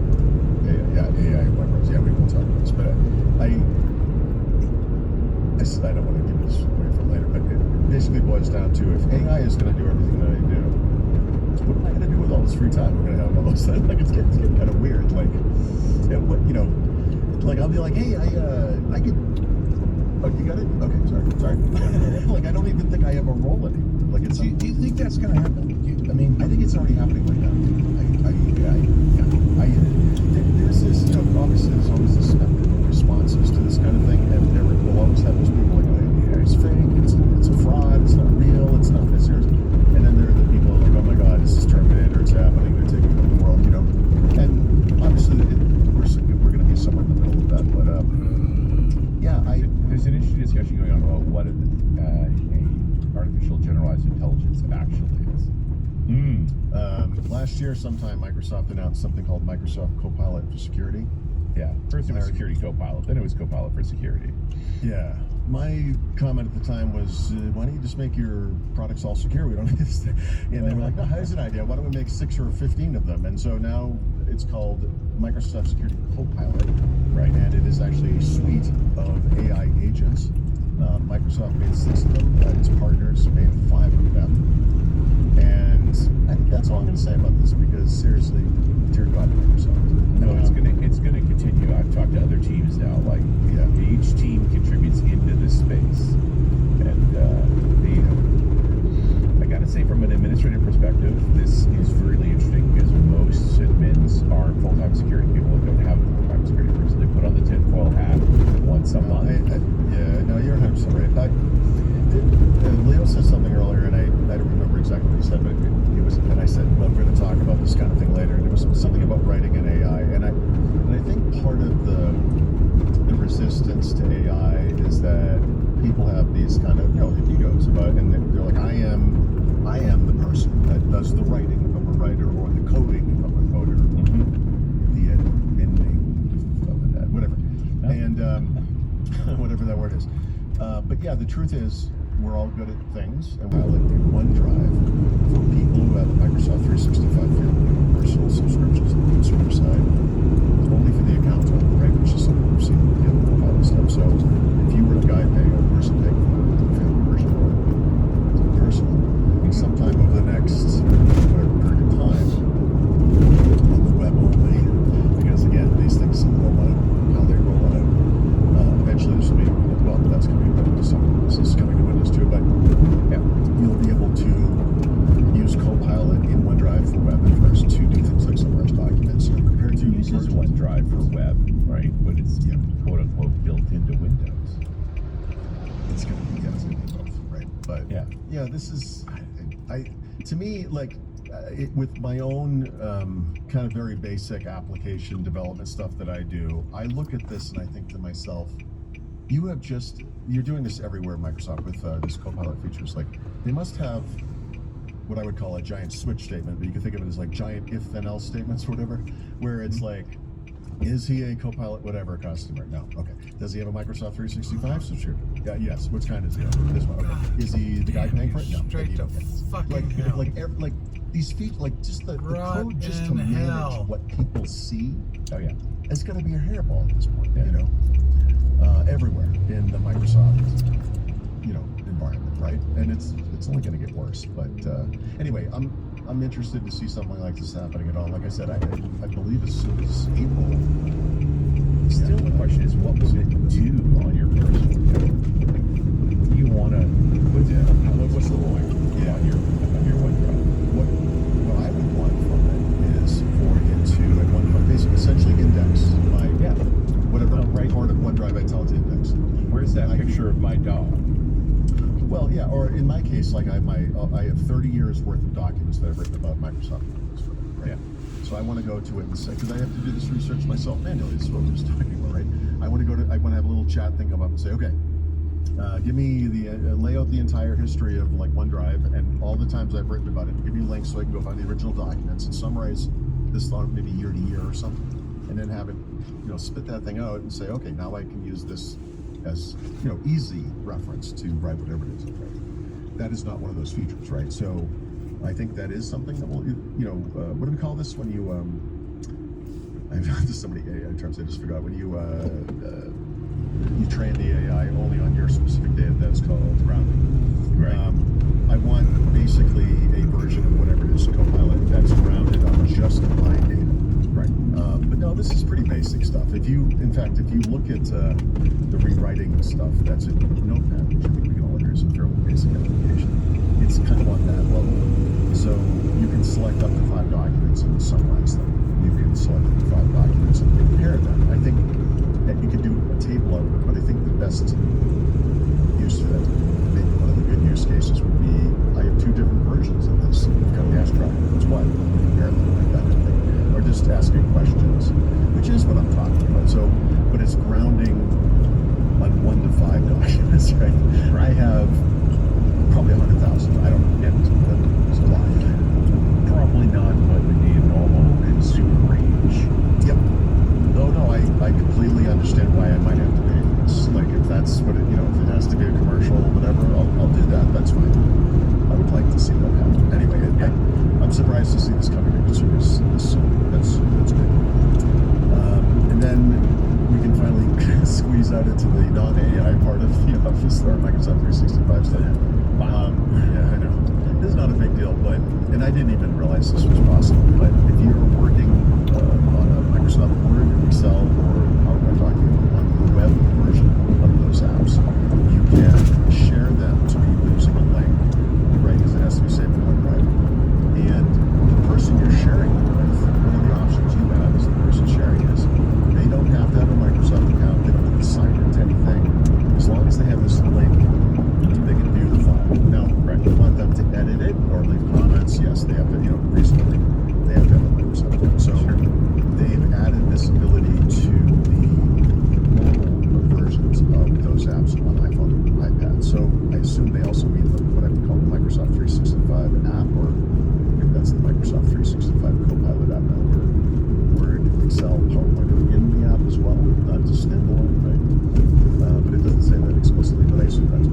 AI weapons. Yeah, we will talk about this, but I said I don't want to give this away for later, but it basically boils down to, if AI is going to do everything that I do, what am I going to do with all this free time we're going to have all those things? It's getting kind of weird. I'll be like, hey, I could. Oh, you got it? Okay, sorry. I don't even think I have a role anymore. Do you think that's going to happen? I think it's already happening right now. There's this, obviously there's always this spectrum of responses to this kind of thing, and there will always have those people like, it's fake, it's a fraud, it's not real, it's not this serious. And then there are the people like, oh my God, this is Terminator, it's happening, they're taking over the world, And obviously we're going to be somewhere in the middle of that, but there's an interesting discussion going on about what artificial generalized intelligence actually is. Last year sometime, Microsoft announced something called Microsoft Copilot for Security. Yeah, first it was Security Copilot, then it was Copilot for Security. Yeah. My comment at the time was, why don't you just make your products all secure? We don't need this thing. And they were like, no, here's an idea. Why don't we make 6 or 15 of them? And so now it's called Microsoft Security Copilot, right? And it is actually a suite of AI agents. Microsoft made 6 of them. Its partners made 5 of them. And I think that's all I'm going to say about this, because seriously, dear God, Microsoft. No, it's gonna continue. I've talked to other teams now. Each team contributes into this space, and I gotta say, from an administrative perspective, this is really interesting, because most admins are full-time security people that don't have a full-time security person. They put on the tinfoil hat once a month. No, you're 100% right. But yeah, the truth is, we're all good at things, and we'll in OneDrive for people who have a Microsoft 365 family personal subscriptions on the consumer side, only for the account holder, right? Which is something we've seen with the other Copilot stuff. So if you were a guy paying a person paying for the family version or personal, sometime over the next whatever period of time on the web only, because again, these things roll out how they roll out. Eventually, this will be well. That's coming to Windows. This is coming to Windows too, but yeah, you'll be able to use Copilot in OneDrive for web at first to do things like summarize documents. Compared to uses OneDrive for web, right? But it's quote unquote built into Windows. It's going to be both, right? But yeah, this is to me like with my own kind of very basic application development stuff that I do. I look at this and I think to myself, you're doing this everywhere, Microsoft, with these Copilot features. Like they must have what I would call a giant switch statement, but you can think of it as like giant if then else statements or whatever, where it's like, is he a Copilot whatever customer? No. Okay. Does he have a Microsoft 365 subscription? Yeah. Yes. Which kind is he? This one. Okay. Is he the guy paying for it? No. Straight to fucking hell. Like these features, like just the code just to manage what people see. Oh yeah. It's going to be a hairball at this point. You know. Everywhere in the Microsoft, environment, right? And it's only going to get worse. But anyway, I'm interested to see something like this happening at all. Like I said, I believe as soon as April. Still, the question is, what would it do on your personal account? Do you want to put it? What's the lawyer on your OneDrive? What I would want from it is for it to at OneDrive basically essentially index my whatever part of OneDrive I tell it to index. Where's that picture of my dog? Well, yeah, or in my case, like I have 30 years worth of documents that I've written about Microsoft. Right? Yeah. So I want to go to it and say, because I have to do this research myself manually. This is what we were just talking about, right? I want to have a little chat thing come up and say, okay, give me lay out the entire history of like OneDrive and all the times I've written about it. Give me links so I can go find the original documents and summarize this thought maybe year to year or something, and then have it, spit that thing out and say, okay, now I can use this as easy reference to write whatever it is. Right? That is not one of those features, right? So I think that is something that will, what do we call this when you there's so many AI terms I just forgot. When you train the AI only on your specific data, that's called grounding. Right. I want basically a version of whatever it is, Copilot, that's grounded on just my data. Right. But no, this is pretty basic stuff. If you look at the rewriting stuff that's in Notepad, which I think we can all agree is a fairly basic application, it's kind of on that level. So you can select up to 5 documents and summarize them. You can select up to 5 documents and compare them. I think that you can do a table out of it, but I think the best use for that, maybe one of the good use cases would be, I have 2 different versions of this. You've got gas tracker. It's what? Compare them like that kind of thing. Or just asking questions, which is what I'm talking about. So, but it's grounding on 1 to 5 documents, right? I have probably 100,000. I don't know. It's a lot. Probably not what would be a normal consumer range. Yep. No, I completely understand why I might have to pay for this. Like if that's what if it has to be a commercial or whatever, I'll do that. That's fine. I would like to see that happen. Anyway, I'm surprised to see this coming to consumers this soon. That's good. And then we can finally squeeze out into the non-AI part of the Office or Microsoft 365 stuff. Yeah, I know. This is not a big deal, and I didn't even realize this was possible. But if you're working on a Microsoft Word, Excel, or how am I talking on the web version of those apps, you can share them to people using a link, right? Because it has to be saved in OneDrive. And the person you're sharing them with, one of the options you have as the person sharing is, they don't have to have a Microsoft account. They don't have to sign into anything. As long as they have this link, they can view the file. Now, right, you want them to edit it or leave comments? Yes, they have to, reasonably, they have to have a Microsoft account. So they've added this ability to the mobile versions of those apps on iPhone and iPad. So I assume they also mean what I would call the Microsoft 365 app, or if that's the Microsoft 365 Copilot app now, where Word, Excel, PowerPoint are in the app as well, not just standalone, right? But it doesn't say that explicitly, but I assume that's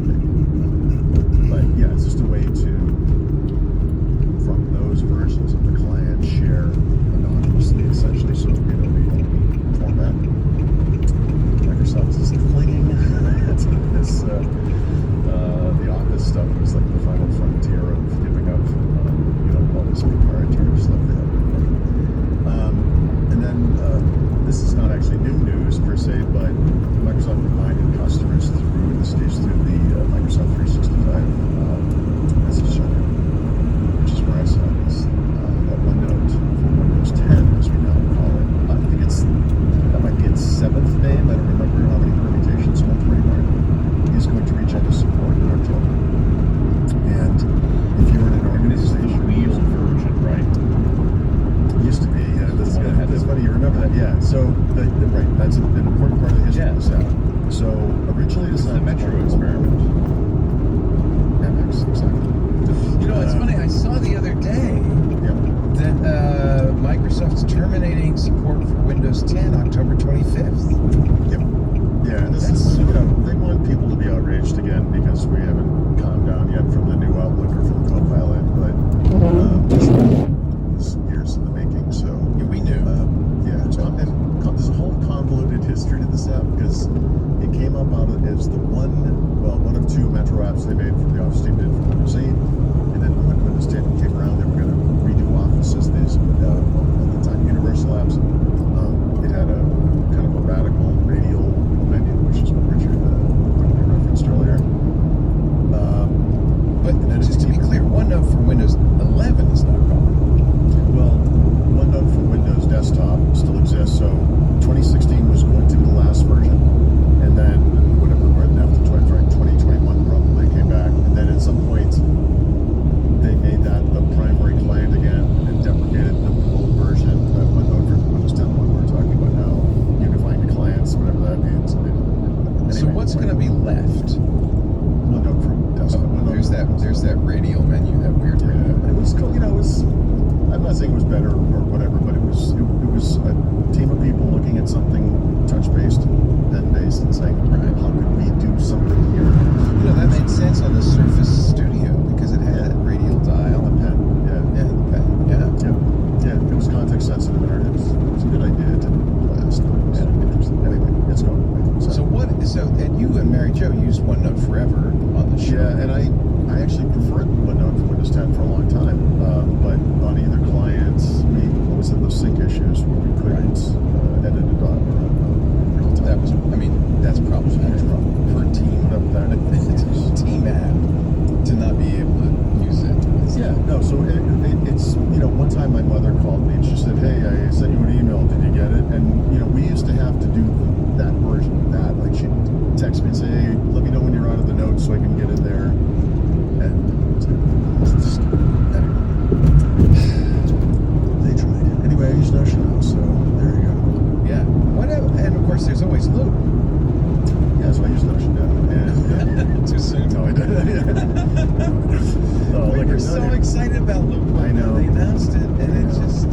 We were so excited about Luke when they announced it, and it just...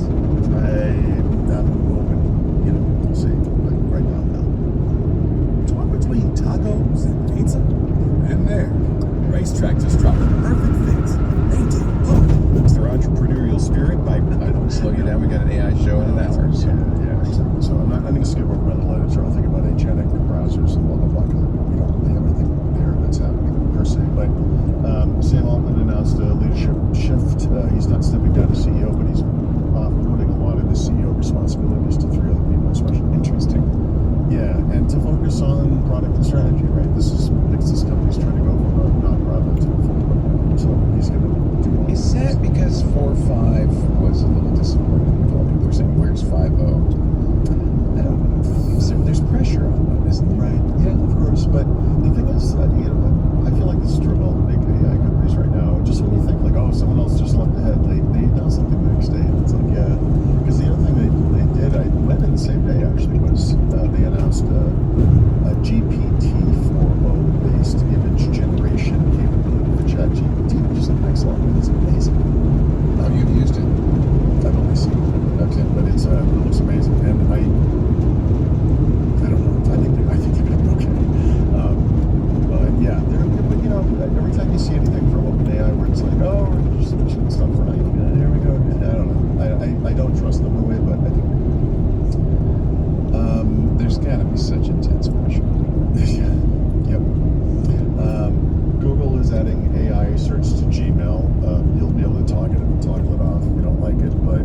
I'm hoping, we'll see. But right now, no. Torn between tacos and pizza? And there, Racetrack just dropped the perfect fix. They do both. It's their entrepreneurial spirit by, I don't slow you down, we got an AI show in an hour. So. Yeah, exactly. So I'm going to skip over by the literature. I'll think about agentic browsers and blah, blah, blah. We don't really have anything there that's happening per se. But Sam Altman announced a leadership shift. He's not stepping down as CEO, but he's putting a lot of the CEO responsibilities to 3 other people, especially. Interesting. Yeah, and to focus on product and strategy, right? This company's trying to go from a nonprofit to a full-blown. So he's going to do all It's sad because 4.5 was a little disappointing with all people are saying, where's 5.0? There's pressure on them, isn't there? Right. Yeah, of course. But the thing is, I feel like this is true of all the big AI companies right now. Just when you think like, oh, someone else just leapt ahead, they announced something the next day, and it's like, yeah. Because the other thing they did, I went in the same day actually, was they announced a GPT-4o based image generation capability for ChatGPT, which is an excellent. It's amazing. Have you used it? I've only seen it. Okay. But it looks amazing, and I don't know. I think they're going to be okay. But yeah, every time you see anything from OpenAI where it's like, oh, we're just switching stuff right, here we go. I don't know. I don't trust them in a way, but I think there's got to be such intense pressure. yeah. Yep. Google is adding AI search to Gmail. You'll be able to toggle it off if you don't like it, but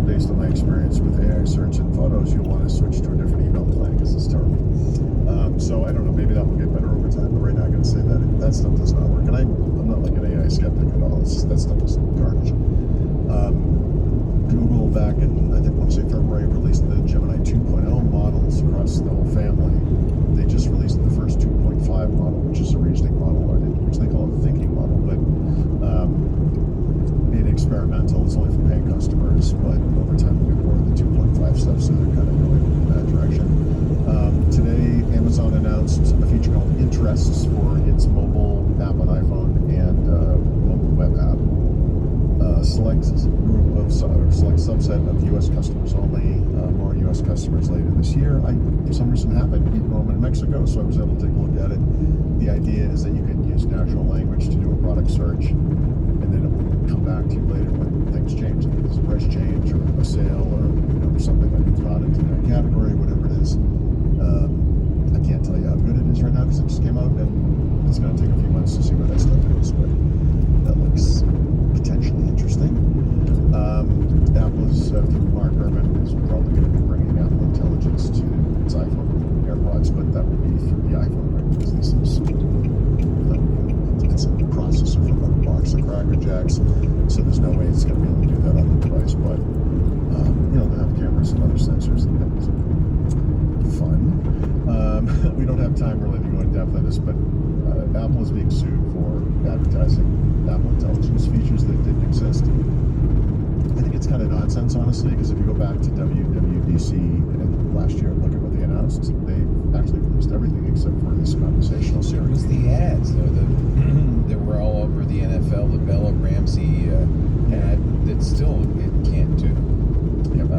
based on my experience with AI search and photos, you'll want to switch to a different email plan because it's terrible. So I don't know, maybe that will get better over time, but right now I'm going to say that stuff does not work. And I'm not like an AI skeptic at all. That stuff is garbage. Google back in, I think, February, released the Gemini 2.0 models across the whole family. They just released the first 2.5 model, which is a reasoning model, which they call a thinking model, but being experimental, it's only for paying customers, but over time we'll get more of the 2.5 stuff, so they're kind of going in that direction. Today, Amazon announced a feature called Interests for its mobile app on iPhone and mobile web app. Select subset of U.S. customers only. More U.S. customers later this year. For some reason, happened home in Mexico, so I was able to take a look at it. The idea is that you can use natural language to do a product search, and then it will come back to you later when things change. If there's a price change or a sale or something that you thought into that category, whatever it is. I can't tell you how good it is right now because it just came out, and it's going to take a few months to see where that stuff goes. But that looks potentially interesting. Apple's through Mark Gurman is probably going to be bringing Apple Intelligence to its iPhone AirPods, but that would be through the iPhone, right? Because this is it's a processor from a box of Cracker Jacks, so there's no way it's going to be able to do that on the device. But they have cameras and other sensors and things. Fun. We don't have time really to go in depth on this, but Apple is being sued for advertising Apple Intelligence features that didn't exist. I think it's kind of nonsense, honestly, because if you go back to WWDC last year and look at what they announced, they actually released everything except for this conversational series. It was the ads, though, that were all over the NFL, the Bella Ramsey ad that still it can't do. Yep.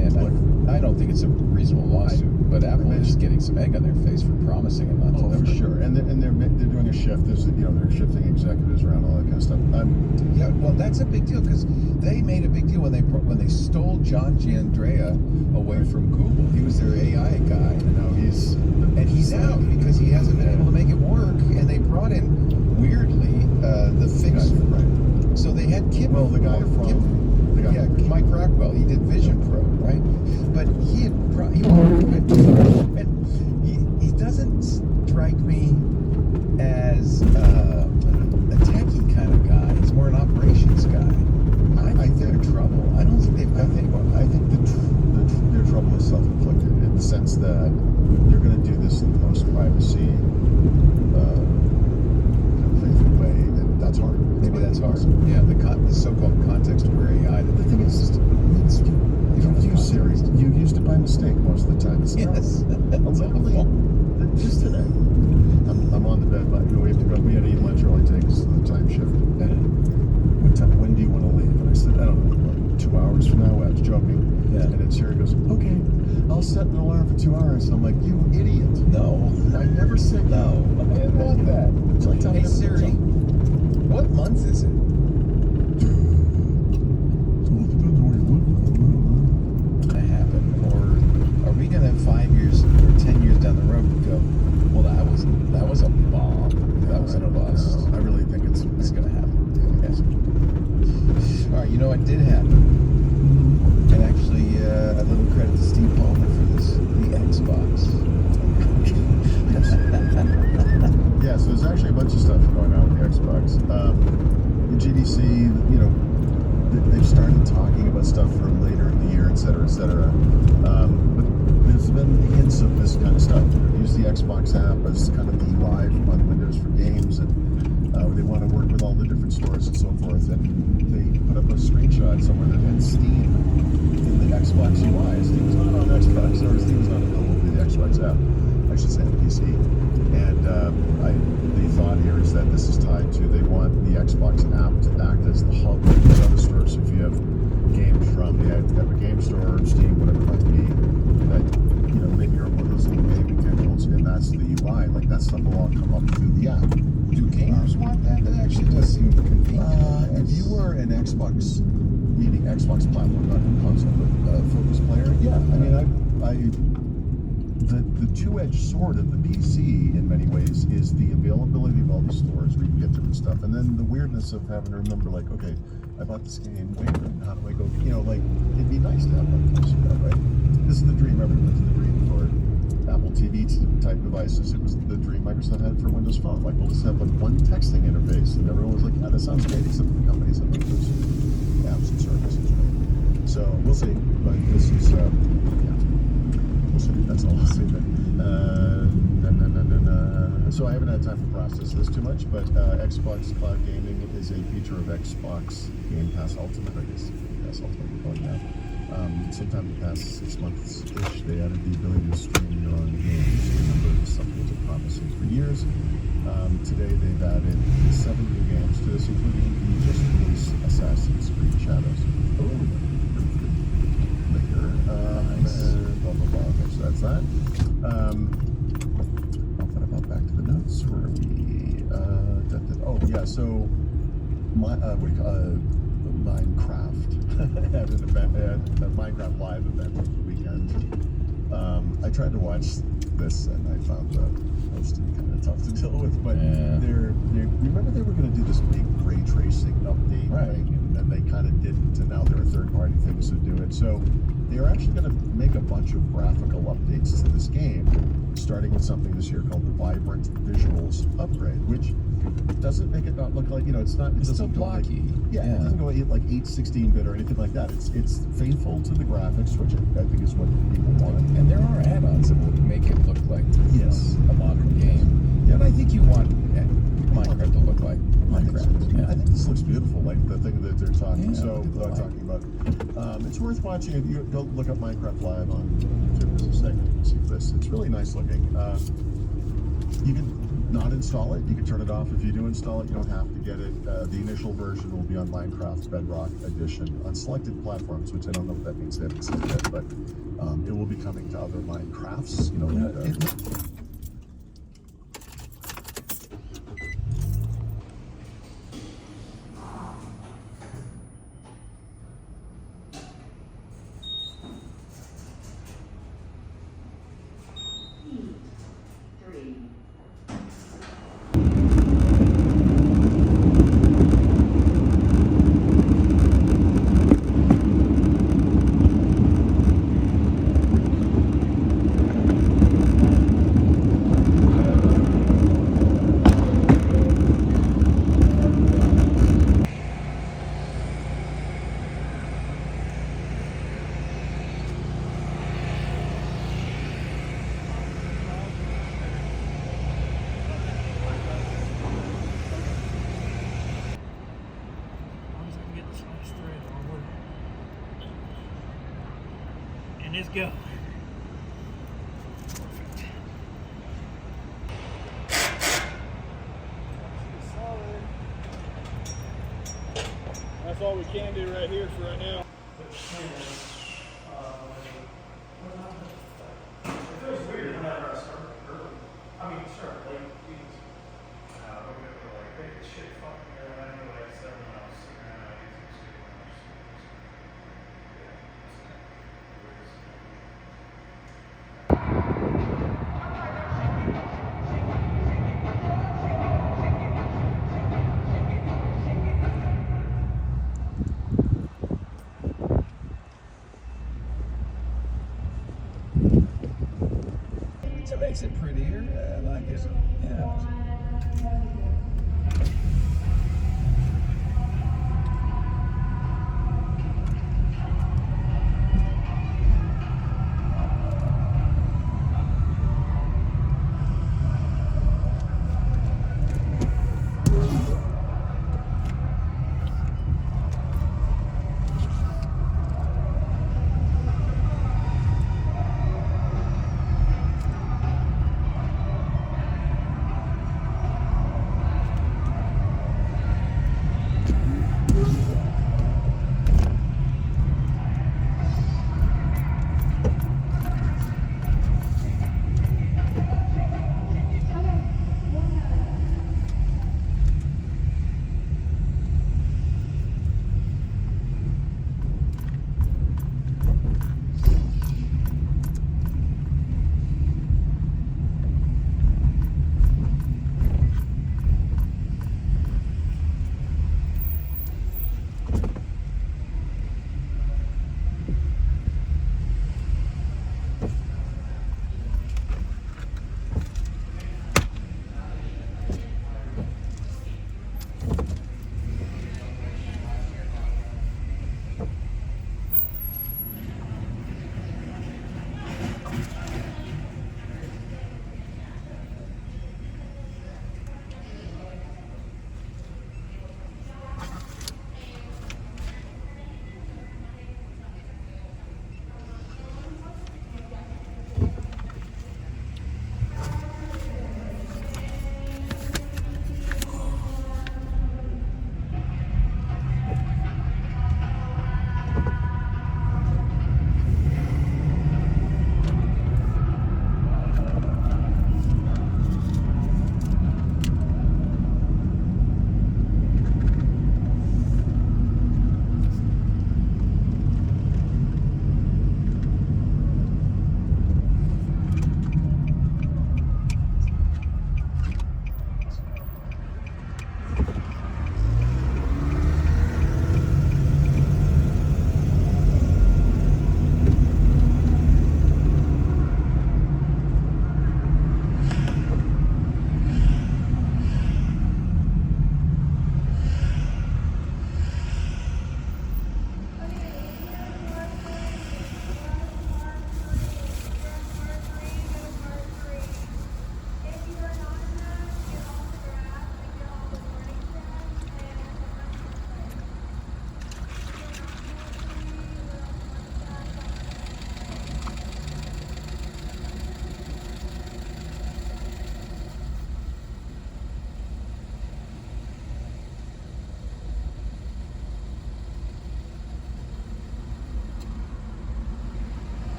And I don't think it's a reasonable lawsuit, but Apple is getting some egg on their face for promising it not to. Oh, for sure. And they're doing a shift. There's they're shifting executives around, all that kind of stuff. Yeah, well, that's a big deal because they made a big deal when they stole John Giandrea away from Google. He was their AI guy. And now he's out because he hasn't been able to make it work. And they brought in weirdly the fix. Right. So they had Kim. Well, the guy from. Mike Rockwell, he did Vision Pro, right? But he doesn't strike me as a techie kind of guy. He's more an operations guy. I think they're in trouble. I don't think they've got anyone. I think their trouble is self-inflicted in the sense that they're going to do this in the most privacy faithful way, and that's hard. Maybe that's hard. Yeah, the so-called context-aware AI. The thing is, you've used Siri. You've used it by mistake most of the time. It's yes. Just today. I'm on the bed, but we have to go. We had to eat lunch early today because of the time 2 hours. I'm like, you idiot. No. I never said No. I didn't want that. It's like telling Hey me never Siri, what month is it? Gonna happen, or are we gonna 5 years or 10 years down the road go? Well, that was a bomb. That was a bust. I really think it's gonna happen. Yes. All right, you know what did happen? And actually, a little credit to Steve Ballmer for this. The Xbox. Yeah, so there's actually a bunch of stuff going on with the Xbox. The GDC, you know, they've started talking about stuff for later in the year, et cetera, et cetera. But there's been hints of this kind of stuff. Use the Xbox app as kind of the UI on Windows for games, and they want to work with all the different stores and so forth. And they put up a screenshot somewhere that had Steam in the Xbox UI. Steam's not on Xbox, or Steam's not available with the Xbox app. I should say on PC. And the thought here is that this is tied to, they want the Xbox app to act as the hub of these other stores. So if you have games from the Epic Game Store, Steam, whatever it might be, that, you know, maybe you're one of those little gaming tables, and that's the UI. Like, that stuff will all come up through the app. Do gamers want that? That actually does seem convenient. If you were an Xbox, meaning Xbox platform, not console, but focused player, yeah. I mean, the two-edged sword of the PC in many ways is the availability of all these stores where you can get different stuff, and then the weirdness of having to remember, like, okay, I bought this game, where and how do I go? You know, like, it'd be nice to have one of those, right? This is the dream. Everyone's the dream for Apple TV type devices. It was the dream Microsoft had for Windows Phone. Like, we'll just have like one texting interface, and everyone was like, yeah, that sounds great, except for the companies that make those apps and services, right? So we'll see, but this is yeah. That's all I'll say there. So I haven't had time to process this too much, but Xbox Cloud Gaming is a feature of Xbox Game Pass Ultimate, I guess. Pass Ultimate we're calling now. Sometime in the past 6 months-ish, they added the ability to stream your own games. Remember, it's something that's been promising for years. Today they've added 7 new games to this, including the just released Assassin's Creed Shadows. Oh, later. Blah, blah, blah. Okay, so that's that. Back to the notes. Where are we? Oh, yeah, so Minecraft had an event, a Minecraft Live event over the weekend. I tried to watch this, and I found the hosting kind of tough to deal with, but remember they were going to do this big ray tracing update thing, and then they kind of didn't, and now there are third-party things that do it. So they're actually going to make a bunch of graphical updates to this game, starting with something this year called the Vibrant Visuals Upgrade, which doesn't make it not look like, you know, it's still blocky. It doesn't go like 8/16-bit or anything like that. It's faithful to the graphics, which I think is what people want. And there are add-ons that will make it look like a modern game. Yeah, and I think you want Minecraft to look like Minecraft. Yeah. I think this looks beautiful, like the thing that they're talking talking about. It's worth watching. If you go look up Minecraft Live on YouTube, there's a segment, you can see this. It's really nice looking. You can not install it. You can turn it off. If you do install it, you don't have to get it. The initial version will be on Minecraft Bedrock Edition on selected platforms, which I don't know what that means. They haven't said yet, but it will be coming to other Minecrafts. You know, And let's go. That's all we can do right here for right now. makes it prettier. I like it. Yeah.